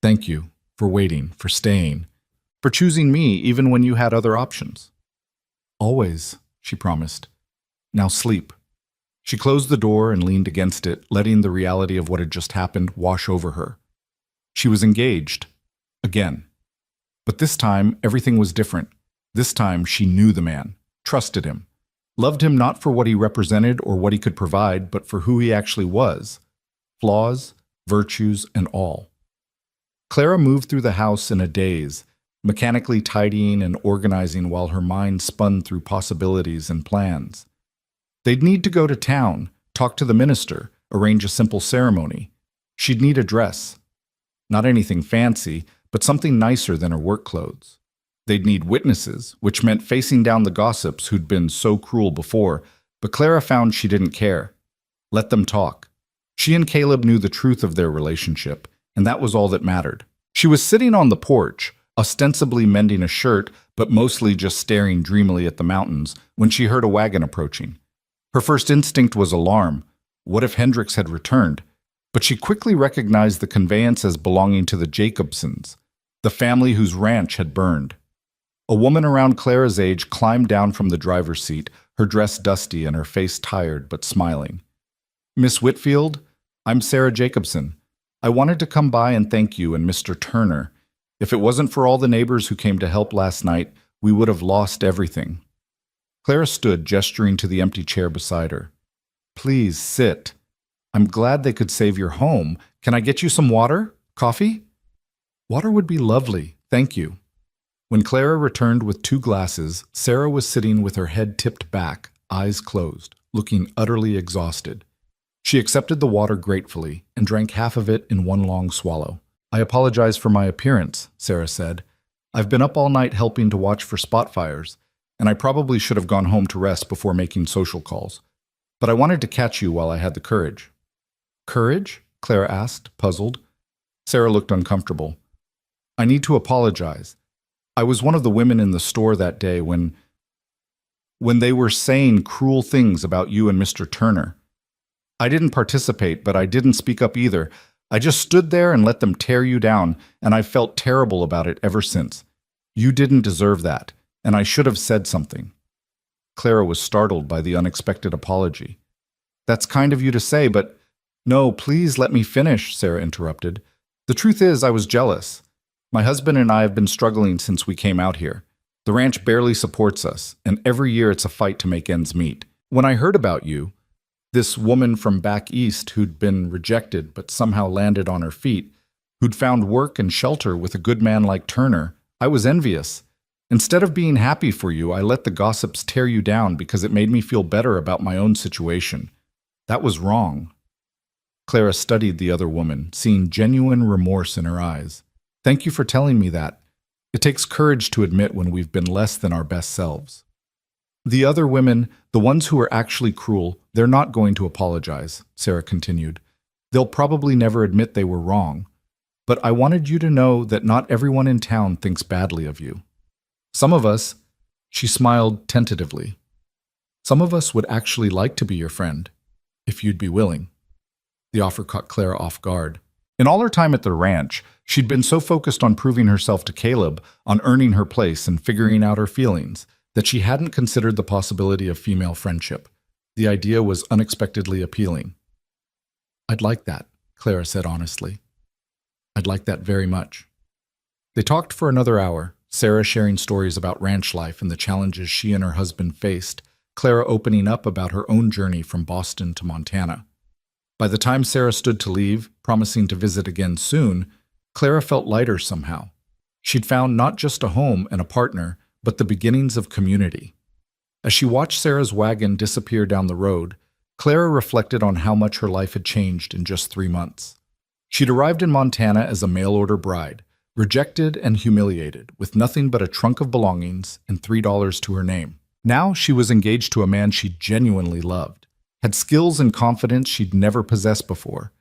thank you for waiting, for staying, for choosing me even when you had other options." Always, she promised. Now sleep. She closed the door and leaned against it, letting the reality of what had just happened wash over her. She was engaged. Again. But this time, everything was different. This time, she knew the man, trusted him, loved him not for what he represented or what he could provide, but for who he actually was. Flaws, virtues, and all. Clara moved through the house in a daze, mechanically tidying and organizing while her mind spun through possibilities and plans. They'd need to go to town, talk to the minister, arrange a simple ceremony. She'd need a dress. Not anything fancy, but something nicer than her work clothes. They'd need witnesses, which meant facing down the gossips who'd been so cruel before, but Clara found she didn't care. Let them talk. She and Caleb knew the truth of their relationship, and that was all that mattered. She was sitting on the porch, ostensibly mending a shirt, but mostly just staring dreamily at the mountains, when she heard a wagon approaching. Her first instinct was alarm. What if Hendricks had returned? But she quickly recognized the conveyance as belonging to the Jacobsons, the family whose ranch had burned. A woman around Clara's age climbed down from the driver's seat, her dress dusty and her face tired but smiling. "Miss Whitfield, I'm Sarah Jacobson. I wanted to come by and thank you and Mr. Turner. If it wasn't for all the neighbors who came to help last night, we would have lost everything." Clara stood, gesturing to the empty chair beside her. "Please sit. I'm glad they could save your home. Can I get you some water? Coffee?" "Water would be lovely, thank you." When Clara returned with 2 glasses, Sarah was sitting with her head tipped back, eyes closed, looking utterly exhausted. She accepted the water gratefully and drank half of it in one long swallow. "I apologize for my appearance," Sarah said. "I've been up all night helping to watch for spot fires, and I probably should have gone home to rest before making social calls. But I wanted to catch you while I had the courage." "Courage?" Clara asked, puzzled. Sarah looked uncomfortable. "I need to apologize. I was one of the women in the store that day when they were saying cruel things about you and Mr. Turner. I didn't participate, but I didn't speak up either. I just stood there and let them tear you down, and I've felt terrible about it ever since. You didn't deserve that, and I should have said something." Clara was startled by the unexpected apology. "That's kind of you to say, but—" "No, please let me finish," Sarah interrupted. "The truth is, I was jealous. My husband and I have been struggling since we came out here. The ranch barely supports us, and every year it's a fight to make ends meet. When I heard about you, this woman from back east who'd been rejected but somehow landed on her feet, who'd found work and shelter with a good man like Turner, I was envious. Instead of being happy for you, I let the gossips tear you down because it made me feel better about my own situation. That was wrong." Clara studied the other woman, seeing genuine remorse in her eyes. "Thank you for telling me that. It takes courage to admit when we've been less than our best selves." "The other women, the ones who are actually cruel, they're not going to apologize," Sarah continued. "They'll probably never admit they were wrong. But I wanted you to know that not everyone in town thinks badly of you. Some of us," she smiled tentatively, "some of us would actually like to be your friend, if you'd be willing." The offer caught Clara off guard. In all her time at the ranch, she'd been so focused on proving herself to Caleb, on earning her place and figuring out her feelings, that she hadn't considered the possibility of female friendship. The idea was unexpectedly appealing. "I'd like that," Clara said honestly. "I'd like that very much." They talked for another hour, Sarah sharing stories about ranch life and the challenges she and her husband faced, Clara opening up about her own journey from Boston to Montana. By the time Sarah stood to leave, promising to visit again soon, Clara felt lighter somehow. She'd found not just a home and a partner, but the beginnings of community. As she watched Sarah's wagon disappear down the road, Clara reflected on how much her life had changed in just 3 months. She'd arrived in Montana as a mail-order bride, rejected and humiliated, with nothing but a trunk of belongings and $3 to her name. Now she was engaged to a man she genuinely loved, had skills and confidence she'd never possessed before,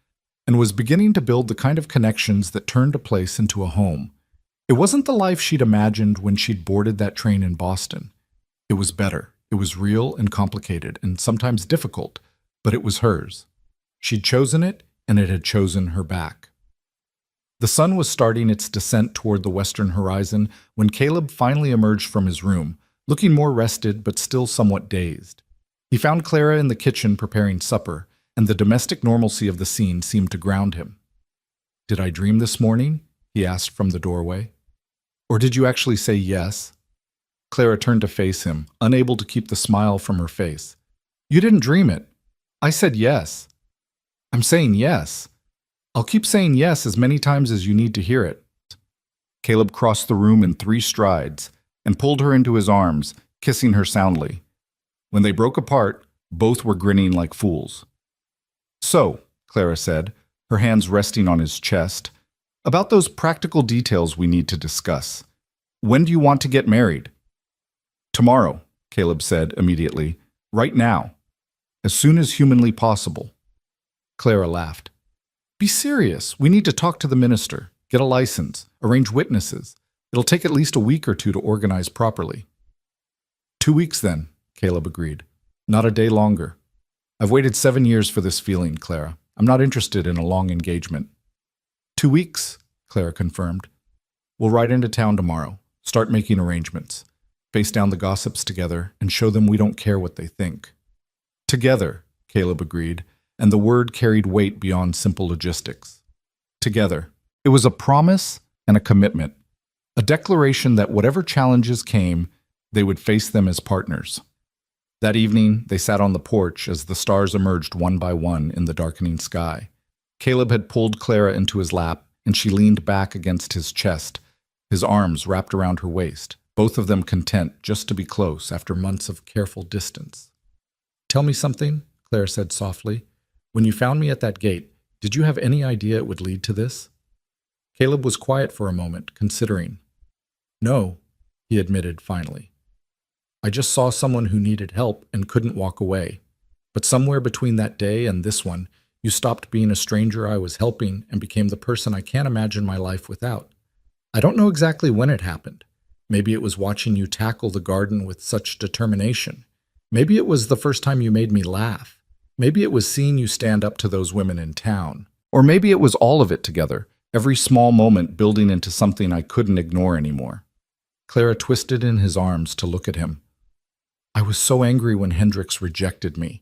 and was beginning to build the kind of connections that turned a place into a home. It wasn't the life she'd imagined when she'd boarded that train in Boston. It was better. It was real and complicated and sometimes difficult, but it was hers. She'd chosen it, and it had chosen her back. The sun was starting its descent toward the western horizon when Caleb finally emerged from his room, looking more rested but still somewhat dazed. He found Clara in the kitchen preparing supper, and the domestic normalcy of the scene seemed to ground him. "Did I dream this morning?" he asked from the doorway. "Or did you actually say yes?" Clara turned to face him, unable to keep the smile from her face. "You didn't dream it. I said yes." "I'm saying yes. I'll keep saying yes as many times as you need to hear it." Caleb crossed the room in 3 strides and pulled her into his arms, kissing her soundly. When they broke apart, both were grinning like fools. "So," Clara said, her hands resting on his chest, "about those practical details we need to discuss. When do you want to get married?" "Tomorrow," Caleb said immediately. "Right now. As soon as humanly possible." Clara laughed. "Be serious. We need to talk to the minister, get a license, arrange witnesses. It'll take at least a week or 2 to organize properly." 2 weeks then, Caleb agreed. "Not a day longer. I've waited 7 years for this feeling, Clara. I'm not interested in a long engagement." 2 weeks, Clara confirmed. "We'll ride into town tomorrow, start making arrangements, face down the gossips together, and show them we don't care what they think." "Together," Caleb agreed, and the word carried weight beyond simple logistics. Together. It was a promise and a commitment, a declaration that whatever challenges came, they would face them as partners. That evening, they sat on the porch as the stars emerged one by one in the darkening sky. Caleb had pulled Clara into his lap, and she leaned back against his chest, his arms wrapped around her waist, both of them content just to be close after months of careful distance. "Tell me something," Clara said softly. "When you found me at that gate, did you have any idea it would lead to this?" Caleb was quiet for a moment, considering. "No," he admitted finally. "I just saw someone who needed help and couldn't walk away. But somewhere between that day and this one, you stopped being a stranger I was helping and became the person I can't imagine my life without. I don't know exactly when it happened. Maybe it was watching you tackle the garden with such determination. Maybe it was the first time you made me laugh. Maybe it was seeing you stand up to those women in town. Or maybe it was all of it together, every small moment building into something I couldn't ignore anymore." Clara twisted in his arms to look at him. "I was so angry when Hendricks rejected me.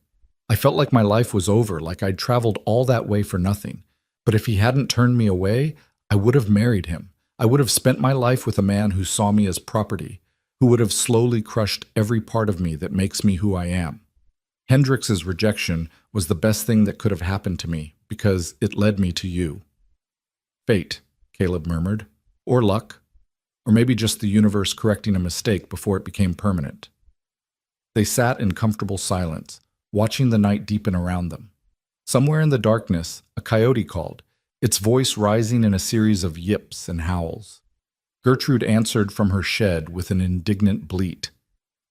I felt like my life was over, like I'd traveled all that way for nothing. But if he hadn't turned me away, I would have married him. I would have spent my life with a man who saw me as property, who would have slowly crushed every part of me that makes me who I am. Hendricks's rejection was the best thing that could have happened to me, because it led me to you." "Fate," Caleb murmured. "Or luck. Or maybe just the universe correcting a mistake before it became permanent." They sat in comfortable silence, watching the night deepen around them. Somewhere in the darkness, a coyote called, its voice rising in a series of yips and howls. Gertrude answered from her shed with an indignant bleat.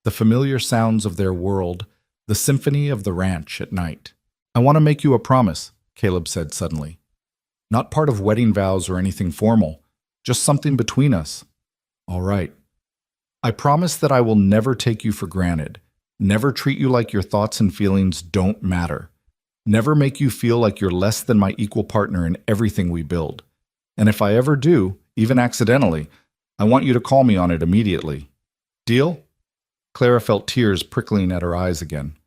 The familiar sounds of their world, the symphony of the ranch at night. "I want to make you a promise," Caleb said suddenly. "Not part of wedding vows or anything formal, just something between us." "All right. I promise that I will never take you for granted, never treat you like your thoughts and feelings don't matter, never make you feel like you're less than my equal partner in everything we build. And if I ever do, even accidentally, I want you to call me on it immediately. Deal?" Clara felt tears prickling at her eyes again.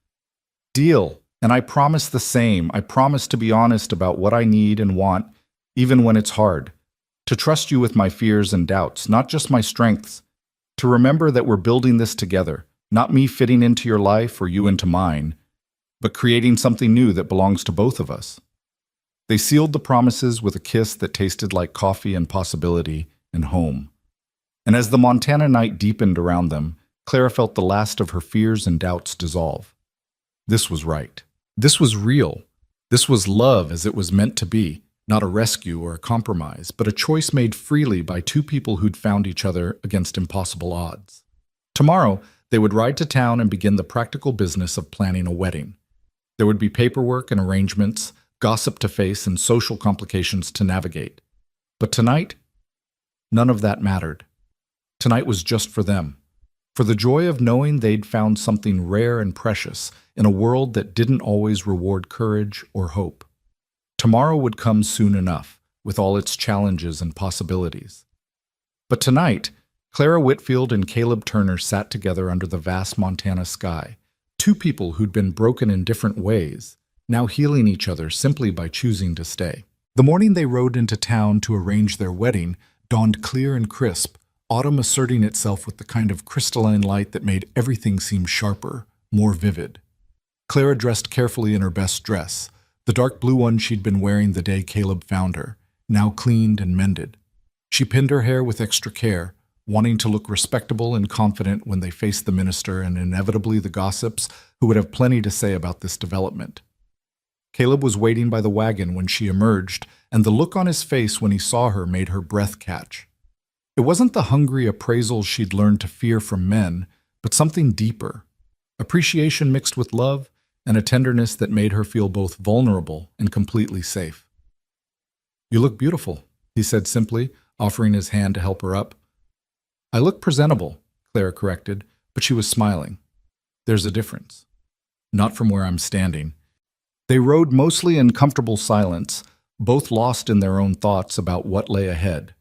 "Deal. And I promise the same. I promise to be honest about what I need and want, even when it's hard. To trust you with my fears and doubts, not just my strengths. To remember that we're building this together, not me fitting into your life or you into mine, but creating something new that belongs to both of us." They sealed the promises with a kiss that tasted like coffee and possibility and home. And as the Montana night deepened around them, Clara felt the last of her fears and doubts dissolve. This was right. This was real. This was love as it was meant to be, not a rescue or a compromise, but a choice made freely by 2 people who'd found each other against impossible odds. Tomorrow, they would ride to town and begin the practical business of planning a wedding. There would be paperwork and arrangements, gossip to face, and social complications to navigate. But tonight, none of that mattered. Tonight was just for them, for the joy of knowing they'd found something rare and precious in a world that didn't always reward courage or hope. Tomorrow would come soon enough, with all its challenges and possibilities. But tonight, Clara Whitfield and Caleb Turner sat together under the vast Montana sky, two people who'd been broken in different ways, now healing each other simply by choosing to stay. The morning they rode into town to arrange their wedding dawned clear and crisp, autumn asserting itself with the kind of crystalline light that made everything seem sharper, more vivid. Clara dressed carefully in her best dress, the dark blue one she'd been wearing the day Caleb found her, now cleaned and mended. She pinned her hair with extra care, wanting to look respectable and confident when they faced the minister and inevitably the gossips who would have plenty to say about this development. Caleb was waiting by the wagon when she emerged, and the look on his face when he saw her made her breath catch. It wasn't the hungry appraisal she'd learned to fear from men, but something deeper, appreciation mixed with love, and a tenderness that made her feel both vulnerable and completely safe. "You look beautiful," he said simply, offering his hand to help her up. "I look presentable," Clara corrected, but she was smiling. "There's a difference." "Not from where I'm standing." They rode mostly in comfortable silence, both lost in their own thoughts about what lay ahead.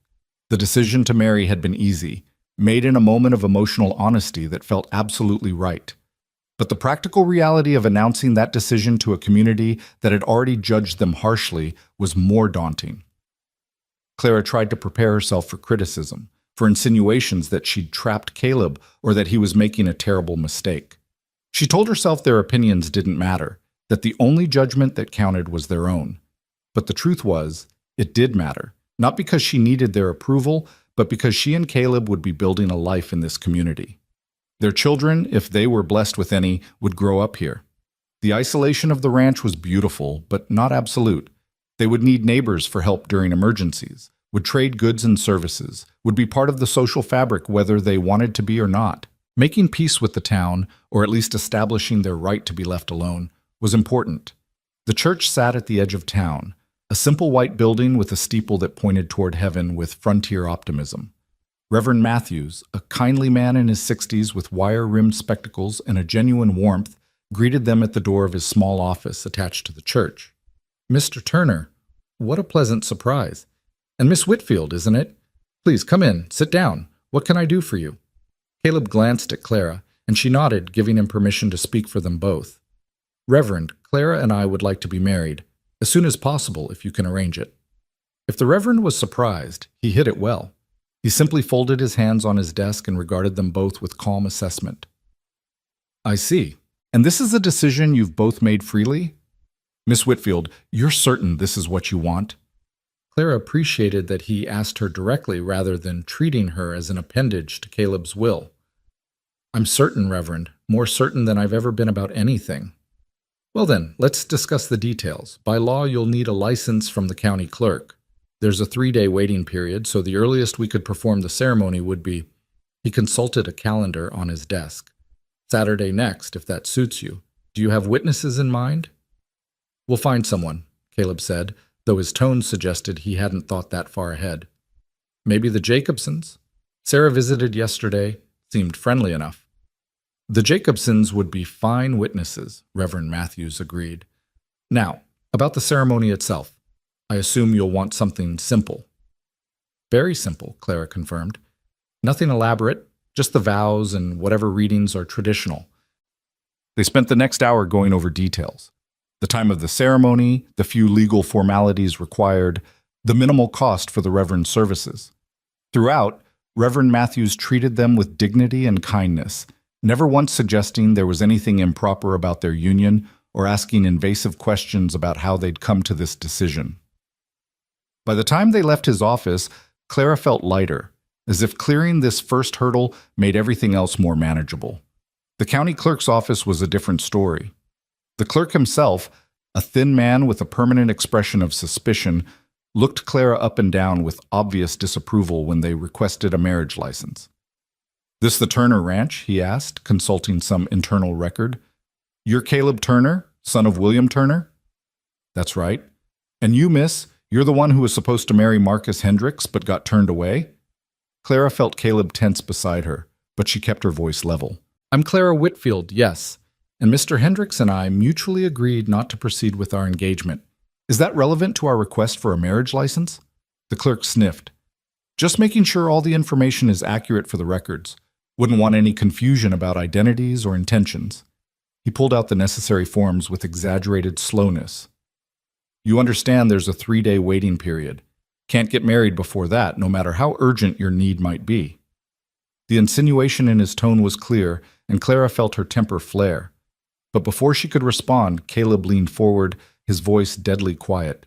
The decision to marry had been easy, made in a moment of emotional honesty that felt absolutely right. But the practical reality of announcing that decision to a community that had already judged them harshly was more daunting. Clara tried to prepare herself for criticism, for insinuations that she'd trapped Caleb or that he was making a terrible mistake. She told herself their opinions didn't matter, that the only judgment that counted was their own. But the truth was, it did matter, not because she needed their approval, but because she and Caleb would be building a life in this community. Their children, if they were blessed with any, would grow up here. The isolation of the ranch was beautiful, but not absolute. They would need neighbors for help during emergencies, would trade goods and services, would be part of the social fabric whether they wanted to be or not. Making peace with the town, or at least establishing their right to be left alone, was important. The church sat at the edge of town, a simple white building with a steeple that pointed toward heaven with frontier optimism. Reverend Matthews, a kindly man in his 60s with wire-rimmed spectacles and a genuine warmth, greeted them at the door of his small office attached to the church. "Mr. Turner, what a pleasant surprise. And Miss Whitfield, isn't it? Please come in, sit down. What can I do for you?" Caleb glanced at Clara, and she nodded, giving him permission to speak for them both. "Reverend, Clara and I would like to be married, as soon as possible if you can arrange it." If the Reverend was surprised, he hit it well. He simply folded his hands on his desk and regarded them both with calm assessment. "I see. And this is a decision you've both made freely? Miss Whitfield, you're certain this is what you want?" Clara appreciated that he asked her directly rather than treating her as an appendage to Caleb's will. "I'm certain, Reverend, more certain than I've ever been about anything." "Well then, let's discuss the details. By law, you'll need a license from the county clerk. There's a 3-day waiting period, so the earliest we could perform the ceremony would be—" He consulted a calendar on his desk. "Saturday next, if that suits you. Do you have witnesses in mind?" "We'll find someone," Caleb said, though his tone suggested he hadn't thought that far ahead. "Maybe the Jacobsons? Sarah visited yesterday, seemed friendly enough." "The Jacobsons would be fine witnesses," Reverend Matthews agreed. "Now, about the ceremony itself. I assume you'll want something simple." "Very simple," Clara confirmed. "Nothing elaborate, just the vows and whatever readings are traditional." They spent the next hour going over details. The time of the ceremony, the few legal formalities required, the minimal cost for the Reverend's services. Throughout, Reverend Matthews treated them with dignity and kindness, never once suggesting there was anything improper about their union or asking invasive questions about how they'd come to this decision. By the time they left his office, Clara felt lighter, as if clearing this first hurdle made everything else more manageable. The county clerk's office was a different story. The clerk himself, a thin man with a permanent expression of suspicion, looked Clara up and down with obvious disapproval when they requested a marriage license. "This the Turner Ranch?" he asked, consulting some internal record. "You're Caleb Turner, son of William Turner?" "That's right. And you, miss, you're the one who was supposed to marry Marcus Hendricks but got turned away?" Clara felt Caleb tense beside her, but she kept her voice level. "I'm Clara Whitfield, yes, and Mr. Hendricks and I mutually agreed not to proceed with our engagement. Is that relevant to our request for a marriage license?" The clerk sniffed. Just making sure all the information is accurate for the records. Wouldn't want any confusion about identities or intentions. He pulled out the necessary forms with exaggerated slowness. You understand there's a 3-day waiting period. Can't get married before that, no matter how urgent your need might be. The insinuation in his tone was clear, and Clara felt her temper flare. But before she could respond, Caleb leaned forward, his voice deadly quiet.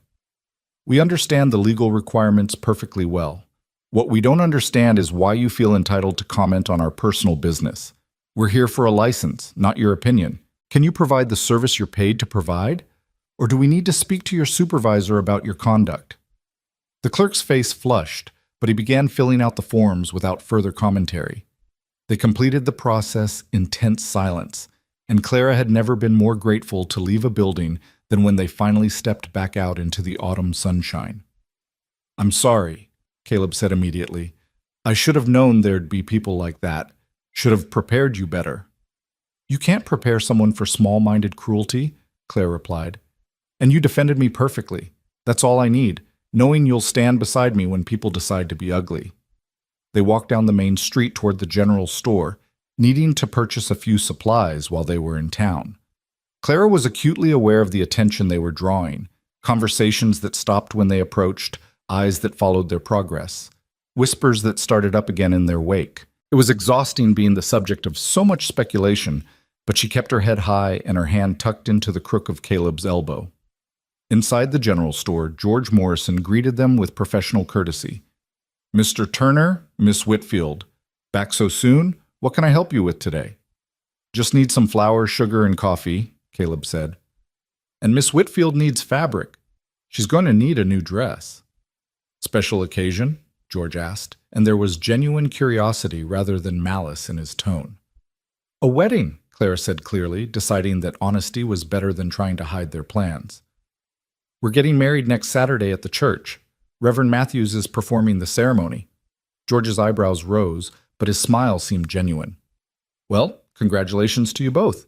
We understand the legal requirements perfectly well. What we don't understand is why you feel entitled to comment on our personal business. We're here for a license, not your opinion. Can you provide the service you're paid to provide? Or do we need to speak to your supervisor about your conduct? The clerk's face flushed, but he began filling out the forms without further commentary. They completed the process in tense silence, and Clara had never been more grateful to leave a building than when they finally stepped back out into the autumn sunshine. I'm sorry, Caleb said immediately. I should have known there'd be people like that. Should have prepared you better. You can't prepare someone for small-minded cruelty, Claire replied. And you defended me perfectly. That's all I need, knowing you'll stand beside me when people decide to be ugly. They walked down the main street toward the general store, needing to purchase a few supplies while they were in town. Clara was acutely aware of the attention they were drawing, conversations that stopped when they approached, eyes that followed their progress, whispers that started up again in their wake. It was exhausting being the subject of so much speculation, but she kept her head high and her hand tucked into the crook of Caleb's elbow. Inside the general store, George Morrison greeted them with professional courtesy. Mr. Turner, Miss Whitfield, back so soon? What can I help you with today? Just need some flour, sugar, and coffee, Caleb said. And Miss Whitfield needs fabric. She's going to need a new dress. Special occasion? George asked, and there was genuine curiosity rather than malice in his tone. A wedding, Clara said clearly, deciding that honesty was better than trying to hide their plans. We're getting married next Saturday at the church. Reverend Matthews is performing the ceremony. George's eyebrows rose, but his smile seemed genuine. Well, congratulations to you both.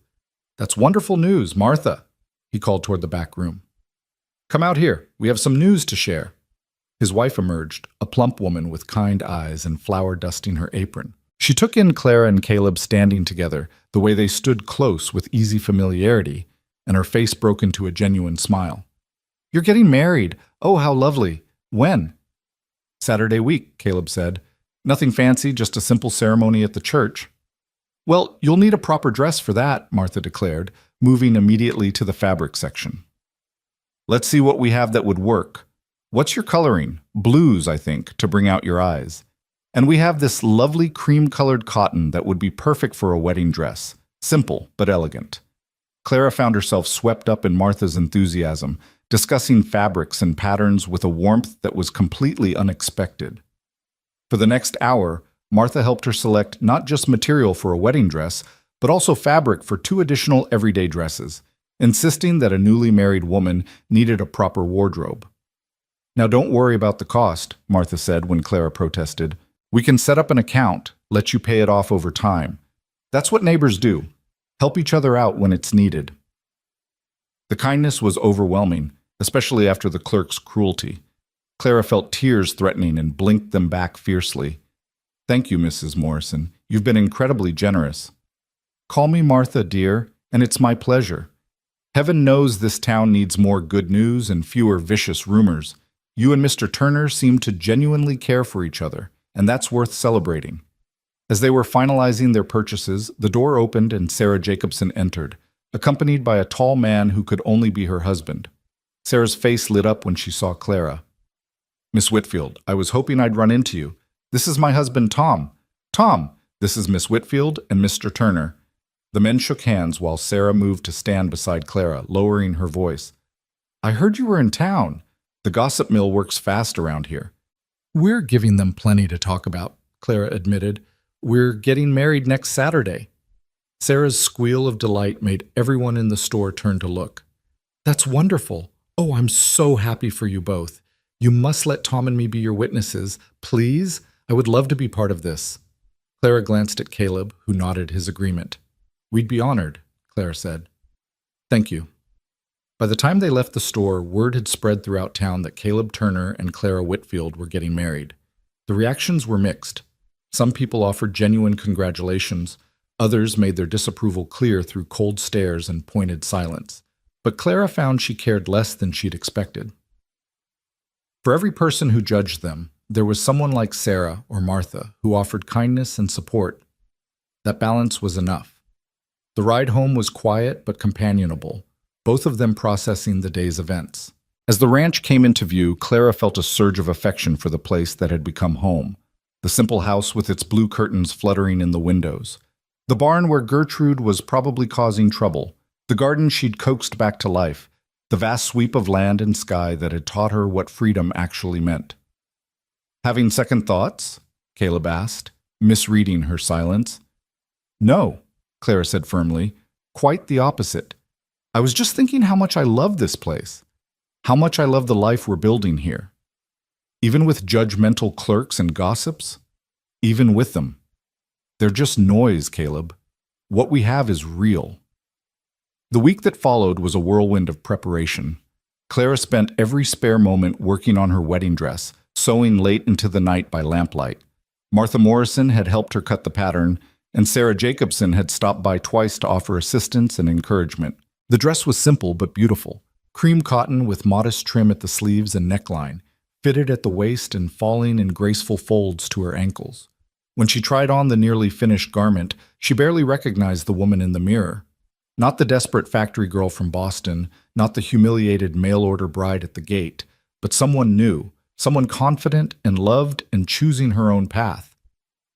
That's wonderful news, Martha, he called toward the back room. Come out here. We have some news to share. His wife emerged, a plump woman with kind eyes and flour dusting her apron. She took in Clara and Caleb standing together, the way they stood close with easy familiarity, and her face broke into a genuine smile. You're getting married. Oh, how lovely. When? Saturday week, Caleb said. Nothing fancy, just a simple ceremony at the church. Well, you'll need a proper dress for that, Martha declared, moving immediately to the fabric section. Let's see what we have that would work. What's your coloring? Blues, I think, to bring out your eyes. And we have this lovely cream-colored cotton that would be perfect for a wedding dress. Simple, but elegant. Clara found herself swept up in Martha's enthusiasm, discussing fabrics and patterns with a warmth that was completely unexpected. For the next hour, Martha helped her select not just material for a wedding dress, but also fabric for 2 additional everyday dresses, insisting that a newly married woman needed a proper wardrobe. Now don't worry about the cost, Martha said when Clara protested. We can set up an account, let you pay it off over time. That's what neighbors do. Help each other out when it's needed. The kindness was overwhelming, especially after the clerk's cruelty. Clara felt tears threatening and blinked them back fiercely. Thank you, Mrs. Morrison. You've been incredibly generous. Call me Martha, dear, and it's my pleasure. Heaven knows this town needs more good news and fewer vicious rumors. You and Mr. Turner seem to genuinely care for each other, and that's worth celebrating. As they were finalizing their purchases, the door opened and Sarah Jacobson entered, accompanied by a tall man who could only be her husband. Sarah's face lit up when she saw Clara. Miss Whitfield, I was hoping I'd run into you. This is my husband, Tom. Tom, this is Miss Whitfield and Mr. Turner. The men shook hands while Sarah moved to stand beside Clara, lowering her voice. I heard you were in town. The gossip mill works fast around here. We're giving them plenty to talk about, Clara admitted. We're getting married next Saturday. Sarah's squeal of delight made everyone in the store turn to look. That's wonderful. Oh, I'm so happy for you both. You must let Tom and me be your witnesses. Please? I would love to be part of this. Clara glanced at Caleb, who nodded his agreement. We'd be honored, Clara said. Thank you. By the time they left the store, word had spread throughout town that Caleb Turner and Clara Whitfield were getting married. The reactions were mixed. Some people offered genuine congratulations. Others made their disapproval clear through cold stares and pointed silence. But Clara found she cared less than she'd expected. For every person who judged them, there was someone like Sarah or Martha who offered kindness and support. That balance was enough. The ride home was quiet but companionable, both of them processing the day's events. As the ranch came into view, Clara felt a surge of affection for the place that had become home. The simple house with its blue curtains fluttering in the windows. The barn where Gertrude was probably causing trouble. The garden she'd coaxed back to life. The vast sweep of land and sky that had taught her what freedom actually meant. "Having second thoughts?" Caleb asked, misreading her silence. "No," Clara said firmly. "Quite the opposite. I was just thinking how much I love this place. How much I love the life we're building here. Even with judgmental clerks and gossips? Even with them. They're just noise, Caleb. What we have is real." The week that followed was a whirlwind of preparation. Clara spent every spare moment working on her wedding dress, sewing late into the night by lamplight. Martha Morrison had helped her cut the pattern, and Sarah Jacobson had stopped by twice to offer assistance and encouragement. The dress was simple but beautiful. Cream cotton with modest trim at the sleeves and neckline, fitted at the waist and falling in graceful folds to her ankles. When she tried on the nearly finished garment, she barely recognized the woman in the mirror. Not the desperate factory girl from Boston, not the humiliated mail-order bride at the gate, but someone new, someone confident and loved and choosing her own path.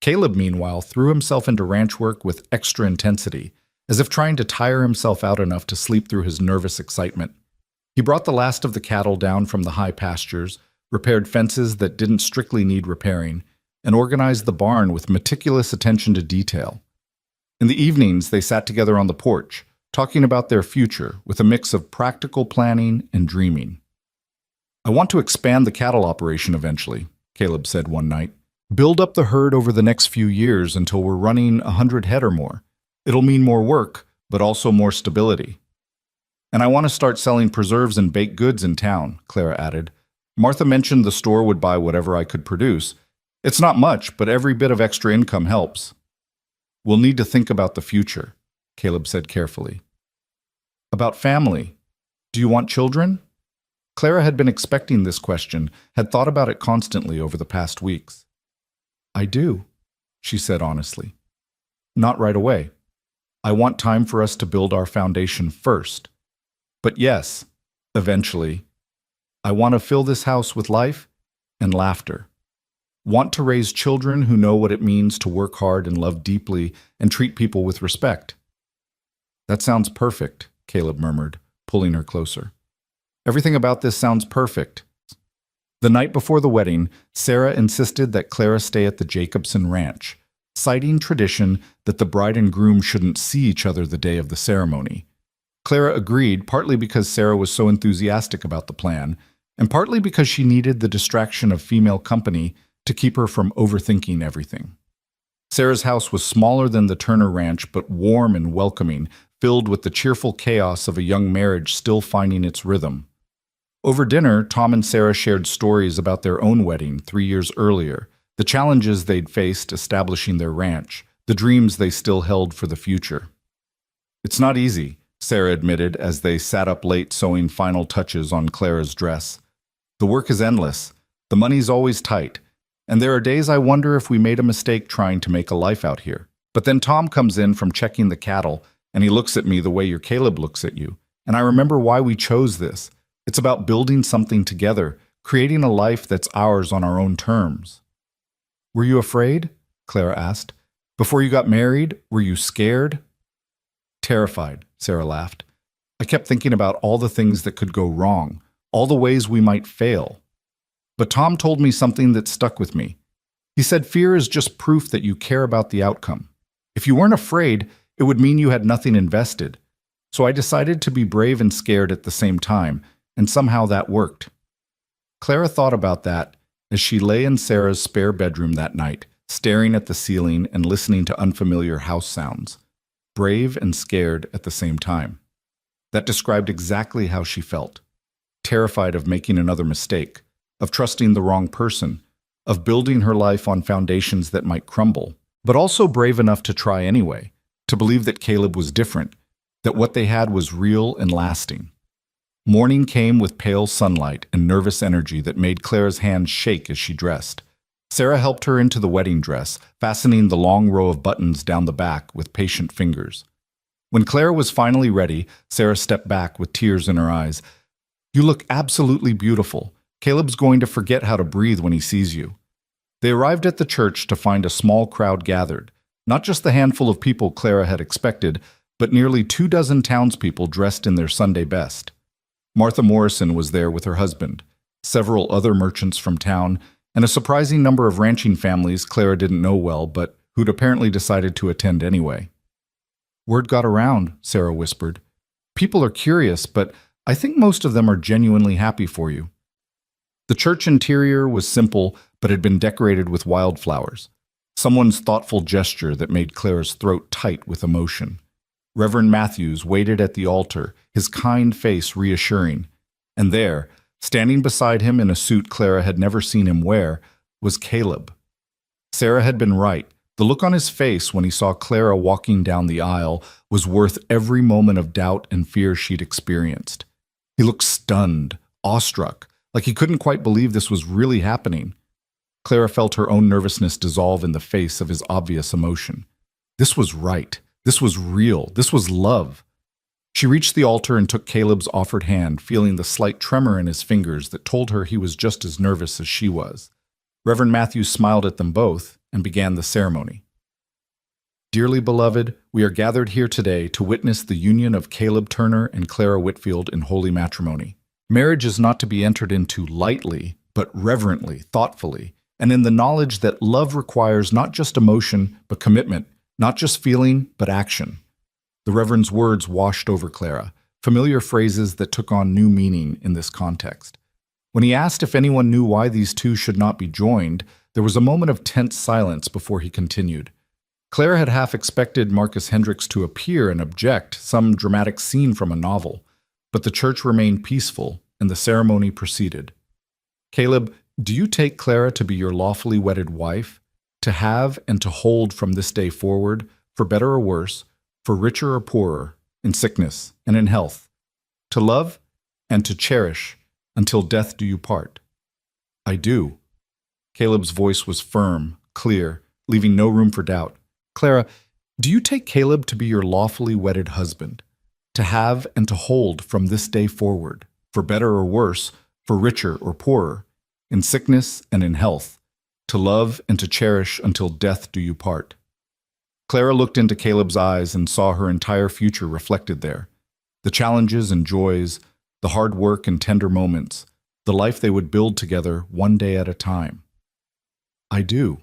Caleb, meanwhile, threw himself into ranch work with extra intensity, as if trying to tire himself out enough to sleep through his nervous excitement. He brought the last of the cattle down from the high pastures, repaired fences that didn't strictly need repairing, and organized the barn with meticulous attention to detail. In the evenings, they sat together on the porch, talking about their future with a mix of practical planning and dreaming. "I want to expand the cattle operation eventually," Caleb said one night. "Build up the herd over the next few years until we're running 100 head or more. It'll mean more work, but also more stability. And I want to start selling preserves and baked goods in town," Clara added. "Martha mentioned the store would buy whatever I could produce. It's not much, but every bit of extra income helps." "We'll need to think about the future," Caleb said carefully. "About family. Do you want children?" Clara had been expecting this question, had thought about it constantly over the past weeks. "I do," she said honestly. "Not right away. I want time for us to build our foundation first. But yes, eventually. I want to fill this house with life and laughter. Want to raise children who know what it means to work hard and love deeply and treat people with respect." "That sounds perfect," Caleb murmured, pulling her closer. "Everything about this sounds perfect." The night before the wedding, Sarah insisted that Clara stay at the Jacobson ranch, citing tradition that the bride and groom shouldn't see each other the day of the ceremony. Clara agreed, partly because Sarah was so enthusiastic about the plan, and partly because she needed the distraction of female company to keep her from overthinking everything. Sarah's house was smaller than the Turner Ranch, but warm and welcoming, filled with the cheerful chaos of a young marriage still finding its rhythm. Over dinner, Tom and Sarah shared stories about their own wedding 3 years earlier, the challenges they'd faced establishing their ranch, the dreams they still held for the future. "It's not easy," Sarah admitted as they sat up late sewing final touches on Clara's dress. "The work is endless, the money's always tight, and there are days I wonder if we made a mistake trying to make a life out here. But then Tom comes in from checking the cattle, and he looks at me the way your Caleb looks at you, and I remember why we chose this. It's about building something together, creating a life that's ours on our own terms." "Were you afraid?" Clara asked. "Before you got married, were you scared?" "Terrified," Sarah laughed. "I kept thinking about all the things that could go wrong, all the ways we might fail. But Tom told me something that stuck with me. He said fear is just proof that you care about the outcome. If you weren't afraid, it would mean you had nothing invested. So I decided to be brave and scared at the same time, and somehow that worked." Clara thought about that as she lay in Sarah's spare bedroom that night, staring at the ceiling and listening to unfamiliar house sounds. Brave and scared at the same time. That described exactly how she felt. Terrified of making another mistake, of trusting the wrong person, of building her life on foundations that might crumble, but also brave enough to try anyway, to believe that Caleb was different, that what they had was real and lasting. Morning came with pale sunlight and nervous energy that made Clara's hands shake as she dressed. Sarah helped her into the wedding dress, fastening the long row of buttons down the back with patient fingers. When Clara was finally ready, Sarah stepped back with tears in her eyes. "You look absolutely beautiful. Caleb's going to forget how to breathe when he sees you." They arrived at the church to find a small crowd gathered, not just the handful of people Clara had expected, but nearly 24 townspeople dressed in their Sunday best. Martha Morrison was there with her husband, several other merchants from town, and a surprising number of ranching families Clara didn't know well, but who'd apparently decided to attend anyway. "Word got around," Sarah whispered. "People are curious, but I think most of them are genuinely happy for you." The church interior was simple, but had been decorated with wildflowers, someone's thoughtful gesture that made Clara's throat tight with emotion. Reverend Matthews waited at the altar, his kind face reassuring, and there, standing beside him in a suit Clara had never seen him wear, was Caleb. Sarah had been right. The look on his face when he saw Clara walking down the aisle was worth every moment of doubt and fear she'd experienced. He looked stunned, awestruck, like he couldn't quite believe this was really happening. Clara felt her own nervousness dissolve in the face of his obvious emotion. This was right. This was real. This was love. She reached the altar and took Caleb's offered hand, feeling the slight tremor in his fingers that told her he was just as nervous as she was. Reverend Matthews smiled at them both and began the ceremony. "Dearly beloved, we are gathered here today to witness the union of Caleb Turner and Clara Whitfield in holy matrimony. Marriage is not to be entered into lightly, but reverently, thoughtfully, and in the knowledge that love requires not just emotion, but commitment, not just feeling, but action." The Reverend's words washed over Clara, familiar phrases that took on new meaning in this context. When he asked if anyone knew why these two should not be joined, there was a moment of tense silence before he continued. Clara had half expected Marcus Hendricks to appear and object, some dramatic scene from a novel, but the church remained peaceful and the ceremony proceeded. "Caleb, do you take Clara to be your lawfully wedded wife, to have and to hold from this day forward, for better or worse, for richer or poorer, in sickness and in health, to love and to cherish until death do you part?" "I do." Caleb's voice was firm, clear, leaving no room for doubt. "Clara, do you take Caleb to be your lawfully wedded husband, to have and to hold from this day forward, for better or worse, for richer or poorer, in sickness and in health, to love and to cherish until death do you part?" Clara looked into Caleb's eyes and saw her entire future reflected there. The challenges and joys, the hard work and tender moments, the life they would build together one day at a time. "I do."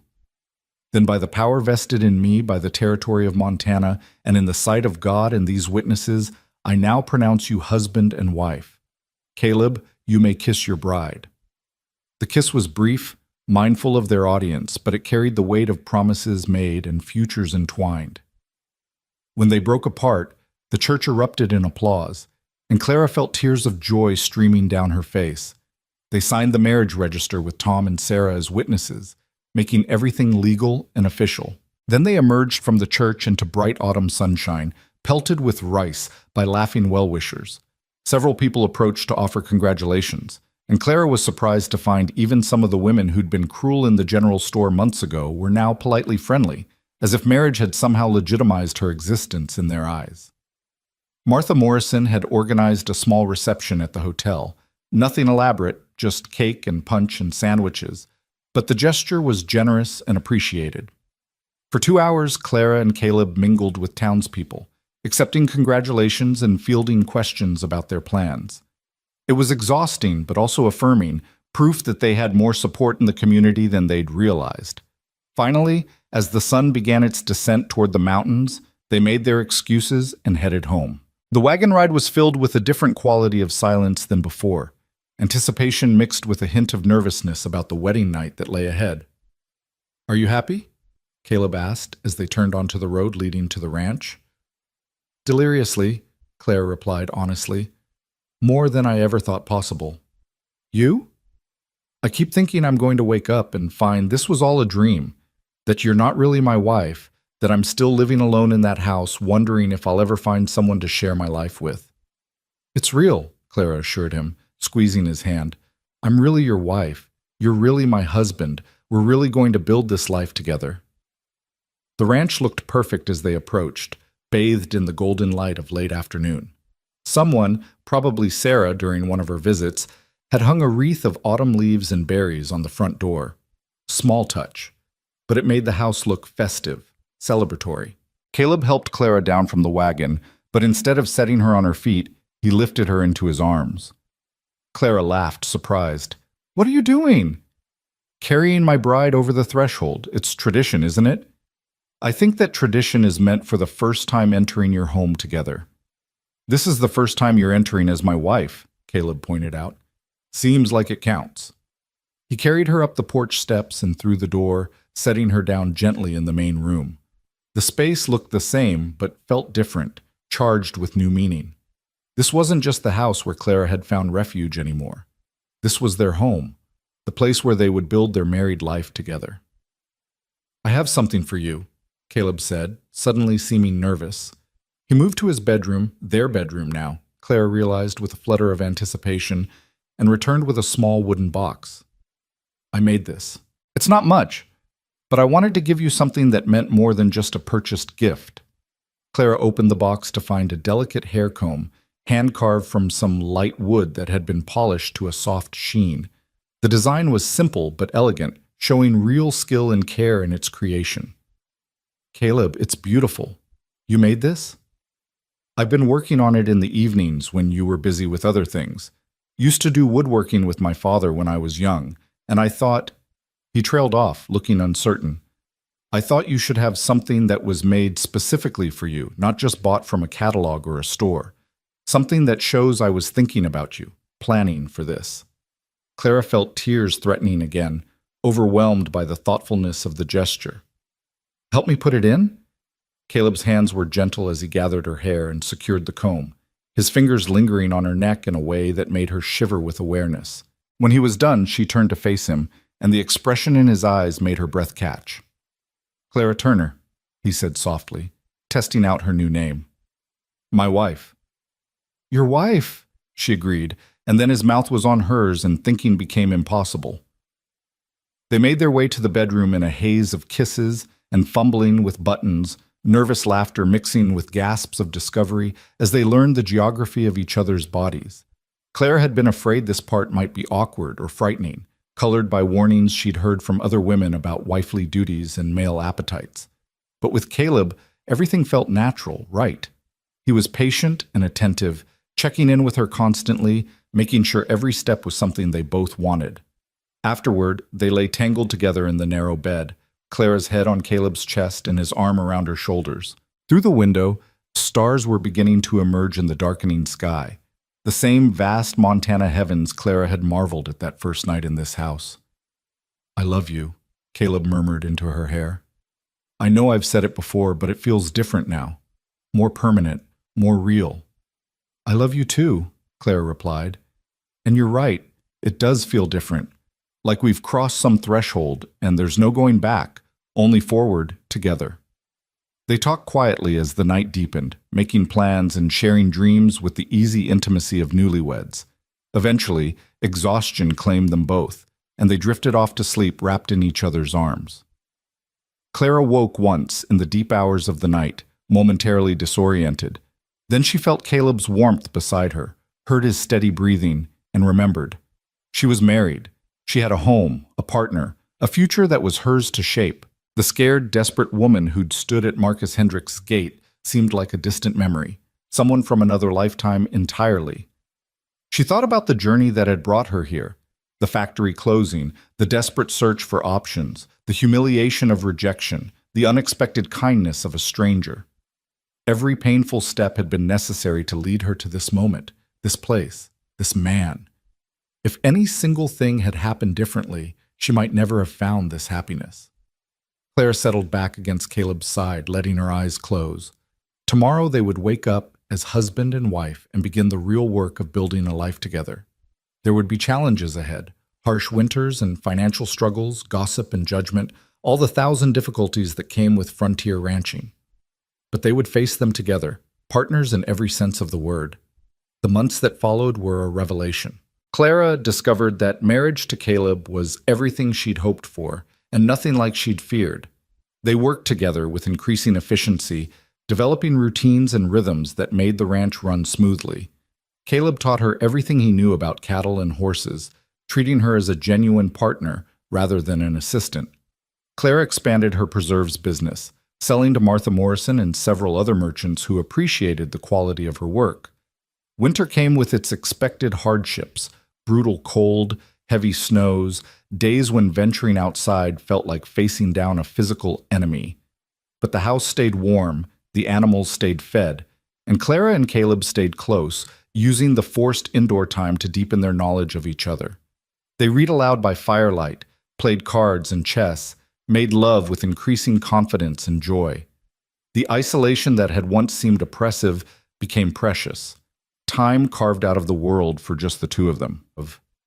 "Then by the power vested in me by the territory of Montana, and in the sight of God and these witnesses, I now pronounce you husband and wife. Caleb, you may kiss your bride." The kiss was brief, mindful of their audience, but it carried the weight of promises made and futures entwined. When they broke apart, the church erupted in applause, and Clara felt tears of joy streaming down her face. They signed the marriage register with Tom and Sarah as witnesses, making everything legal and official. Then they emerged from the church into bright autumn sunshine, pelted with rice by laughing well-wishers. Several people approached to offer congratulations, and Clara was surprised to find even some of the women who'd been cruel in the general store months ago were now politely friendly, as if marriage had somehow legitimized her existence in their eyes. Martha Morrison had organized a small reception at the hotel. Nothing elaborate, just cake and punch and sandwiches, but the gesture was generous and appreciated. For 2 hours, Clara and Caleb mingled with townspeople, accepting congratulations and fielding questions about their plans. It was exhausting, but also affirming, proof that they had more support in the community than they'd realized. Finally, as the sun began its descent toward the mountains, they made their excuses and headed home. The wagon ride was filled with a different quality of silence than before, anticipation mixed with a hint of nervousness about the wedding night that lay ahead. "Are you happy?" Caleb asked as they turned onto the road leading to the ranch. "Deliriously," Clara replied honestly. "More than I ever thought possible." "You?" I keep thinking I'm going to wake up and find this was all a dream, that you're not really my wife, that I'm still living alone in that house, wondering if I'll ever find someone to share my life with. It's real, Clara assured him, squeezing his hand. I'm really your wife. You're really my husband. We're really going to build this life together. The ranch looked perfect as they approached, bathed in the golden light of late afternoon. Someone, probably Sarah during one of her visits, had hung a wreath of autumn leaves and berries on the front door. Small touch, but it made the house look festive, celebratory. Caleb helped Clara down from the wagon, but instead of setting her on her feet, he lifted her into his arms. Clara laughed, surprised. "What are you doing?" "Carrying my bride over the threshold. It's tradition, isn't it?" "I think that tradition is meant for the first time entering your home together." "This is the first time you're entering as my wife," Caleb pointed out. "Seems like it counts." He carried her up the porch steps and through the door, setting her down gently in the main room. The space looked the same, but felt different, charged with new meaning. This wasn't just the house where Clara had found refuge anymore. This was their home, the place where they would build their married life together. "I have something for you," Caleb said, suddenly seeming nervous. He moved to his bedroom, their bedroom now, Clara realized with a flutter of anticipation, and returned with a small wooden box. "I made this. It's not much, but I wanted to give you something that meant more than just a purchased gift." Clara opened the box to find a delicate hair comb, hand-carved from some light wood that had been polished to a soft sheen. The design was simple but elegant, showing real skill and care in its creation. "Caleb, it's beautiful. You made this?" "I've been working on it in the evenings when you were busy with other things. Used to do woodworking with my father when I was young, and I thought—" He trailed off, looking uncertain. "I thought you should have something that was made specifically for you, not just bought from a catalog or a store. Something that shows I was thinking about you, planning for this." Clara felt tears threatening again, overwhelmed by the thoughtfulness of the gesture. "Help me put it in?" Caleb's hands were gentle as he gathered her hair and secured the comb, his fingers lingering on her neck in a way that made her shiver with awareness. When he was done, she turned to face him, and the expression in his eyes made her breath catch. "Clara Turner," he said softly, testing out her new name. "My wife." "Your wife," she agreed, and then his mouth was on hers and thinking became impossible. They made their way to the bedroom in a haze of kisses and fumbling with buttons, nervous laughter mixing with gasps of discovery as they learned the geography of each other's bodies. Clara had been afraid this part might be awkward or frightening, colored by warnings she'd heard from other women about wifely duties and male appetites. But with Caleb, everything felt natural, right. He was patient and attentive, checking in with her constantly, making sure every step was something they both wanted. Afterward, they lay tangled together in the narrow bed, Clara's head on Caleb's chest and his arm around her shoulders. Through the window, stars were beginning to emerge in the darkening sky, the same vast Montana heavens Clara had marveled at that first night in this house. "I love you," Caleb murmured into her hair. "I know I've said it before, but it feels different now. More permanent, more real." "I love you too," Clara replied. "And you're right, it does feel different. Like we've crossed some threshold, and there's no going back, only forward together." They talked quietly as the night deepened, making plans and sharing dreams with the easy intimacy of newlyweds. Eventually, exhaustion claimed them both, and they drifted off to sleep wrapped in each other's arms. Clara woke once in the deep hours of the night, momentarily disoriented. Then she felt Caleb's warmth beside her, heard his steady breathing, and remembered. She was married. She had a home, a partner, a future that was hers to shape. The scared, desperate woman who'd stood at Marcus Hendrick's gate seemed like a distant memory, someone from another lifetime entirely. She thought about the journey that had brought her here, the factory closing, the desperate search for options, the humiliation of rejection, the unexpected kindness of a stranger. Every painful step had been necessary to lead her to this moment, this place, this man. If any single thing had happened differently, she might never have found this happiness. Claire settled back against Caleb's side, letting her eyes close. Tomorrow they would wake up as husband and wife and begin the real work of building a life together. There would be challenges ahead, Harsh winters and financial struggles, gossip and judgment, all the thousand difficulties that came with frontier ranching. But they would face them together, partners in every sense of the word. The months that followed were a revelation. Clara discovered that marriage to Caleb was everything she'd hoped for, and nothing like she'd feared. They worked together with increasing efficiency, developing routines and rhythms that made the ranch run smoothly. Caleb taught her everything he knew about cattle and horses, treating her as a genuine partner rather than an assistant. Clara expanded her preserves business, selling to Martha Morrison and several other merchants who appreciated the quality of her work. Winter came with its expected hardships: brutal cold, heavy snows, days when venturing outside felt like facing down a physical enemy. But the house stayed warm, the animals stayed fed, and Clara and Caleb stayed close, using the forced indoor time to deepen their knowledge of each other. They read aloud by firelight, played cards and chess, made love with increasing confidence and joy. The isolation that had once seemed oppressive became precious. Time carved out of the world for just the two of them.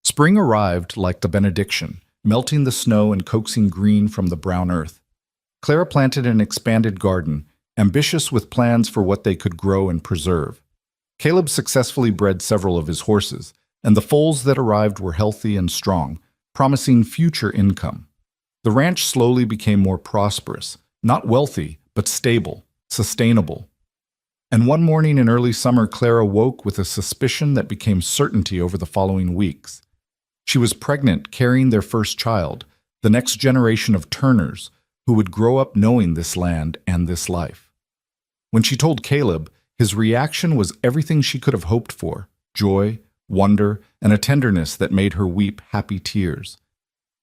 Spring arrived like the benediction, melting the snow and coaxing green from the brown earth. Clara planted an expanded garden, ambitious with plans for what they could grow and preserve. Caleb successfully bred several of his horses, and the foals that arrived were healthy and strong, promising future income. The ranch slowly became more prosperous, not wealthy, but stable, sustainable. And one morning in early summer, Clara woke with a suspicion that became certainty over the following weeks. She was pregnant, carrying their first child, the next generation of Turners, who would grow up knowing this land and this life. When she told Caleb, his reaction was everything she could have hoped for: joy, wonder, and a tenderness that made her weep happy tears.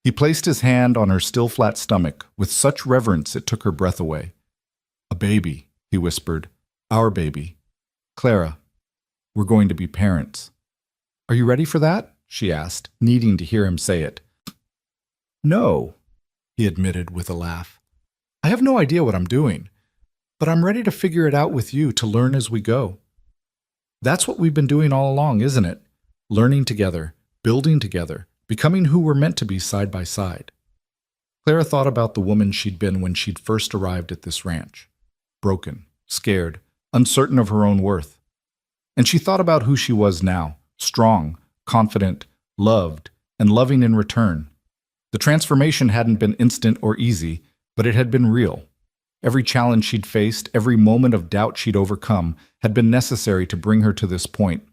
He placed his hand on her still flat stomach with such reverence it took her breath away. "A baby," he whispered. "Our baby. Clara, we're going to be parents." "Are you ready for that?" she asked, needing to hear him say it. "No," he admitted with a laugh. "I have no idea what I'm doing, but I'm ready to figure it out with you, to learn as we go." That's what we've been doing all along, isn't it? Learning together, building together, becoming who we're meant to be side by side. Clara thought about the woman she'd been when she'd first arrived at this ranch. Broken, scared, uncertain of her own worth. And she thought about who she was now: strong, confident, loved, and loving in return. The transformation hadn't been instant or easy, but it had been real. Every challenge she'd faced, every moment of doubt she'd overcome, had been necessary to bring her to this point.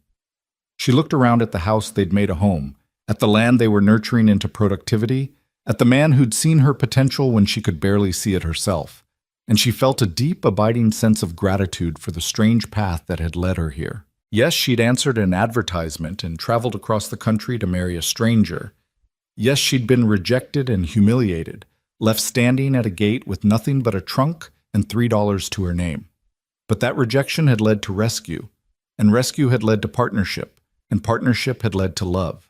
She looked around at the house they'd made a home, at the land they were nurturing into productivity, at the man who'd seen her potential when she could barely see it herself, and she felt a deep, abiding sense of gratitude for the strange path that had led her here. Yes, she'd answered an advertisement and traveled across the country to marry a stranger. Yes, she'd been rejected and humiliated, left standing at a gate with nothing but a trunk and $3 to her name. But that rejection had led to rescue, and rescue had led to partnership, and partnership had led to love.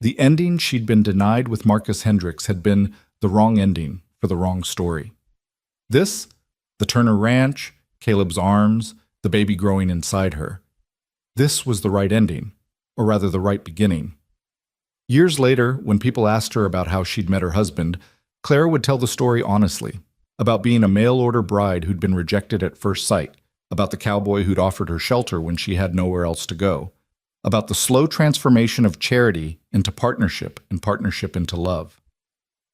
The ending she'd been denied with Marcus Hendricks had been the wrong ending for the wrong story. This, the Turner Ranch, Caleb's arms, the baby growing inside her. This was the right ending, or rather the right beginning. Years later, when people asked her about how she'd met her husband, Clara would tell the story honestly, about being a mail-order bride who'd been rejected at first sight, about the cowboy who'd offered her shelter when she had nowhere else to go, about the slow transformation of charity into partnership and partnership into love.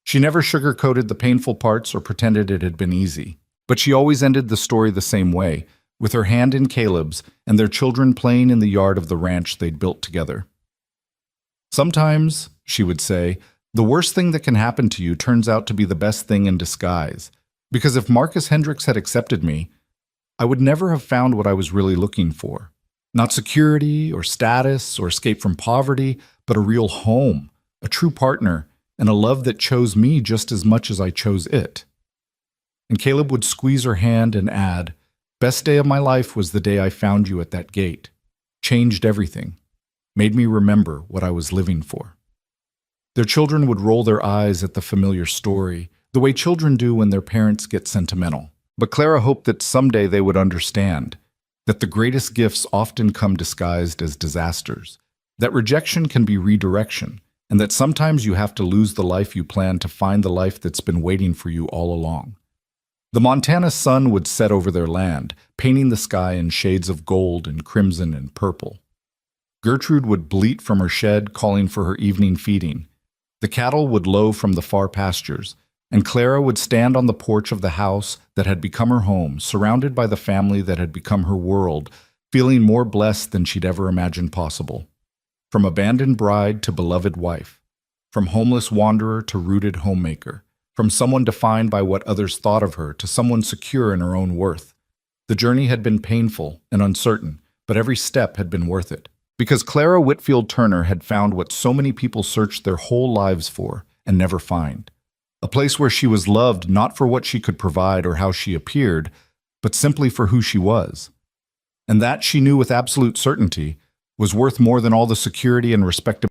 She never sugarcoated the painful parts or pretended it had been easy, but she always ended the story the same way, with her hand in Caleb's and their children playing in the yard of the ranch they'd built together. "Sometimes," she would say, "the worst thing that can happen to you turns out to be the best thing in disguise, because if Marcus Hendricks had accepted me, I would never have found what I was really looking for. Not security or status or escape from poverty, but a real home, a true partner, and a love that chose me just as much as I chose it." And Caleb would squeeze her hand and add, "Best day of my life was the day I found you at that gate. Changed everything. Made me remember what I was living for." Their children would roll their eyes at the familiar story, the way children do when their parents get sentimental. But Clara hoped that someday they would understand that the greatest gifts often come disguised as disasters, that rejection can be redirection, and that sometimes you have to lose the life you plan to find the life that's been waiting for you all along. The Montana sun would set over their land, painting the sky in shades of gold and crimson and purple. Gertrude would bleat from her shed, calling for her evening feeding. The cattle would low from the far pastures, and Clara would stand on the porch of the house that had become her home, surrounded by the family that had become her world, feeling more blessed than she'd ever imagined possible. From abandoned bride to beloved wife, from homeless wanderer to rooted homemaker, from someone defined by what others thought of her to someone secure in her own worth. The journey had been painful and uncertain, but every step had been worth it. Because Clara Whitfield Turner had found what so many people searched their whole lives for and never find. A place where she was loved not for what she could provide or how she appeared, but simply for who she was. And that, she knew with absolute certainty, was worth more than all the security and respectability